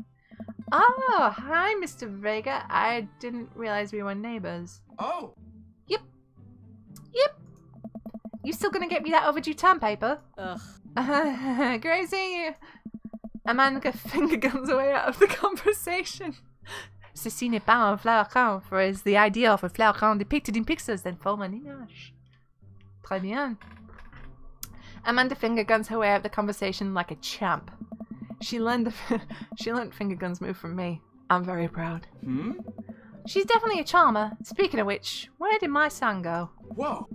Oh, hi, Mr. Vega. I didn't realize we were neighbors. Oh! Yep. You still gonna get me that overdue term paper? Ugh. Great seeing you. Amanda finger guns away out of the conversation. Ceci n'est pas un flacon, for is the idea of a flacon depicted in pixels than form an image. Très bien. Amanda finger guns her way out of the conversation like a champ. She learned finger guns move from me. I'm very proud. Hmm? She's definitely a charmer. Speaking of which, where did my son go? Whoa!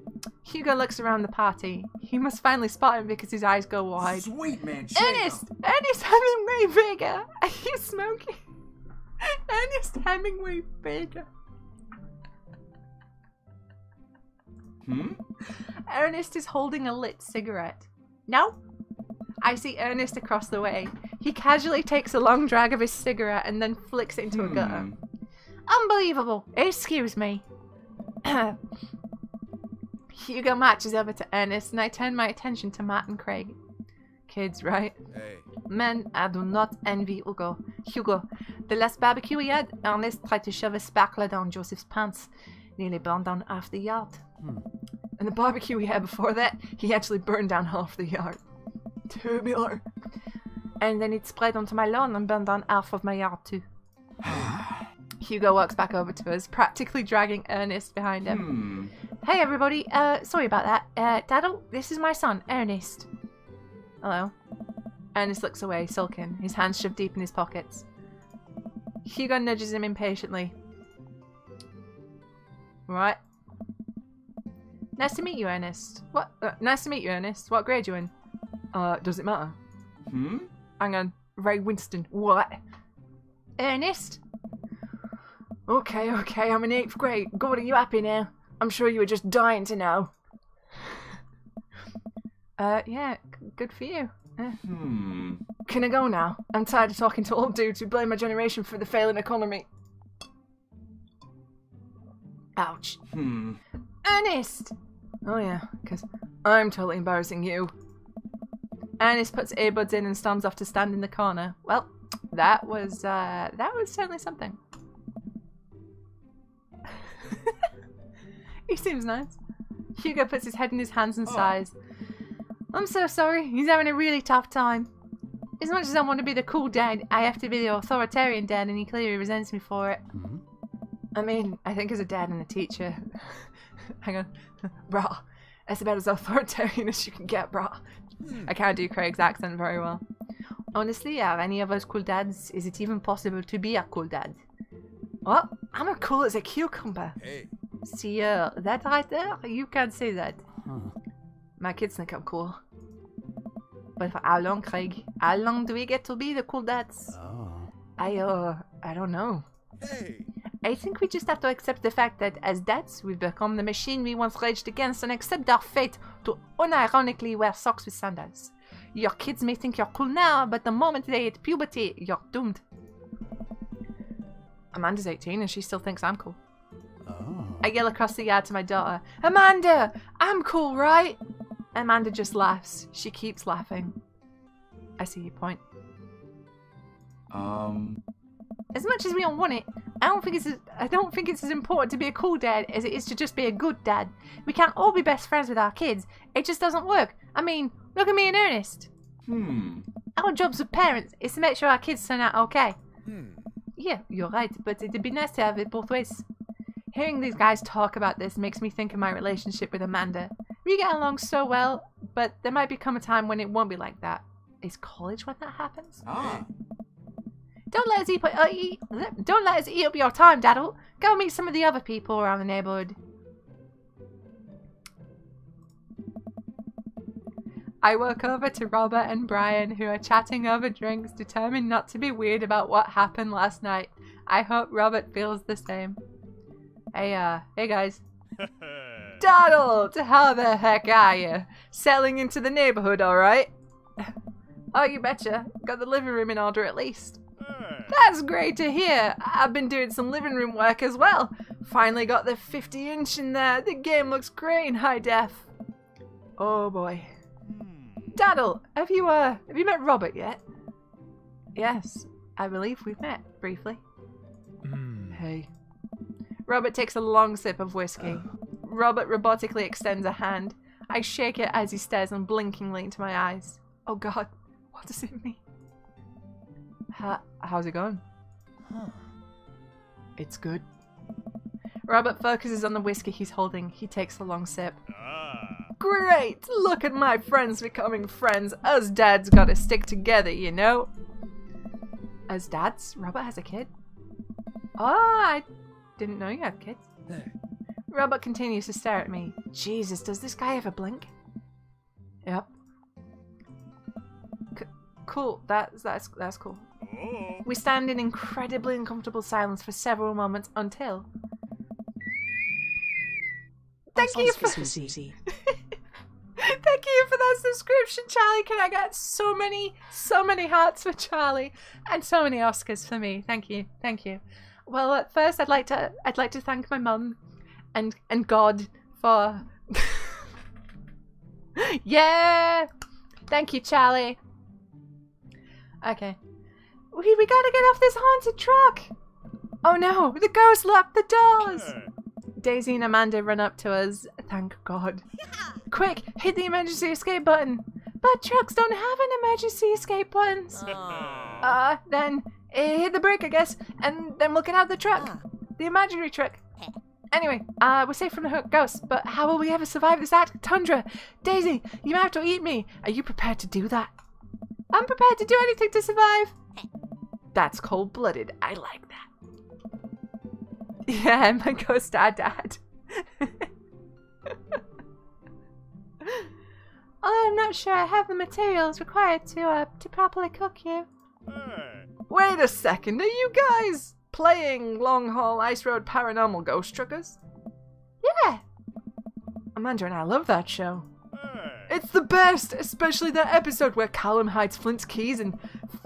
Hugo looks around the party. He must finally spot him because his eyes go wide. Sweet man, Ernest! Ernest Hemingway Vega! Are you smoking? Ernest Hemingway Vega. Hmm? Ernest is holding a lit cigarette. No? I see Ernest across the way. He casually takes a long drag of his cigarette and then flicks it into a gutter. Unbelievable! Excuse me. Hugo marches over to Ernest and I turn my attention to Matt and Craig. Kids, right? Hey. Man, I do not envy Hugo. The last barbecue we had, Ernest tried to shove a sparkler down Joseph's pants. Nearly burned down half the yard. And the barbecue we had before that, he actually burned down half the yard. Tubular. And then it spread onto my lawn and burned down half of my yard too. Hugo walks back over to us, practically dragging Ernest behind him. Hey everybody, sorry about that. Dadalt, this is my son, Ernest. Hello. Ernest looks away, sulking, his hands shoved deep in his pockets. Hugo nudges him impatiently. Right. Nice to meet you, Ernest. What? Nice to meet you, Ernest. What grade you in? Does it matter? Hang on. Ray Winston. What? Ernest? Okay, I'm in 8th grade. God, are you happy now? I'm sure you were just dying to know. Yeah, good for you. Can I go now? I'm tired of talking to old dudes who blame my generation for the failing economy. Ouch. Ernest! Oh yeah, because I'm totally embarrassing you. Ernest puts earbuds in and storms off to stand in the corner. Well, that was certainly something. He seems nice. Hugo puts his head in his hands and sighs. I'm so sorry. He's having a really tough time. As much as I want to be the cool dad, I have to be the authoritarian dad, and he clearly resents me for it. I mean, I think as a dad and a teacher... Hang on. Brah. That's about as authoritarian as you can get, brah. I can't do Craig's accent very well. Honestly, are any of us cool dads? Is it even possible to be a cool dad? What? I'm as cool as a cucumber. Hey. See, that right there? You can't say that. My kids think I'm cool. But for how long, Craig? How long do we get to be the cool dads? I don't know. Hey. I think we just have to accept the fact that as dads, we've become the machine we once raged against and accept our fate to unironically wear socks with sandals. Your kids may think you're cool now, but the moment they hit puberty, you're doomed. Amanda's 18 and she still thinks I'm cool. I yell across the yard to my daughter, Amanda! I'm cool, right? Amanda just laughs. She keeps laughing. I see your point. As much as we don't want it, I don't think it's as important to be a cool dad as it is to just be a good dad. We can't all be best friends with our kids. It just doesn't work. I mean, look at me and Ernest. Our jobs as parents is to make sure our kids turn out okay. Yeah, you're right, but it'd be nice to have it both ways. Hearing these guys talk about this makes me think of my relationship with Amanda. We get along so well, but there might become a time when it won't be like that. Is college when that happens? Don't let us eat up your time, Dadalt. Go meet some of the other people around the neighborhood. I walk over to Robert and Brian, who are chatting over drinks, determined not to be weird about what happened last night. I hope Robert feels the same. Hey guys. Dadalt, how the heck are you? Settling into the neighborhood, alright? Oh, you betcha. Got the living room in order at least. That's great to hear. I've been doing some living room work as well. Finally got the 50-inch in there. The game looks great in high def. Oh boy. Dadalt, have you met Robert yet? Yes, I believe we've met briefly. Hey. Robert takes a long sip of whiskey. Robert robotically extends a hand. I shake it as he stares unblinkingly into my eyes. Oh god, what does it mean? How's it going? It's good. Robert focuses on the whiskey he's holding. He takes a long sip. Great! Look at my friends becoming friends. Us dads gotta stick together, you know? As dads? Robert has a kid? Oh, I didn't know you had kids. Robert continues to stare at me. Jesus, does this guy ever blink? Yep. Cool. That's cool. We stand in incredibly uncomfortable silence for several moments until... Thank you for... Thank you for that subscription, Charlie. Can I get so many hearts for Charlie and so many Oscars for me? Thank you. Thank you. Well, at first I'd like to thank my mum and God for yeah. Thank you, Charlie. Okay. We gotta get off this haunted truck. Oh no, the ghost locked the doors. Daisy and Amanda run up to us. Thank God. Quick, hit the emergency escape button. But trucks don't have an emergency escape buttons. Then hit the brake, I guess, and then we'll get out of the truck. The imaginary truck. Anyway, we're safe from the ghost, but how will we ever survive this Arctic tundra? Daisy, you have to eat me. Are you prepared to do that? I'm prepared to do anything to survive. That's cold-blooded. I like that. Yeah, my ghost dad. I'm not sure I have the materials required to properly cook you. Wait a second, are you guys playing Long Haul Ice Road Paranormal Ghost Truckers? Yeah. Amanda and I love that show. It's the best, especially that episode where Callum hides Flint's keys and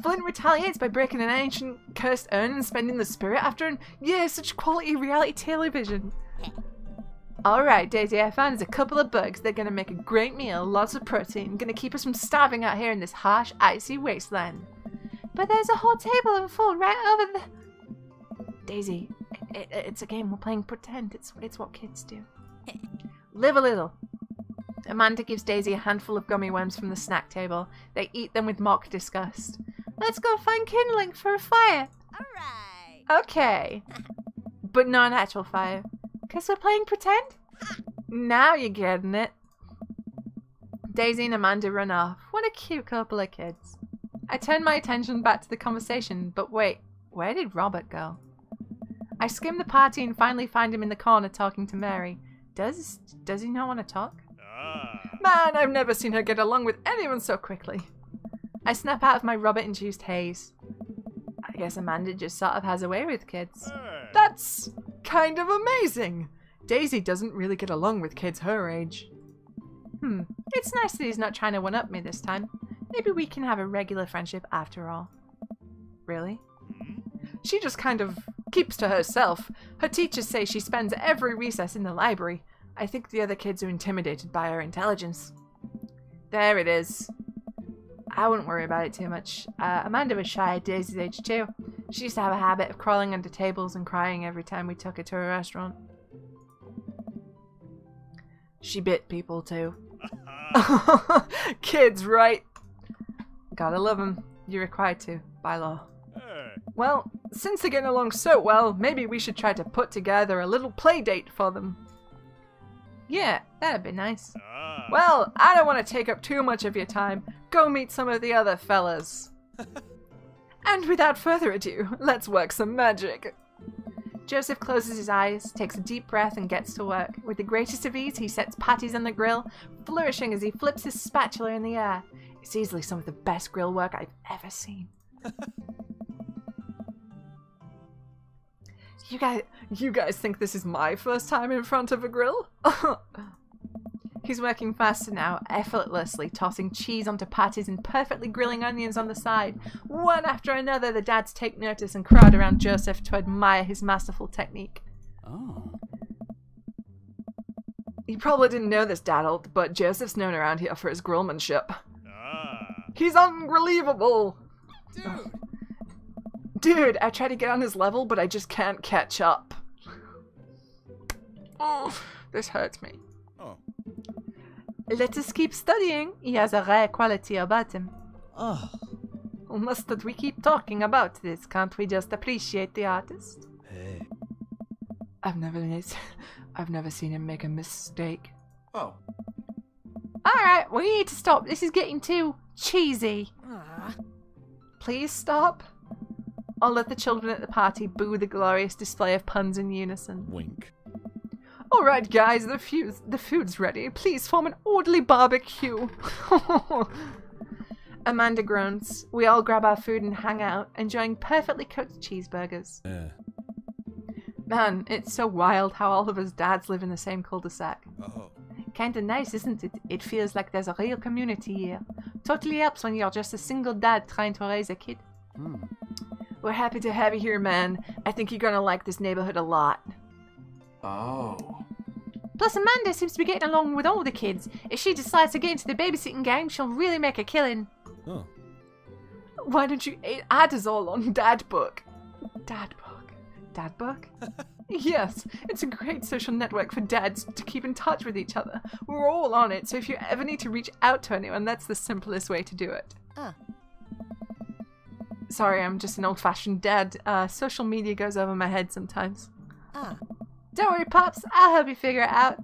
Flint retaliates by breaking an ancient cursed urn and spending the spirit after an yeah, such quality reality television. Alright, Daisy, I found us a couple of bugs. They're gonna make a great meal, lots of protein, gonna keep us from starving out here in this harsh, icy wasteland. But there's a whole table of food right over the... Daisy, it's a game. We're playing pretend. It's what kids do. Live a little. Amanda gives Daisy a handful of gummy worms from the snack table. They eat them with mock disgust. Let's go find kindling for a fire. Alright. Okay. But not an actual fire. Because we're playing pretend? Now you're getting it. Daisy and Amanda run off. What a cute couple of kids. I turn my attention back to the conversation, but wait, where did Robert go? I skim the party and finally find him in the corner talking to Mary. Does he not want to talk? Man, I've never seen her get along with anyone so quickly. I snap out of my Robert-induced haze. I guess Amanda just sort of has a way with kids. That's kind of amazing. Daisy doesn't really get along with kids her age. It's nice that he's not trying to one-up me this time. Maybe we can have a regular friendship after all. Really? She just kind of keeps to herself. Her teachers say she spends every recess in the library. I think the other kids are intimidated by her intelligence. There it is. I wouldn't worry about it too much. Amanda was shy at Daisy's age too. She used to have a habit of crawling under tables and crying every time we took her to a restaurant. She bit people too. Kids, right? Gotta love them. You're required to, by law. Well, since they're getting along so well, maybe we should try to put together a little play date for them. Yeah, that'd be nice. Well, I don't want to take up too much of your time. Go meet some of the other fellas. And without further ado, let's work some magic. Joseph closes his eyes, takes a deep breath, and gets to work. With the greatest of ease, he sets patties on the grill, flourishing as he flips his spatula in the air. It's easily some of the best grill work I've ever seen. You guys think this is my first time in front of a grill? He's working faster now, effortlessly tossing cheese onto patties and perfectly grilling onions on the side. One after another, the dads take notice and crowd around Joseph to admire his masterful technique. Oh. You probably didn't know this, Dadalt, but Joseph's known around here for his grillmanship. Ah. He's unbelievable! Dude. Dude, I try to get on his level, but I just can't catch up. Oh, this hurts me. Oh. Let us keep studying. He has a rare quality about him. Oh. Mustn't we keep talking about this? Can't we just appreciate the artist? Hey. I've never seen him make a mistake. Oh. Alright, we need to stop. This is getting too cheesy. Please stop. I'll let the children at the party boo the glorious display of puns in unison. Wink. Alright guys, the food's ready. Please form an orderly barbecue. Amanda groans. We all grab our food and hang out, enjoying perfectly cooked cheeseburgers. Yeah. Man, it's so wild how all of us dads live in the same cul-de-sac. Oh. Kinda nice, isn't it? It feels like there's a real community here. Totally helps when you're just a single dad trying to raise a kid. Hmm. We're happy to have you here, man. I think you're gonna like this neighborhood a lot. Oh. Plus, Amanda seems to be getting along with all the kids. If she decides to get into the babysitting gang, she'll really make a killing. Oh. Why don't you add us all on Dadbook? Dadbook? Dadbook? Yes, it's a great social network for dads to keep in touch with each other. We're all on it, so if you ever need to reach out to anyone, that's the simplest way to do it. Sorry, I'm just an old-fashioned dad. Social media goes over my head sometimes. Don't worry, Pops. I'll help you figure it out.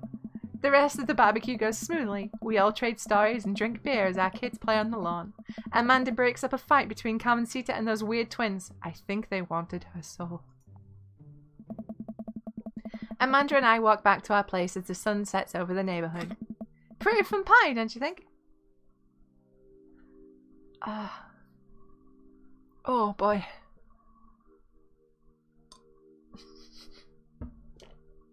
The rest of the barbecue goes smoothly. We all trade stories and drink beer as our kids play on the lawn. Amanda breaks up a fight between Carmencita and those weird twins. I think they wanted her soul. Amanda and I walk back to our place as the sun sets over the neighborhood. Pretty fun pie, don't you think? Oh boy.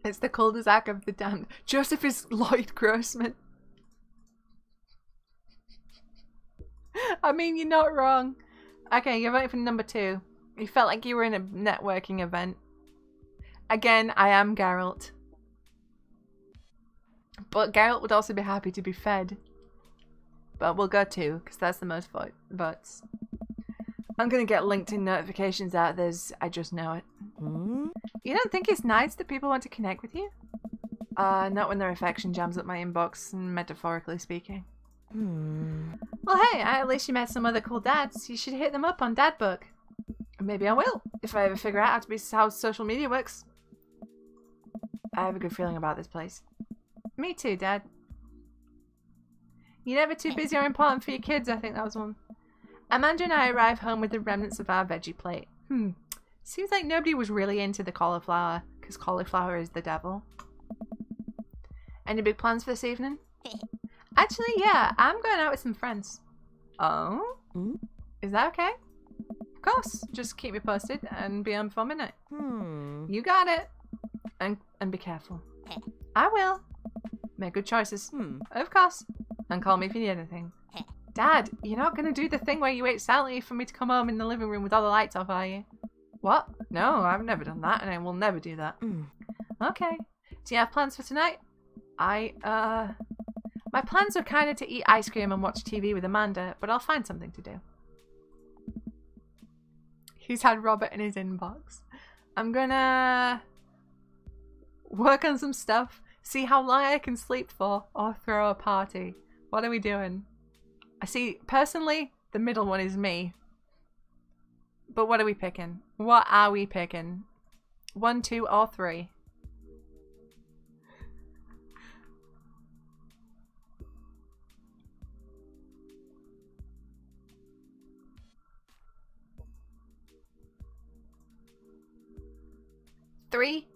It's the cul-de-sac of the damned. Joseph is Lloyd Grossman. I mean, you're not wrong. Okay, you're voting for number 2. You felt like you were in a networking event. Again, I am Geralt. But Geralt would also be happy to be fed. But we'll go 2, because that's the most votes. I'm gonna get LinkedIn notifications out. I just know it. You don't think it's nice that people want to connect with you? Not when their affection jams up my inbox, metaphorically speaking. Well, hey, at least you met some other cool dads. You should hit them up on Dadbook. Maybe I will, if I ever figure out how social media works. I have a good feeling about this place. Me too, Dad. You're never too busy or important for your kids, I think that was one. Amanda and I arrive home with the remnants of our veggie plate. Seems like nobody was really into the cauliflower, because cauliflower is the devil. Any big plans for this evening? Actually, yeah, I'm going out with some friends. Oh? Is that okay? Of course. Just keep me posted and be on before midnight. You got it. And be careful. I will. Make good choices. Of course. And call me if you need anything. Dad, you're not going to do the thing where you wait silently for me to come home in the living room with all the lights off, are you? What? No, I've never done that, and I will never do that. Okay. Do you have plans for tonight? My plans were kind of to eat ice cream and watch TV with Amanda, but I'll find something to do. He's had Robert in his inbox. I'm gonna work on some stuff, see how long I can sleep for, or throw a party. What are we doing? I see, personally, the middle one is me. But what are we picking? What are we picking? 1, 2, or 3?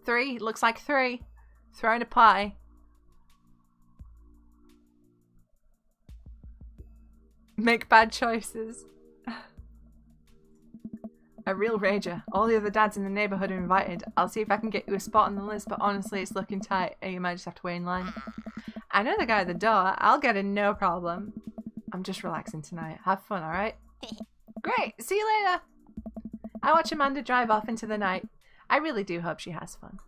Three. Looks like 3. Throwing a pie. Make bad choices. A real rager. All the other dads in the neighborhood are invited. I'll see if I can get you a spot on the list, but honestly, it's looking tight, and you might just have to wait in line. I know the guy at the door. I'll get in, no problem. I'm just relaxing tonight. Have fun, alright? Great! See you later! I watch Amanda drive off into the night. I really do hope she has fun.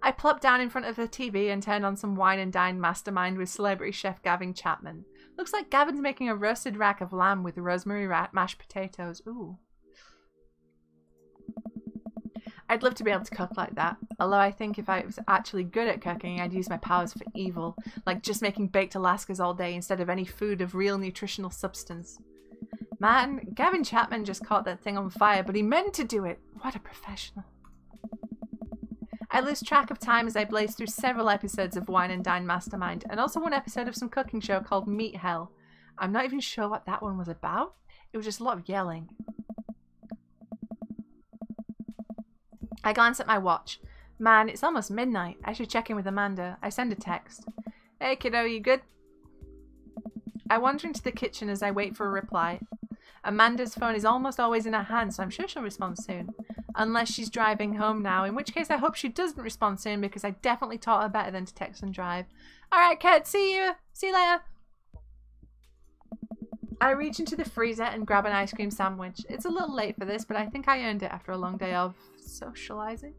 I plop down in front of the TV and turn on some wine and dine mastermind with celebrity chef Gavin Chapman. Looks like Gavin's making a roasted rack of lamb with rosemary mashed potatoes. Ooh. I'd love to be able to cook like that, although I think if I was actually good at cooking, I'd use my powers for evil, like just making baked Alaskas all day instead of any food of real nutritional substance. Man, Gavin Chapman just caught that thing on fire, but he meant to do it. What a professional. I lose track of time as I blaze through several episodes of Wine and Dine Mastermind, and also one episode of some cooking show called Meat Hell. I'm not even sure what that one was about. It was just a lot of yelling. I glance at my watch. Man, it's almost midnight. I should check in with Amanda. I send a text. Hey kiddo, you good? I wander into the kitchen as I wait for a reply. Amanda's phone is almost always in her hand, so I'm sure she'll respond soon. Unless she's driving home now, in which case I hope she doesn't respond soon because I definitely taught her better than to text and drive. Alright kid, see you! See you later! I reach into the freezer and grab an ice cream sandwich. It's a little late for this, but I think I earned it after a long day of socializing.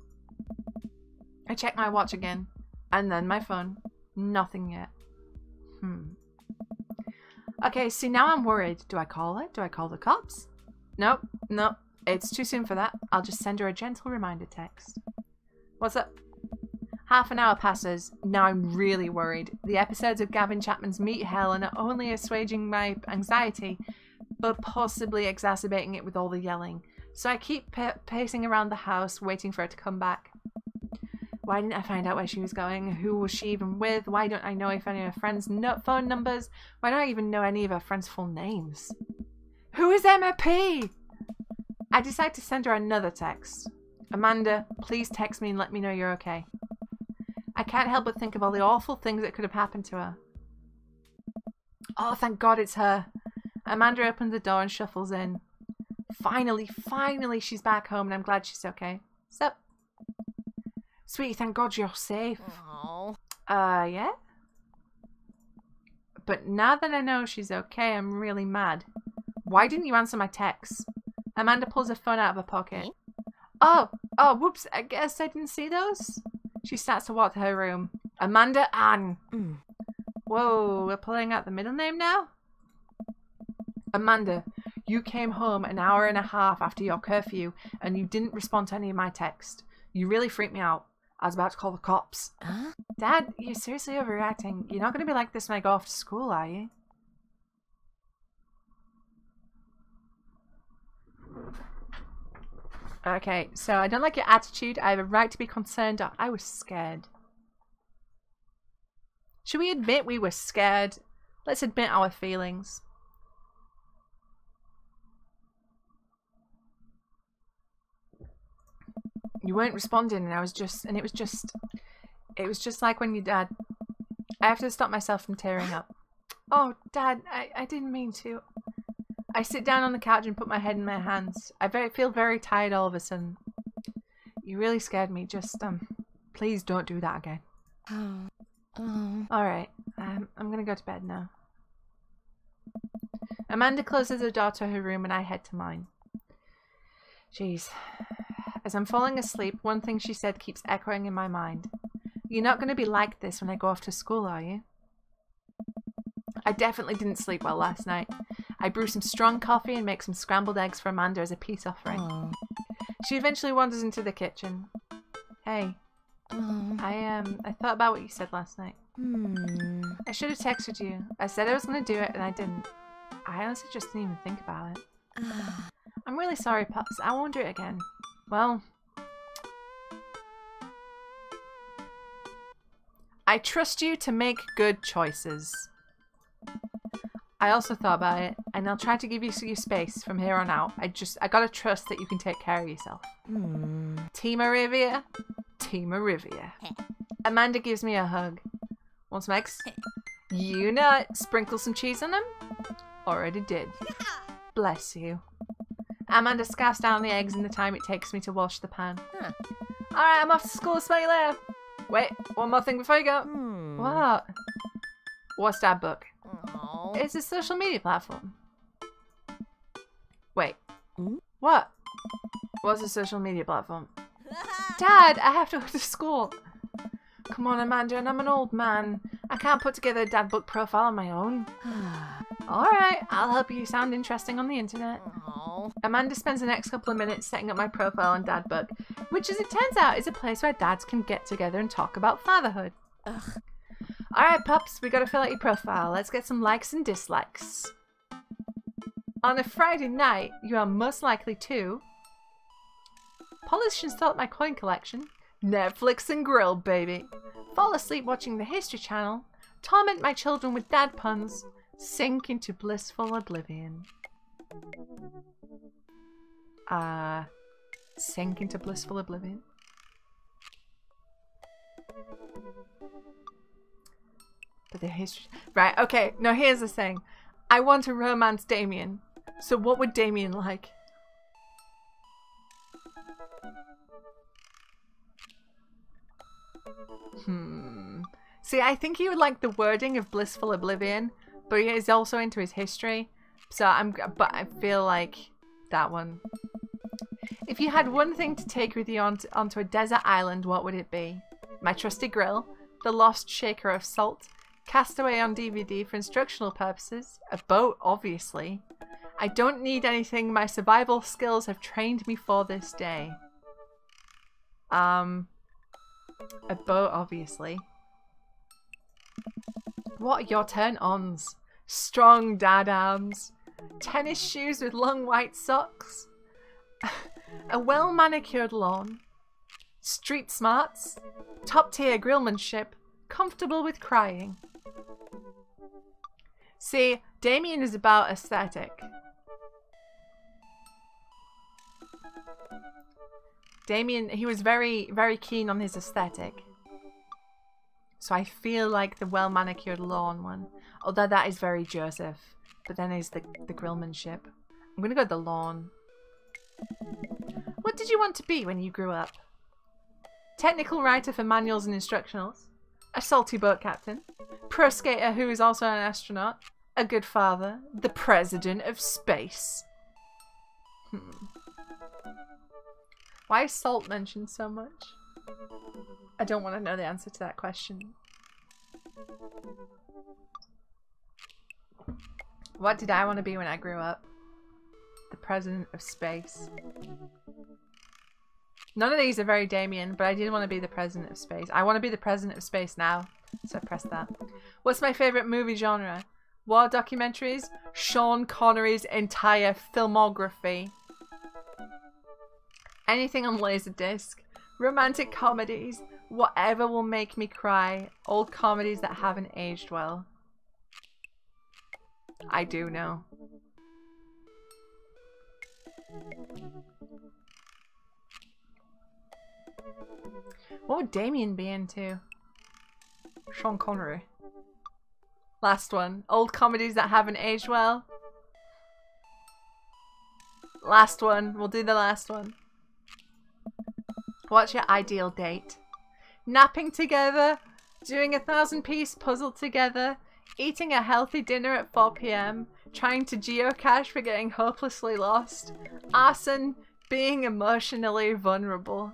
I check my watch again, and then my phone. Nothing yet. Okay, see now I'm worried. Do I call her? Do I call the cops? Nope, nope. It's too soon for that. I'll just send her a gentle reminder text. What's up? Half an hour passes. Now I'm really worried. The episodes of Gavin Chapman's Meat Hell are not only assuaging my anxiety, but possibly exacerbating it with all the yelling. So I keep pacing around the house, waiting for her to come back. Why didn't I find out where she was going? Who was she even with? Why don't I know if any of her friends' phone numbers? Why don't I even know any of her friends' full names? Who is Emma P? I decide to send her another text. Amanda, please text me and let me know you're okay. I can't help but think of all the awful things that could have happened to her. Oh, thank God it's her. Amanda opens the door and shuffles in. Finally she's back home and I'm glad she's okay. Sup? Sweetie, thank God you're safe. Aww. Yeah? But now that I know she's okay, I'm really mad. Why didn't you answer my texts? Amanda pulls her phone out of her pocket. Oh, whoops, I guess I didn't see those. She starts to walk to her room. Amanda Ann. Whoa, we're pulling out the middle name now? Amanda, you came home an hour and a half after your curfew and you didn't respond to any of my texts. You really freaked me out. I was about to call the cops. Huh? Dad, you're seriously overreacting. You're not going to be like this when I go off to school, are you? Okay, so I don't like your attitude. I have a right to be concerned. I was scared. Should we admit we were scared? Let's admit our feelings. You weren't responding and it was just like when you dad. I have to stop myself from tearing up. Oh, Dad, I didn't mean to. I sit down on the couch and put my head in my hands. I feel very tired all of a sudden. You really scared me. Just, please don't do that again. Alright, I'm gonna go to bed now. Amanda closes the door to her room and I head to mine. Jeez. As I'm falling asleep, one thing she said keeps echoing in my mind. You're not going to be like this when I go off to school, are you? I definitely didn't sleep well last night. I brew some strong coffee and make some scrambled eggs for Amanda as a peace offering. Aww. She eventually wanders into the kitchen. Hey. I thought about what you said last night. I should have texted you. I said I was going to do it and I didn't. I honestly just didn't even think about it. I'm really sorry, Pops. I won't do it again. Well, I trust you to make good choices. I also thought about it, and I'll try to give you your space from here on out. I gotta trust that you can take care of yourself. Team O'Rivia? Team O'Rivia. Amanda gives me a hug. Want some eggs? You know it. Sprinkle some cheese on them? Already did. Bless you. Amanda scarfs down the eggs in the time it takes me to wash the pan. Alright, I'm off to school. Smell you later. Wait, one more thing before you go. What? What's that book? It's a social media platform. Wait. What? What's a social media platform? Dad, I have to go to school. Come on, Amanda, and I'm an old man. I can't put together a dad book profile on my own. Alright, I'll help you sound interesting on the internet. Amanda spends the next couple of minutes setting up my profile on Dad Book, which as it turns out is a place where dads can get together and talk about fatherhood. Alright, pups, we gotta fill out your profile. Let's get some likes and dislikes. On a Friday night, you are most likely to polish and sort my coin collection, Netflix and grill, baby, fall asleep watching the History Channel, torment my children with dad puns, sink into blissful oblivion. Sink into blissful oblivion? But the history... Right, okay, now here's the thing. I want to romance Damien. So what would Damien like? See, I think he would like the wording of blissful oblivion, but he is also into his history. So but I feel like that one. If you had one thing to take with you onto a desert island, what would it be? My trusty grill, the lost shaker of salt, Castaway on DVD for instructional purposes, a boat, obviously. I don't need anything. My survival skills have trained me for this day. A boat, obviously. What are your turn-ons? Strong dad arms. Tennis shoes with long white socks. A well-manicured lawn. Street smarts. Top-tier grillmanship. Comfortable with crying. See, Damien is about aesthetic. Damien, he was very, very keen on his aesthetic. So I feel like the well-manicured lawn one. Although that is very Joseph. But then there's the grillmanship. I'm gonna go with the lawn. What did you want to be when you grew up? Technical writer for manuals and instructionals. A salty boat captain. Pro skater who is also an astronaut. A good father. The president of space. Why is salt mentioned so much? I don't want to know the answer to that question. What did I want to be when I grew up? The president of space. None of these are very Damien, but I did want to be the president of space. I want to be the president of space now, so I press that. What's my favorite movie genre? War documentaries? Sean Connery's entire filmography. Anything on Laserdisc. Romantic comedies. Whatever will make me cry. Old comedies that haven't aged well. I do know. What would Damien be into? Sean Connery. Last one. Old comedies that haven't aged well. Last one. We'll do the last one. What's your ideal date? Napping together, doing a 1,000-piece puzzle together, eating a healthy dinner at 4 PM, trying to geocache for getting hopelessly lost, arson, being emotionally vulnerable.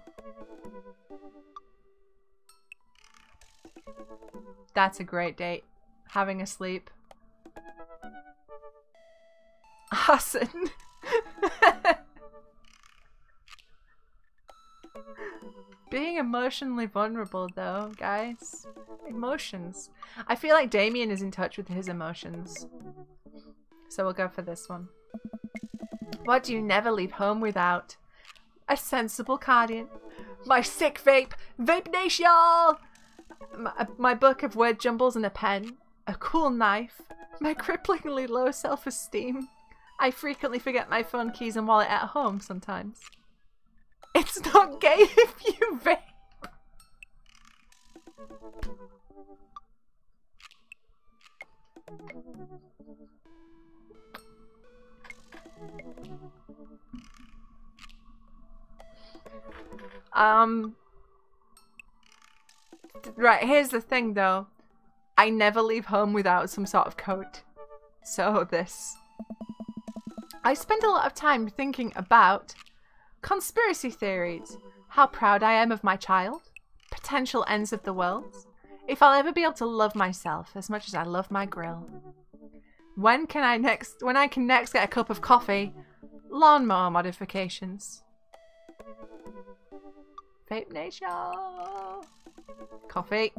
That's a great date. Having a sleep. Arson. Being emotionally vulnerable though, guys. Emotions. I feel like Damien is in touch with his emotions. So we'll go for this one. What do you never leave home without? A sensible cardigan. My sick vape. Vape Nation! My book of word jumbles and a pen. A cool knife. My cripplingly low self-esteem. I frequently forget my phone keys and wallet at home sometimes. It's not gay if you vape. Right, here's the thing though. I never leave home without some sort of coat. So this. I spend a lot of time thinking about conspiracy theories, how proud I am of my child, potential ends of the world, if I'll ever be able to love myself as much as I love my grill. When I can next get a cup of coffee, lawnmower modifications. Vape Nation. Coffee.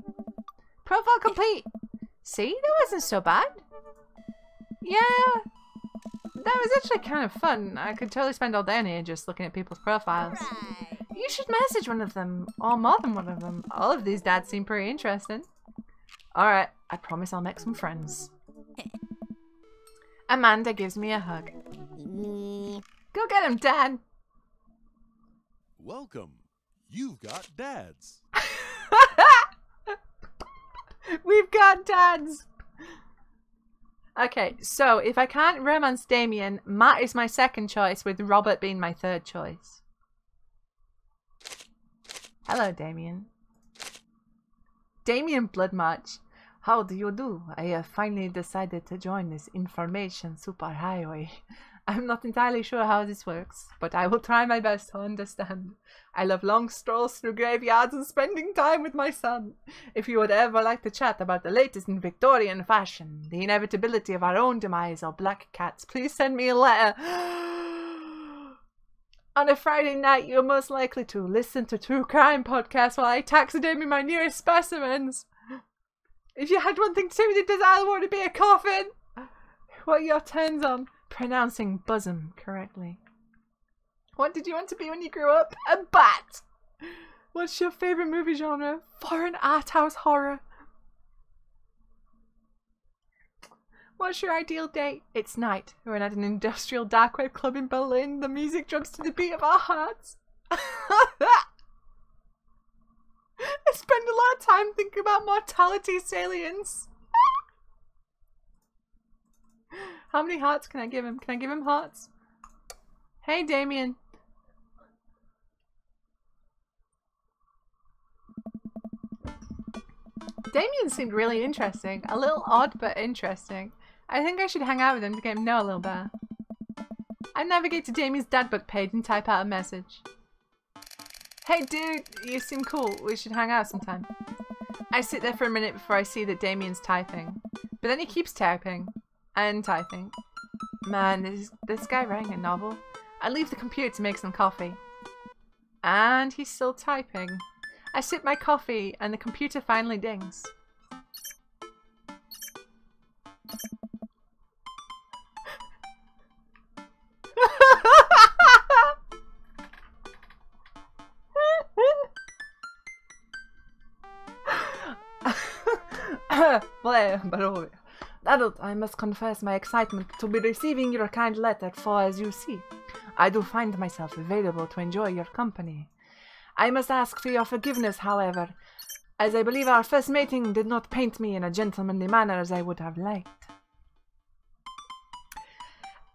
Profile complete. See, that wasn't so bad. Yeah. That was actually kind of fun. I could totally spend all day in here just looking at people's profiles. Right. You should message one of them, or more than one of them. All of these dads seem pretty interesting. Alright, I promise I'll make some friends. Amanda gives me a hug. Go get him, Dad! Welcome. You've got dads. We've got dads! Okay, so if I can't romance Damien, Matt is my second choice, with Robert being my third choice. Hello, Damien. Damien Bloodmarch. How do you do? I have finally decided to join this information superhighway. I'm not entirely sure how this works, but I will try my best to understand. I love long strolls through graveyards and spending time with my son. If you would ever like to chat about the latest in Victorian fashion, the inevitability of our own demise, or black cats, please send me a letter. On a Friday night, you're most likely to listen to true crime podcasts while I taxidermy my nearest specimens. If you had one thing to say with your desire, would it be a coffin? What are your turns on pronouncing bosom correctly? What did you want to be when you grew up? A bat! What's your favourite movie genre? Foreign art house horror. What's your ideal date? It's night. We're at an industrial dark wave club in Berlin. The music drums to the beat of our hearts. I spend a lot of time thinking about mortality salience. How many hearts can I give him? Can I give him hearts? Hey, Damien. Damien seemed really interesting. A little odd, but interesting. I think I should hang out with him to get him to know a little better. I navigate to Damien's dadbook page and type out a message. Hey dude, you seem cool. We should hang out sometime. I sit there for a minute before I see that Damien's typing. But then he keeps typing. And typing. Man, this guy writing a novel? I leave the computer to make some coffee. And he's still typing. I sip my coffee and the computer finally dings. Dadalt, I must confess my excitement to be receiving your kind letter, for as you see, I do find myself available to enjoy your company. I must ask for your forgiveness, however, as I believe our first meeting did not paint me in a gentlemanly manner as I would have liked.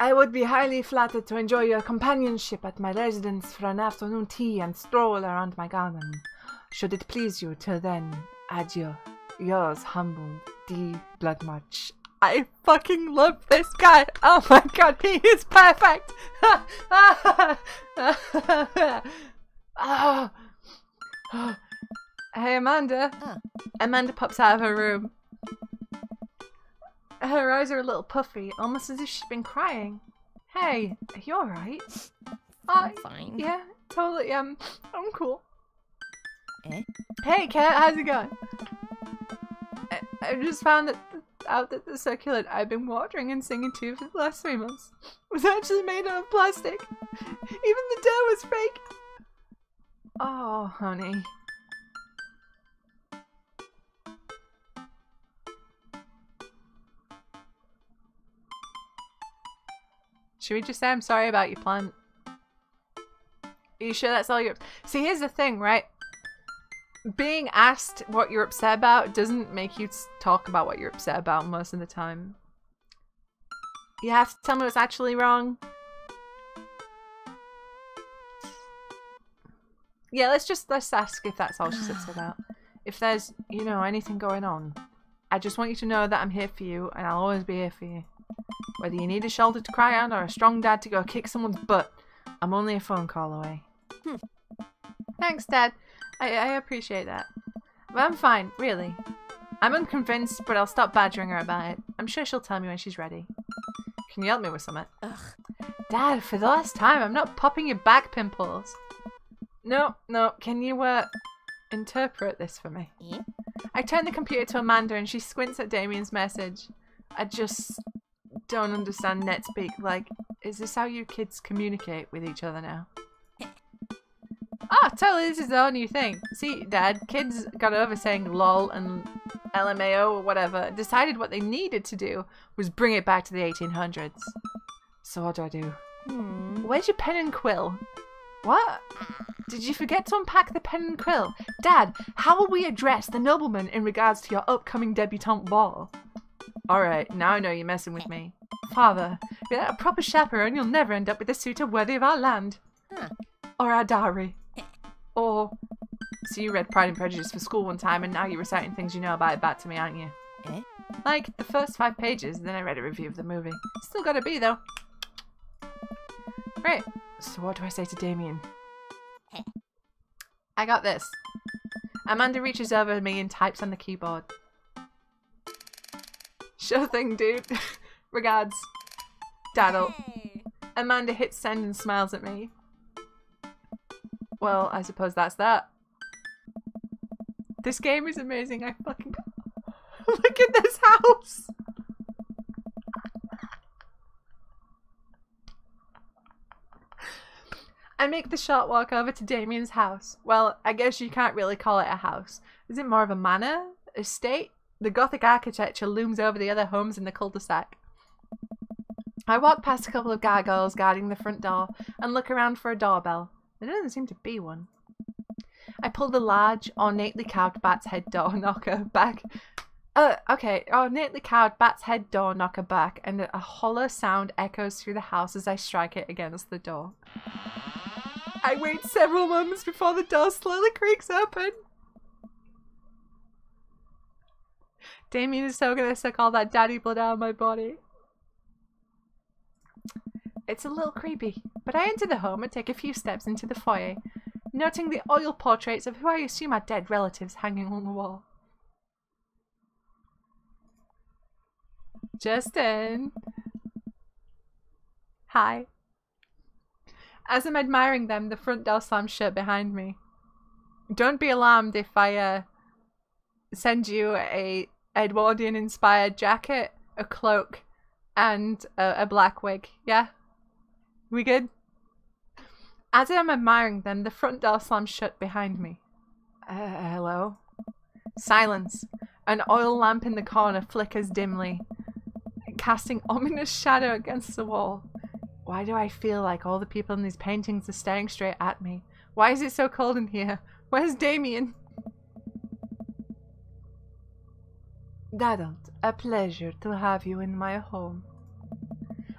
I would be highly flattered to enjoy your companionship at my residence for an afternoon tea and stroll around my garden. Should it please you, till then, adieu. Yours humbled, D. Bloodmarch. I fucking love this guy. Oh my god, he is perfect. Hey, Amanda. Amanda pops out of her room. Her eyes are a little puffy, almost as if she's been crying. Hey, are you alright? Fine. Yeah, totally. I'm cool. Eh? Hey, Kat, how's it going? I just found out that the succulent I've been watering and singing to for the last 3 months was actually made out of plastic. Even the dough was fake. Oh, honey. Should we just say I'm sorry about your plant? Are you sure that's all you're... See, here's the thing, right? Being asked what you're upset about doesn't make you talk about what you're upset about most of the time. You have to tell me what's actually wrong. Yeah, let's ask if that's all she's upset about. If there's, you know, anything going on, I just want you to know that I'm here for you, and I'll always be here for you. Whether you need a shoulder to cry on or a strong dad to go kick someone's butt, I'm only a phone call away. Thanks, Dad. I appreciate that. But I'm fine, really. I'm unconvinced, but I'll stop badgering her about it. I'm sure she'll tell me when she's ready. Can you help me with something? Ugh. Dad, for the last time, I'm not popping your back pimples. No. Can you, interpret this for me? Yeah? I turn the computer to Amanda and she squints at Damien's message. I just don't understand NetSpeak. Like, is this how you kids communicate with each other now? Ah, totally, this is the whole new thing. See, Dad, kids got over saying lol and LMAO or whatever, decided what they needed to do was bring it back to the 1800s. So what do I do? Where's your pen and quill? What? Did you forget to unpack the pen and quill? Dad, how will we address the nobleman in regards to your upcoming debutante ball? Alright, now I know you're messing with me. Father, without a proper chaperone, you'll never end up with a suitor worthy of our land. Huh. Or our dowry. Or... So you read Pride and Prejudice for school one time and now you're reciting things you know about it back to me, aren't you? Eh? Like, the first 5 pages, then I read a review of the movie. Still gotta be, though. Right, so what do I say to Damien? I got this. Amanda reaches over to me and types on the keyboard. Sure thing, dude. Regards. Dadalt. Hey. Amanda hits send and smiles at me. Well, I suppose that's that. This game is amazing. I fucking... Look at this house! I make the short walk over to Damien's house. Well, I guess you can't really call it a house. Is it more of a manor? Estate? The Gothic architecture looms over the other homes in the cul-de-sac. I walk past a couple of gargoyles guarding the front door and look around for a doorbell. There doesn't seem to be one. I pull the large, ornately carved bat's head door knocker back. Ornately carved bat's head door knocker back, and a hollow sound echoes through the house as I strike it against the door. I wait several moments before the door slowly creaks open. Damien is so gonna suck all that daddy blood out of my body. It's a little creepy, but I enter the home and take a few steps into the foyer, noting the oil portraits of who I assume are dead relatives hanging on the wall. Justin. Hi. As I'm admiring them, the front door slams shut behind me. Don't be alarmed if I send you a Edwardian-inspired jacket, a cloak, and a black wig. Yeah? We good? As I'm admiring them, the front door slams shut behind me. Hello? Silence. An oil lamp in the corner flickers dimly, casting ominous shadow against the wall. Why do I feel like all the people in these paintings are staring straight at me? Why is it so cold in here? Where's Damien? Dadalt, a pleasure to have you in my home.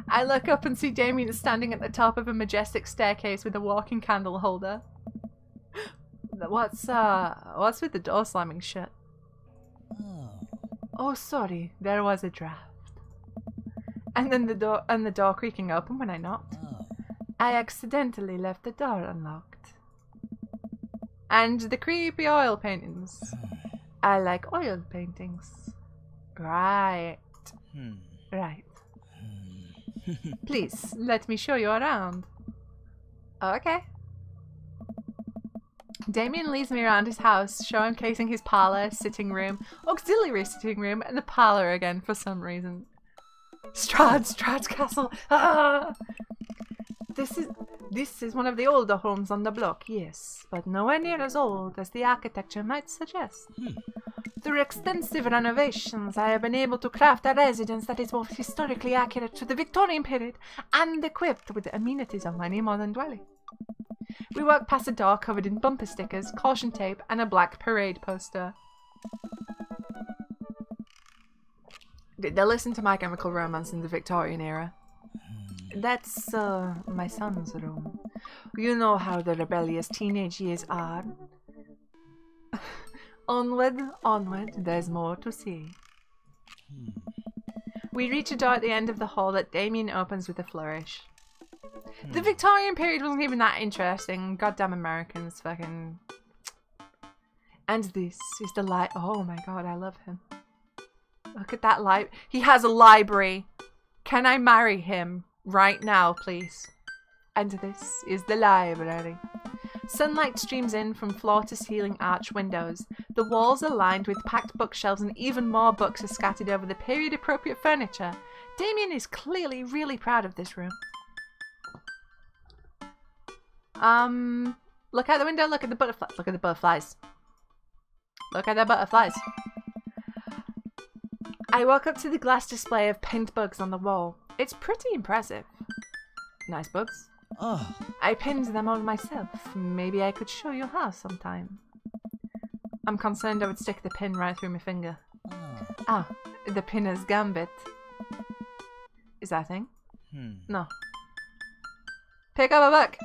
I look up and see Damien standing at the top of a majestic staircase with a walking candle holder. What's with the door slamming shut? Oh, sorry, there was a draft. And then the door creaking open when I knocked. I accidentally left the door unlocked. And the creepy oil paintings. I like oil paintings. Right. Right. Please, let me show you around. Oh, okay. Damien leads me around his house, showcasing his parlour, sitting room, auxiliary sitting room, and the parlour again for some reason. Strahd's castle. Ah! This is one of the older homes on the block, yes, but nowhere near as old as the architecture might suggest. Through extensive renovations, I have been able to craft a residence that is both historically accurate to the Victorian period and equipped with the amenities of any modern dwelling. We walk past a door covered in bumper stickers, caution tape, and a black parade poster. They listen to My Chemical Romance in the Victorian era. That's my son's room. You know how the rebellious teenage years are. Onward, onward, there's more to see. We reach a door at the end of the hall that Damien opens with a flourish. The Victorian period wasn't even that interesting. Goddamn Americans, fucking... And this is the light. Oh my god, I love him. Look at that light. He has a library. Can I marry him right now, please? And this is the library. Sunlight streams in from floor-to-ceiling arch windows. The walls are lined with packed bookshelves and even more books are scattered over the period-appropriate furniture. Damien is clearly really proud of this room. Look out the window, look at the butterflies. Look at the butterflies. Look at the butterflies. I walk up to the glass display of pinned bugs on the wall. It's pretty impressive. Nice bugs. Oh. I pinned them all myself. Maybe I could show you how sometime. I'm concerned I would stick the pin right through my finger. Oh. Ah, the pinner's gambit. Is that a thing? No. Pick up a book!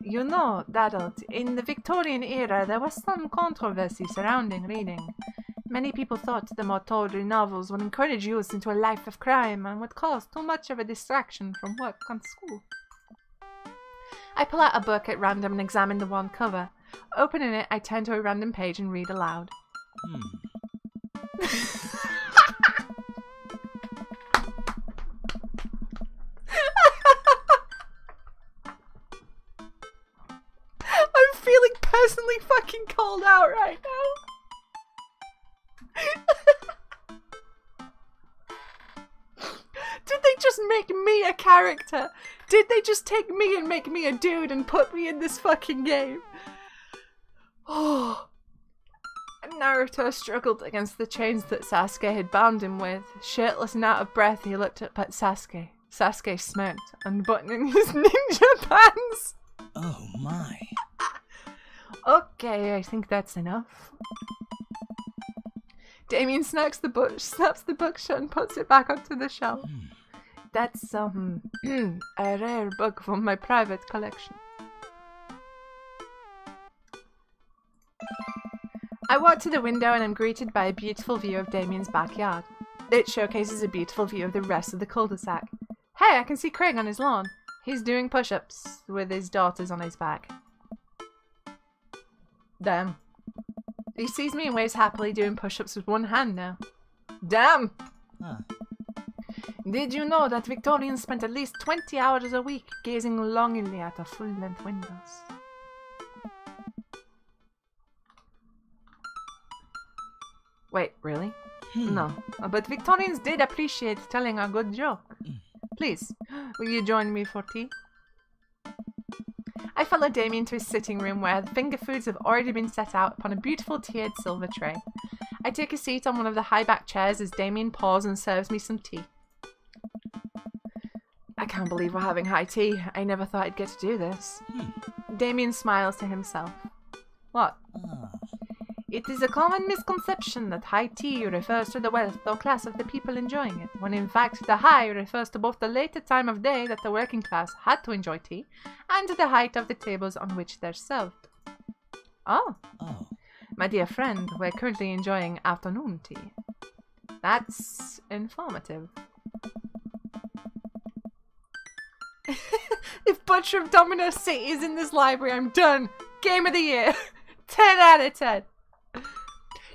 You know, Dadalt, in the Victorian era there was some controversy surrounding reading. Many people thought the more tawdry novels would encourage youth into a life of crime and would cause too much of a distraction from work and school. I pull out a book at random and examine the one cover. Opening it, I turn to a random page and read aloud. I'm feeling personally fucking called out right now. Did they just make me a character? Did they just take me and make me a dude and put me in this fucking game? Oh. Naruto struggled against the chains that Sasuke had bound him with. Shirtless and out of breath, he looked up at Sasuke. Sasuke smirked, unbuttoning his ninja pants. Oh my. Okay, I think that's enough. Damien snaps the book shut and puts it back onto the shelf. That's a rare book from my private collection. I walk to the window and am greeted by a beautiful view of Damien's backyard. It showcases a beautiful view of the rest of the cul-de-sac. Hey, I can see Craig on his lawn. He's doing push-ups with his daughters on his back. Damn. He sees me and waves happily, doing push-ups with one hand now. Damn! Huh. Did you know that Victorians spent at least 20 hours a week gazing longingly at the full-length windows? Wait, really? No. But Victorians did appreciate telling a good joke. Please, will you join me for tea? I follow Damien to his sitting room where the finger foods have already been set out upon a beautiful tiered silver tray. I take a seat on one of the high-back chairs as Damien pours and serves me some tea. I can't believe we're having high tea. I never thought I'd get to do this. Damien smiles to himself. What? It is a common misconception that high tea refers to the wealth or class of the people enjoying it, when in fact the high refers to both the later time of day that the working class had to enjoy tea, and the height of the tables on which they're served. Oh. My dear friend, we're currently enjoying afternoon tea. That's informative. If Butcher of Domino City is in this library, I'm done. Game of the year. 10 out of 10.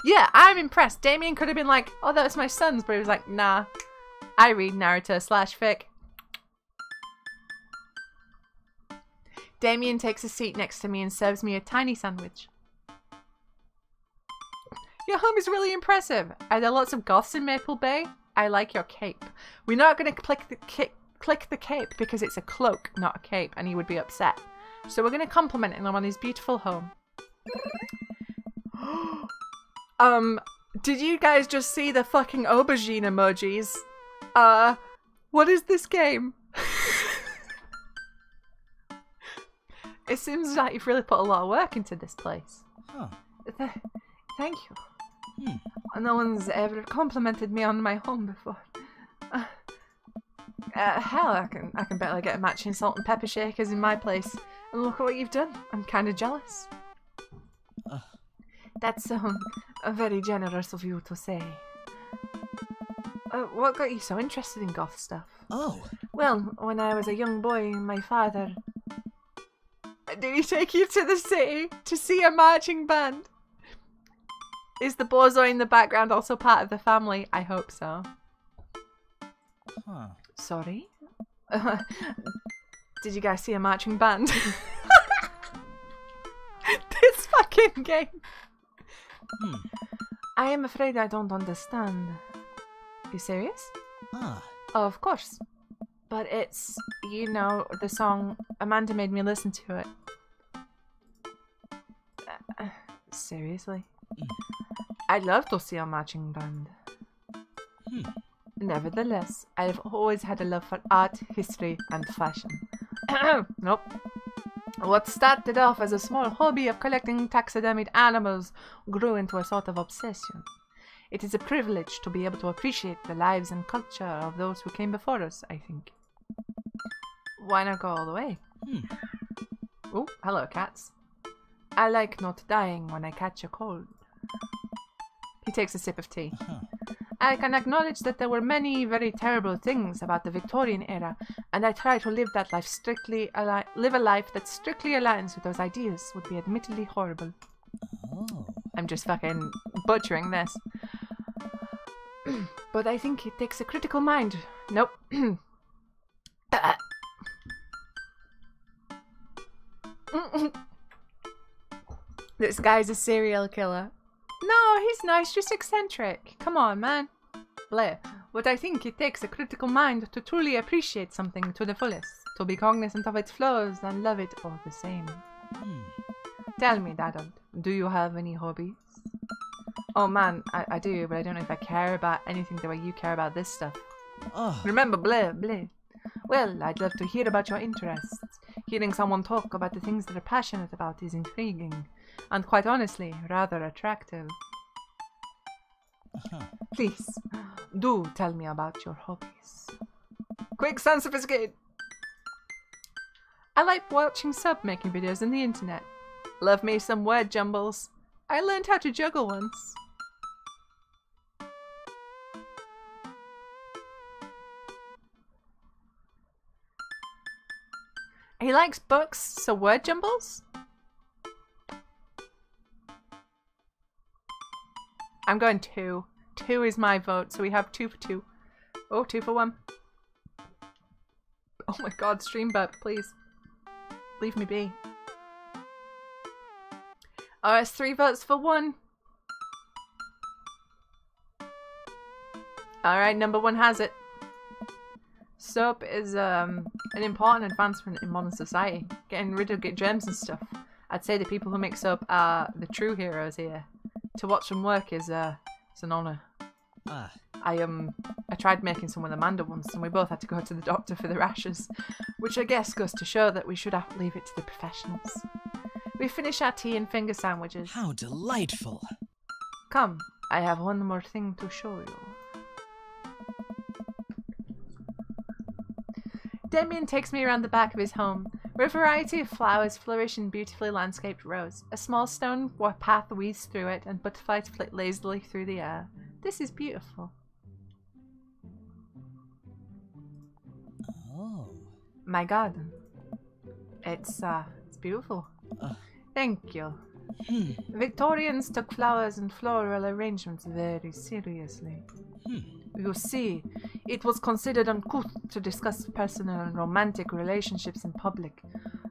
Yeah, I'm impressed. Damien could have been like, oh, that's my son's, but he was like, nah. I read Naruto/fic. Damien takes a seat next to me and serves me a tiny sandwich. Your home is really impressive. Are there lots of goths in Maple Bay? I like your cape. We're not going to click the cape because it's a cloak, not a cape, and he would be upset. So we're going to compliment him on his beautiful home. Did you guys just see the fucking aubergine emojis? What is this game? It seems like you've really put a lot of work into this place. Huh. Thank you. No one's ever complimented me on my home before. Hell, I can barely get a matching salt and pepper shakers in my place. And look at what you've done. I'm kind of jealous. That's very generous of you to say. What got you so interested in goth stuff? Oh. Well, when I was a young boy, my father... Did he take you to the city to see a marching band? Is the bozo in the background also part of the family? I hope so. Huh. Sorry? Did you guys see a marching band? This fucking game. I am afraid I don't understand. You serious? Ah. Of course. But it's, you know, the song, Amanda made me listen to it. Seriously? I'd love to see a marching band. Nevertheless, I've always had a love for art, history, and fashion. Nope. What started off as a small hobby of collecting taxidermied animals grew into a sort of obsession. It is a privilege to be able to appreciate the lives and culture of those who came before us, I think. Why not go all the way? Oh, hello, cats. I like not dying when I catch a cold. He takes a sip of tea. I can acknowledge that there were many very terrible things about the Victorian era, and I try to live that life live a life that strictly aligns with those ideas would be admittedly horrible. Oh. I'm just fucking butchering this. But I think it takes a critical mind. Nope. This guy's a serial killer. No, he's nice, just eccentric. Come on, man. Blair. But I think it takes a critical mind to truly appreciate something to the fullest, to be cognizant of its flaws and love it all the same. Tell me, Dadalt, do you have any hobbies? Oh man, I do, but I don't know if I care about anything the way you care about this stuff. Oh. Remember, Blair, Blair. Well, I'd love to hear about your interests. Hearing someone talk about the things they're passionate about is intriguing, and quite honestly, rather attractive. Please, do tell me about your hobbies. Quick, sound sophisticated! I like watching sub-making videos on the internet. Love me some word jumbles. I learned how to juggle once. He likes books, so word jumbles? I'm going 2. 2 is my vote, so we have 2 for 2. Oh, 2 for 1. Oh my god, stream burp, please. Leave me be. Oh, it's 3 votes for 1. Alright, number 1 has it. Soap is an important advancement in modern society. Getting rid of germs and stuff. I'd say the people who make soap are the true heroes here. To watch them work is it's an honour. I tried making some with Amanda once, and we both had to go to the doctor for the rashes, which I guess goes to show that we should have to leave it to the professionals. We finish our tea and finger sandwiches. How delightful! Come, I have one more thing to show you. Damien takes me around the back of his home, where a variety of flowers flourish in beautifully landscaped rows. A small stone path weaves through it, and butterflies flit lazily through the air. This is beautiful. Oh. My garden. It's beautiful. Thank you. Victorians took flowers and floral arrangements very seriously. You see, it was considered uncouth to discuss personal and romantic relationships in public,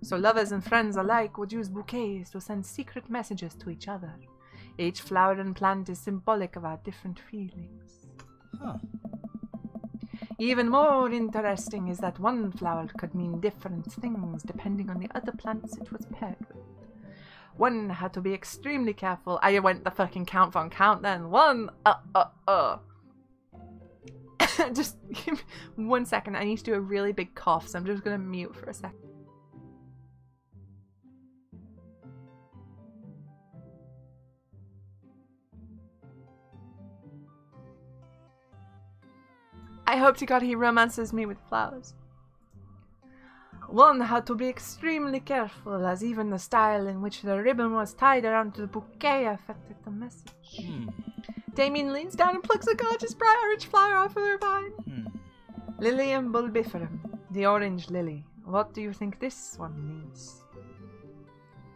so lovers and friends alike would use bouquets to send secret messages to each other. Each flower and plant is symbolic of our different feelings. Even more interesting is that one flower could mean different things depending on the other plants it was paired with. One had to be extremely careful. I went the fucking count then. One, Just give me 1 second. I need to do a really big cough, so I'm just gonna mute for a second. I hope to God he romances me with flowers. One had to be extremely careful, as even the style in which the ribbon was tied around the bouquet affected the message. Damien leans down and plucks a gorgeous bright orange flower off of her vine. Lilium bulbiferum, the orange lily. What do you think this one means?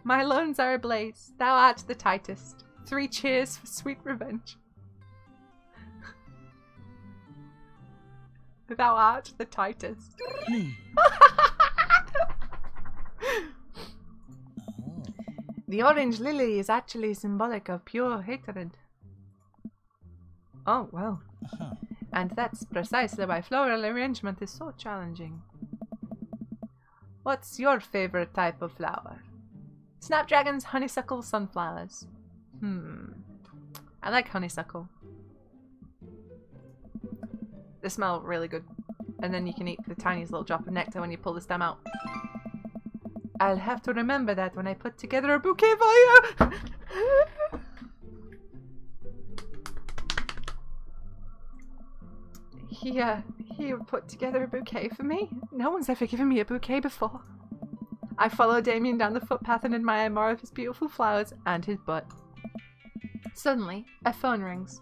My loins are ablaze, thou art the tightest. 3 cheers for sweet revenge. Thou art the tightest. The orange lily is actually symbolic of pure hatred. Oh, well. And that's precisely why floral arrangement is so challenging. What's your favorite type of flower? Snapdragons, honeysuckle, sunflowers. I like honeysuckle. They smell really good. And then you can eat the tiniest little drop of nectar when you pull the stem out. I'll have to remember that when I put together a bouquet for you! He put together a bouquet for me. No one's ever given me a bouquet before. I follow Damien down the footpath and admire more of his beautiful flowers and his butt. Suddenly, a phone rings.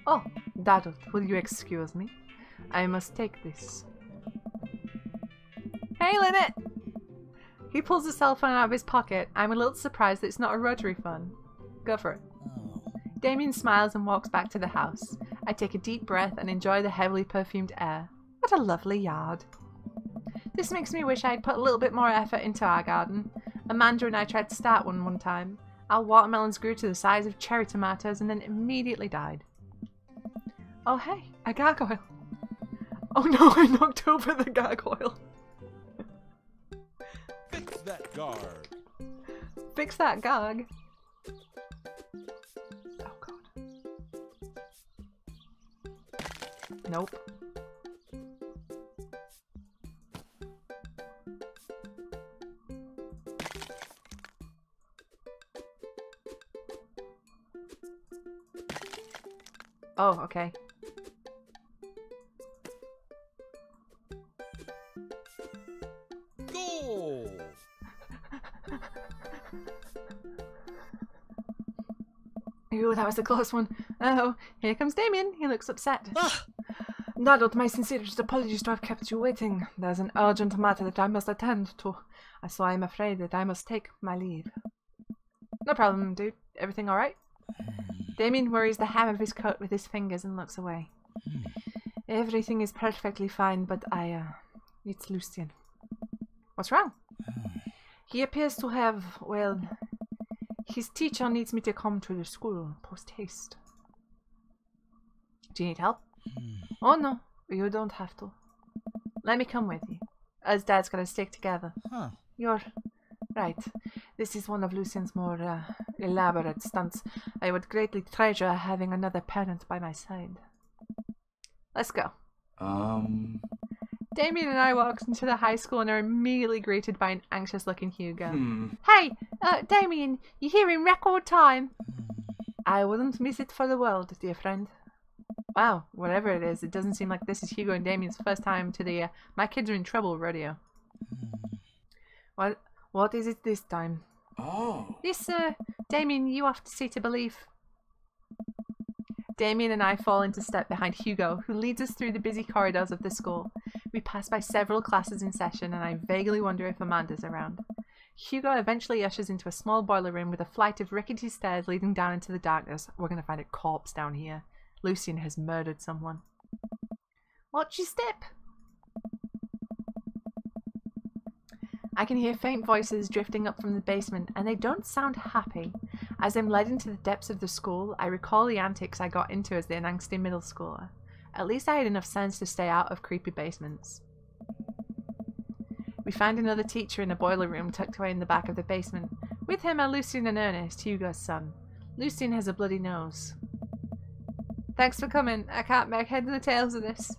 Oh, Dadalt, will you excuse me? I must take this. Hey, Lynette! He pulls the cell phone out of his pocket. I'm a little surprised that it's not a rotary phone. Go for it. Damien smiles and walks back to the house. I take a deep breath and enjoy the heavily perfumed air. What a lovely yard. This makes me wish I'd put a little bit more effort into our garden. Amanda and I tried to start one time. Our watermelons grew to the size of cherry tomatoes and then immediately died. Oh hey, a gargoyle. Oh no, I knocked over the gargoyle. Fix that guard. Fix that garg. Oh god. Nope. Oh, okay. Goal! Ooh, that was a close one. Oh, here comes Damien. He looks upset. Dadalt, my sincerest apologies to have kept you waiting. There's an urgent matter that I must attend to, so I'm afraid that I must take my leave. No problem, dude. Everything alright? Damien worries the hem of his coat with his fingers and looks away. Everything is perfectly fine, but it's Lucien. What's wrong? He appears to have, well, his teacher needs me to come to the school post-haste. Do you need help? Oh no, you don't have to. Let me come with you. Us dads gotta stick together. You're right. This is one of Lucien's more elaborate stunts. I would greatly treasure having another parent by my side. Let's go. Damien and I walked into the high school and are immediately greeted by an anxious-looking Hugo. Hey, Damien, you're here in record time. I wouldn't miss it for the world, dear friend. Wow, whatever it is, it doesn't seem like this is Hugo and Damien's first time to the my kids are in trouble rodeo. What is it this time? Oh. This, Damien, you have to see to believe. Damien and I fall into step behind Hugo, who leads us through the busy corridors of the school. We pass by several classes in session, and I vaguely wonder if Amanda's around. Hugo eventually ushers into a small boiler room with a flight of rickety stairs leading down into the darkness. We're going to find a corpse down here. Lucien has murdered someone. Watch your step! I can hear faint voices drifting up from the basement, and they don't sound happy. As I'm led into the depths of the school, I recall the antics I got into as an angsty middle schooler. At least I had enough sense to stay out of creepy basements. We find another teacher in a boiler room tucked away in the back of the basement. With him are Lucien and Ernest, Hugo's son. Lucien has a bloody nose. Thanks for coming. I can't make heads or tails of this.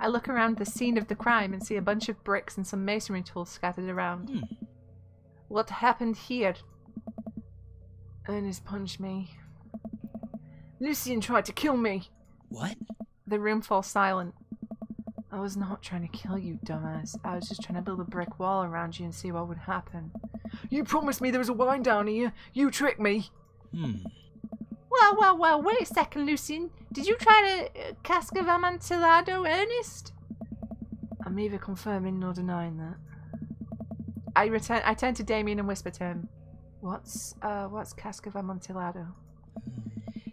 I look around the scene of the crime and see a bunch of bricks and some masonry tools scattered around. What happened here? Ernest punched me. Lucien tried to kill me. What? The room falls silent. I was not trying to kill you, dumbass. I was just trying to build a brick wall around you and see what would happen. You promised me there was a wine down here. You tricked me. Well, wait a second, Lucien. Did you try to cask of Amontillado, Ernest? I'm neither confirming nor denying that. I turn to Damien and whisper to him. What's cask of Amontillado?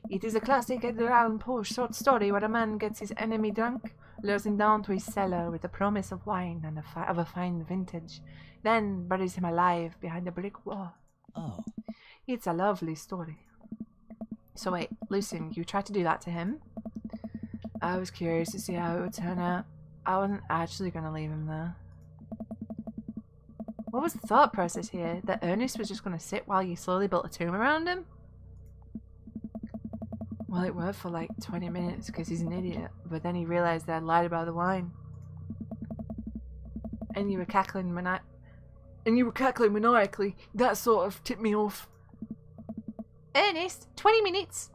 It is a classic Edgar Allan Poe short story where a man gets his enemy drunk, lures him down to his cellar with the promise of wine and of a fine vintage, then buries him alive behind a brick wall. Oh. It's a lovely story. So wait, Lucien, you tried to do that to him? I was curious to see how it would turn out. I wasn't actually going to leave him there. What was the thought process here? That Ernest was just going to sit while you slowly built a tomb around him? Well, it worked for like 20 minutes because he's an idiot, but then he realized that I'd lied about the wine. And you were cackling maniacally. That sort of tipped me off. Ernest, 20 minutes.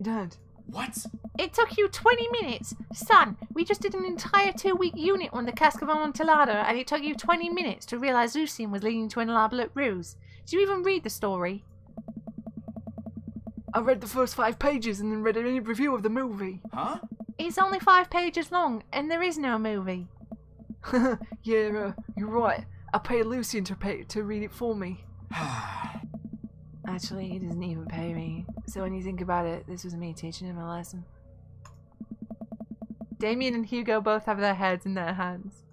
Dad. What? It took you 20 minutes. Son, we just did an entire 2-week unit on the cask of Amontillado, and it took you 20 minutes to realize Lucien was leading to an elaborate ruse. Did you even read the story? I read the first 5 pages and then read a review of the movie. Huh? It's only 5 pages long, and there is no movie. Yeah, you're right. I paid Lucien to read it for me. Actually, he doesn't even pay me. So when you think about it, this was me teaching him a lesson. Damien and Hugo both have their heads in their hands.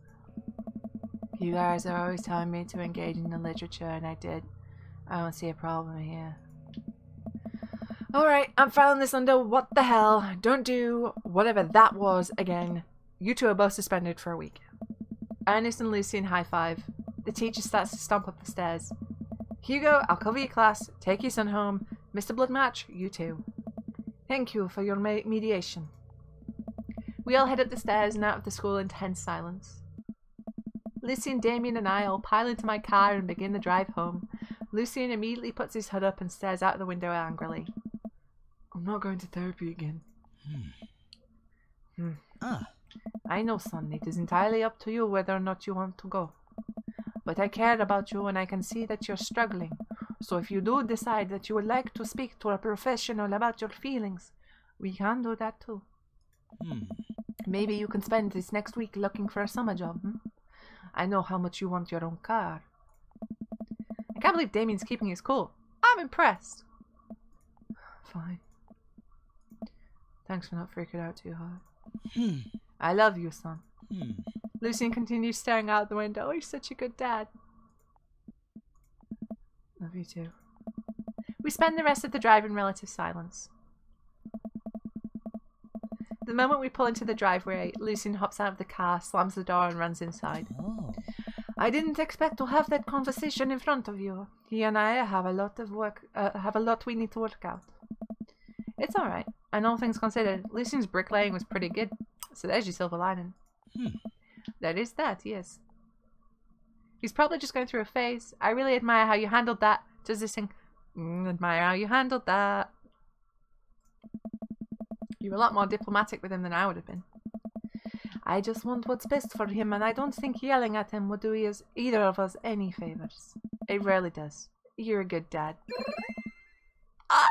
You guys are always telling me to engage in the literature, and I did. I don't see a problem here. Alright, I'm filing this under what the hell. Don't do whatever that was again. You two are both suspended for a week. Ernest and Lucien high five. The teacher starts to stomp up the stairs. Hugo, I'll cover your class. Take your son home. Mr. Bloodmatch, you too. Thank you for your mediation. We all head up the stairs and out of the school in tense silence. Lucien, Damien, and I all pile into my car and begin the drive home. Lucien immediately puts his hood up and stares out the window angrily. I'm not going to therapy again. I know, son. It is entirely up to you whether or not you want to go. But I care about you and I can see that you're struggling. So if you do decide that you would like to speak to a professional about your feelings, we can do that too. Maybe you can spend this next week looking for a summer job. I know how much you want your own car. I can't believe Damien's keeping his cool. I'm impressed. Fine. Thanks for not freaking out too hard. I love you, son. Lucien continues staring out the window. He's such a good dad. Love you too. We spend the rest of the drive in relative silence. The moment we pull into the driveway, Lucien hops out of the car, slams the door and runs inside. I didn't expect to have that conversation in front of you. He and I have a lot of work, have a lot we need to work out. It's alright. And all things considered, Lucien's bricklaying was pretty good. So there's your silver lining. There is that, yes. He's probably just going through a phase. I really admire how you handled that. Does this thing? Admire how you handled that. You were a lot more diplomatic with him than I would have been. I just want what's best for him, and I don't think yelling at him would do either of us any favors. It rarely does. You're a good dad. Ah,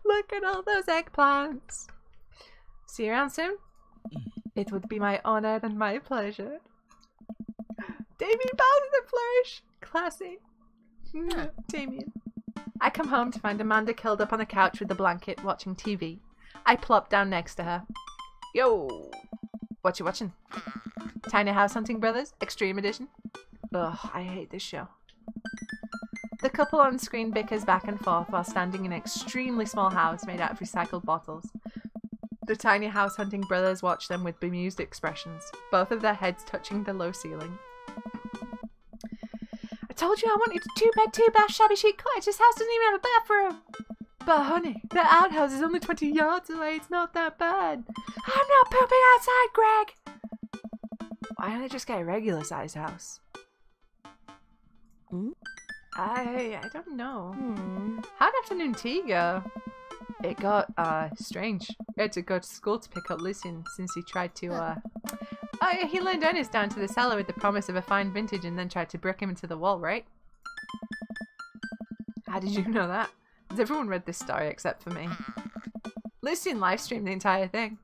look at all those eggplants. See you around soon? It would be my honor and my pleasure. Damien bows in a flourish. Classy. Damien. I come home to find Amanda curled up on the couch with the blanket, watching TV. I plop down next to her. Yo! What you watching? Tiny House Hunting Brothers? Extreme Edition? Ugh, I hate this show. The couple on screen bickers back and forth while standing in an extremely small house made out of recycled bottles. The Tiny House Hunting Brothers watch them with bemused expressions, both of their heads touching the low ceiling. I told you I wanted a 2-bed, 2-bath, shabby chic cottage. This house doesn't even have a bathroom. But honey, the outhouse is only 20 yards away. It's not that bad. I'm not pooping outside, Greg. Why don't they just get a regular sized house? I don't know. How'd afternoon tea go? It got strange. We had to go to school to pick up Lucien since he tried to He loaned Ernest down to the cellar with the promise of a fine vintage and then tried to brick him into the wall, right? How did you know that? Has everyone read this story except for me? Lucian livestreamed the entire thing.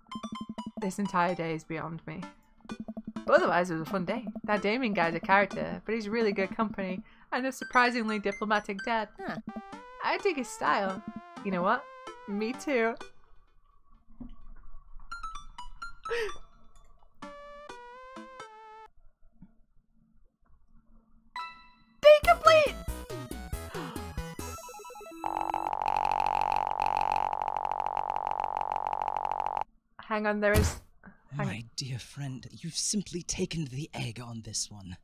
This entire day is beyond me. But otherwise, it was a fun day. That Damien guy's a character, but he's really good company and a surprisingly diplomatic dad. I dig his style. You know what? Me too. Day complete! Hang on, there is... My dear friend, you've simply taken the egg on this one.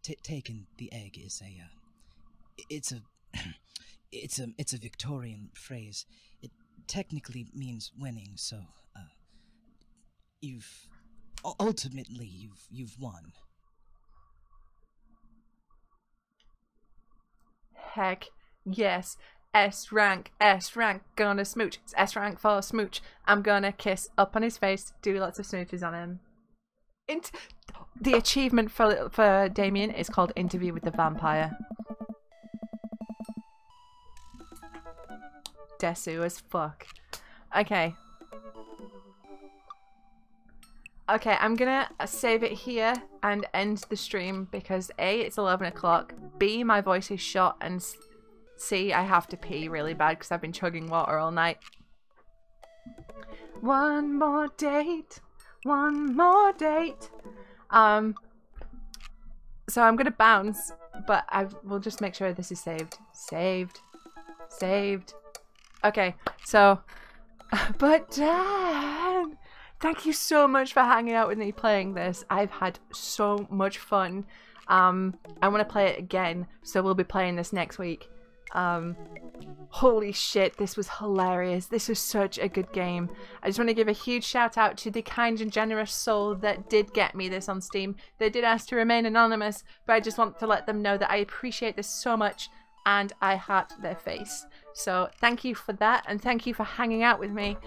Taken the egg is it's a Victorian phrase. It technically means winning, so, ultimately, you've won. Heck, yes. S rank, gonna smooch. It's S rank for smooch. I'm gonna kiss up on his face, do lots of smooches on him. The achievement for Damien is called Interview with the Vampire. Desu as fuck. Okay. Okay, I'm gonna save it here and end the stream because A, it's 11 o'clock, B, my voice is shot, and C, I have to pee really bad because I've been chugging water all night. One more date. One more date. So I'm gonna bounce, but I will just make sure this is saved. Saved. Okay, so, but Dad, thank you so much for hanging out with me playing this. I've had so much fun. I want to play it again, so we'll be playing this next week. Holy shit, this was hilarious. This was such a good game. I just want to give a huge shout out to the kind and generous soul that did get me this on Steam. They did ask to remain anonymous, but I just want to let them know that I appreciate this so much and I heart their face. So thank you for that, and thank you for hanging out with me.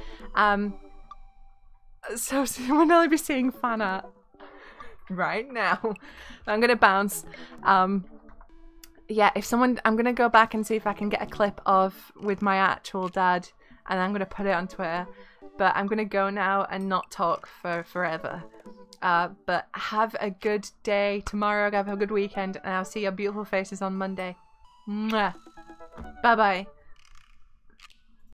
So we'll only be seeing fan art right now. I'm gonna bounce. Yeah, if someone, I'm gonna go back and see if I can get a clip of with my actual dad, and I'm gonna put it on Twitter. But I'm gonna go now and not talk for forever. But have a good day tomorrow. Have a good weekend, and I'll see your beautiful faces on Monday. Mwah. Bye bye.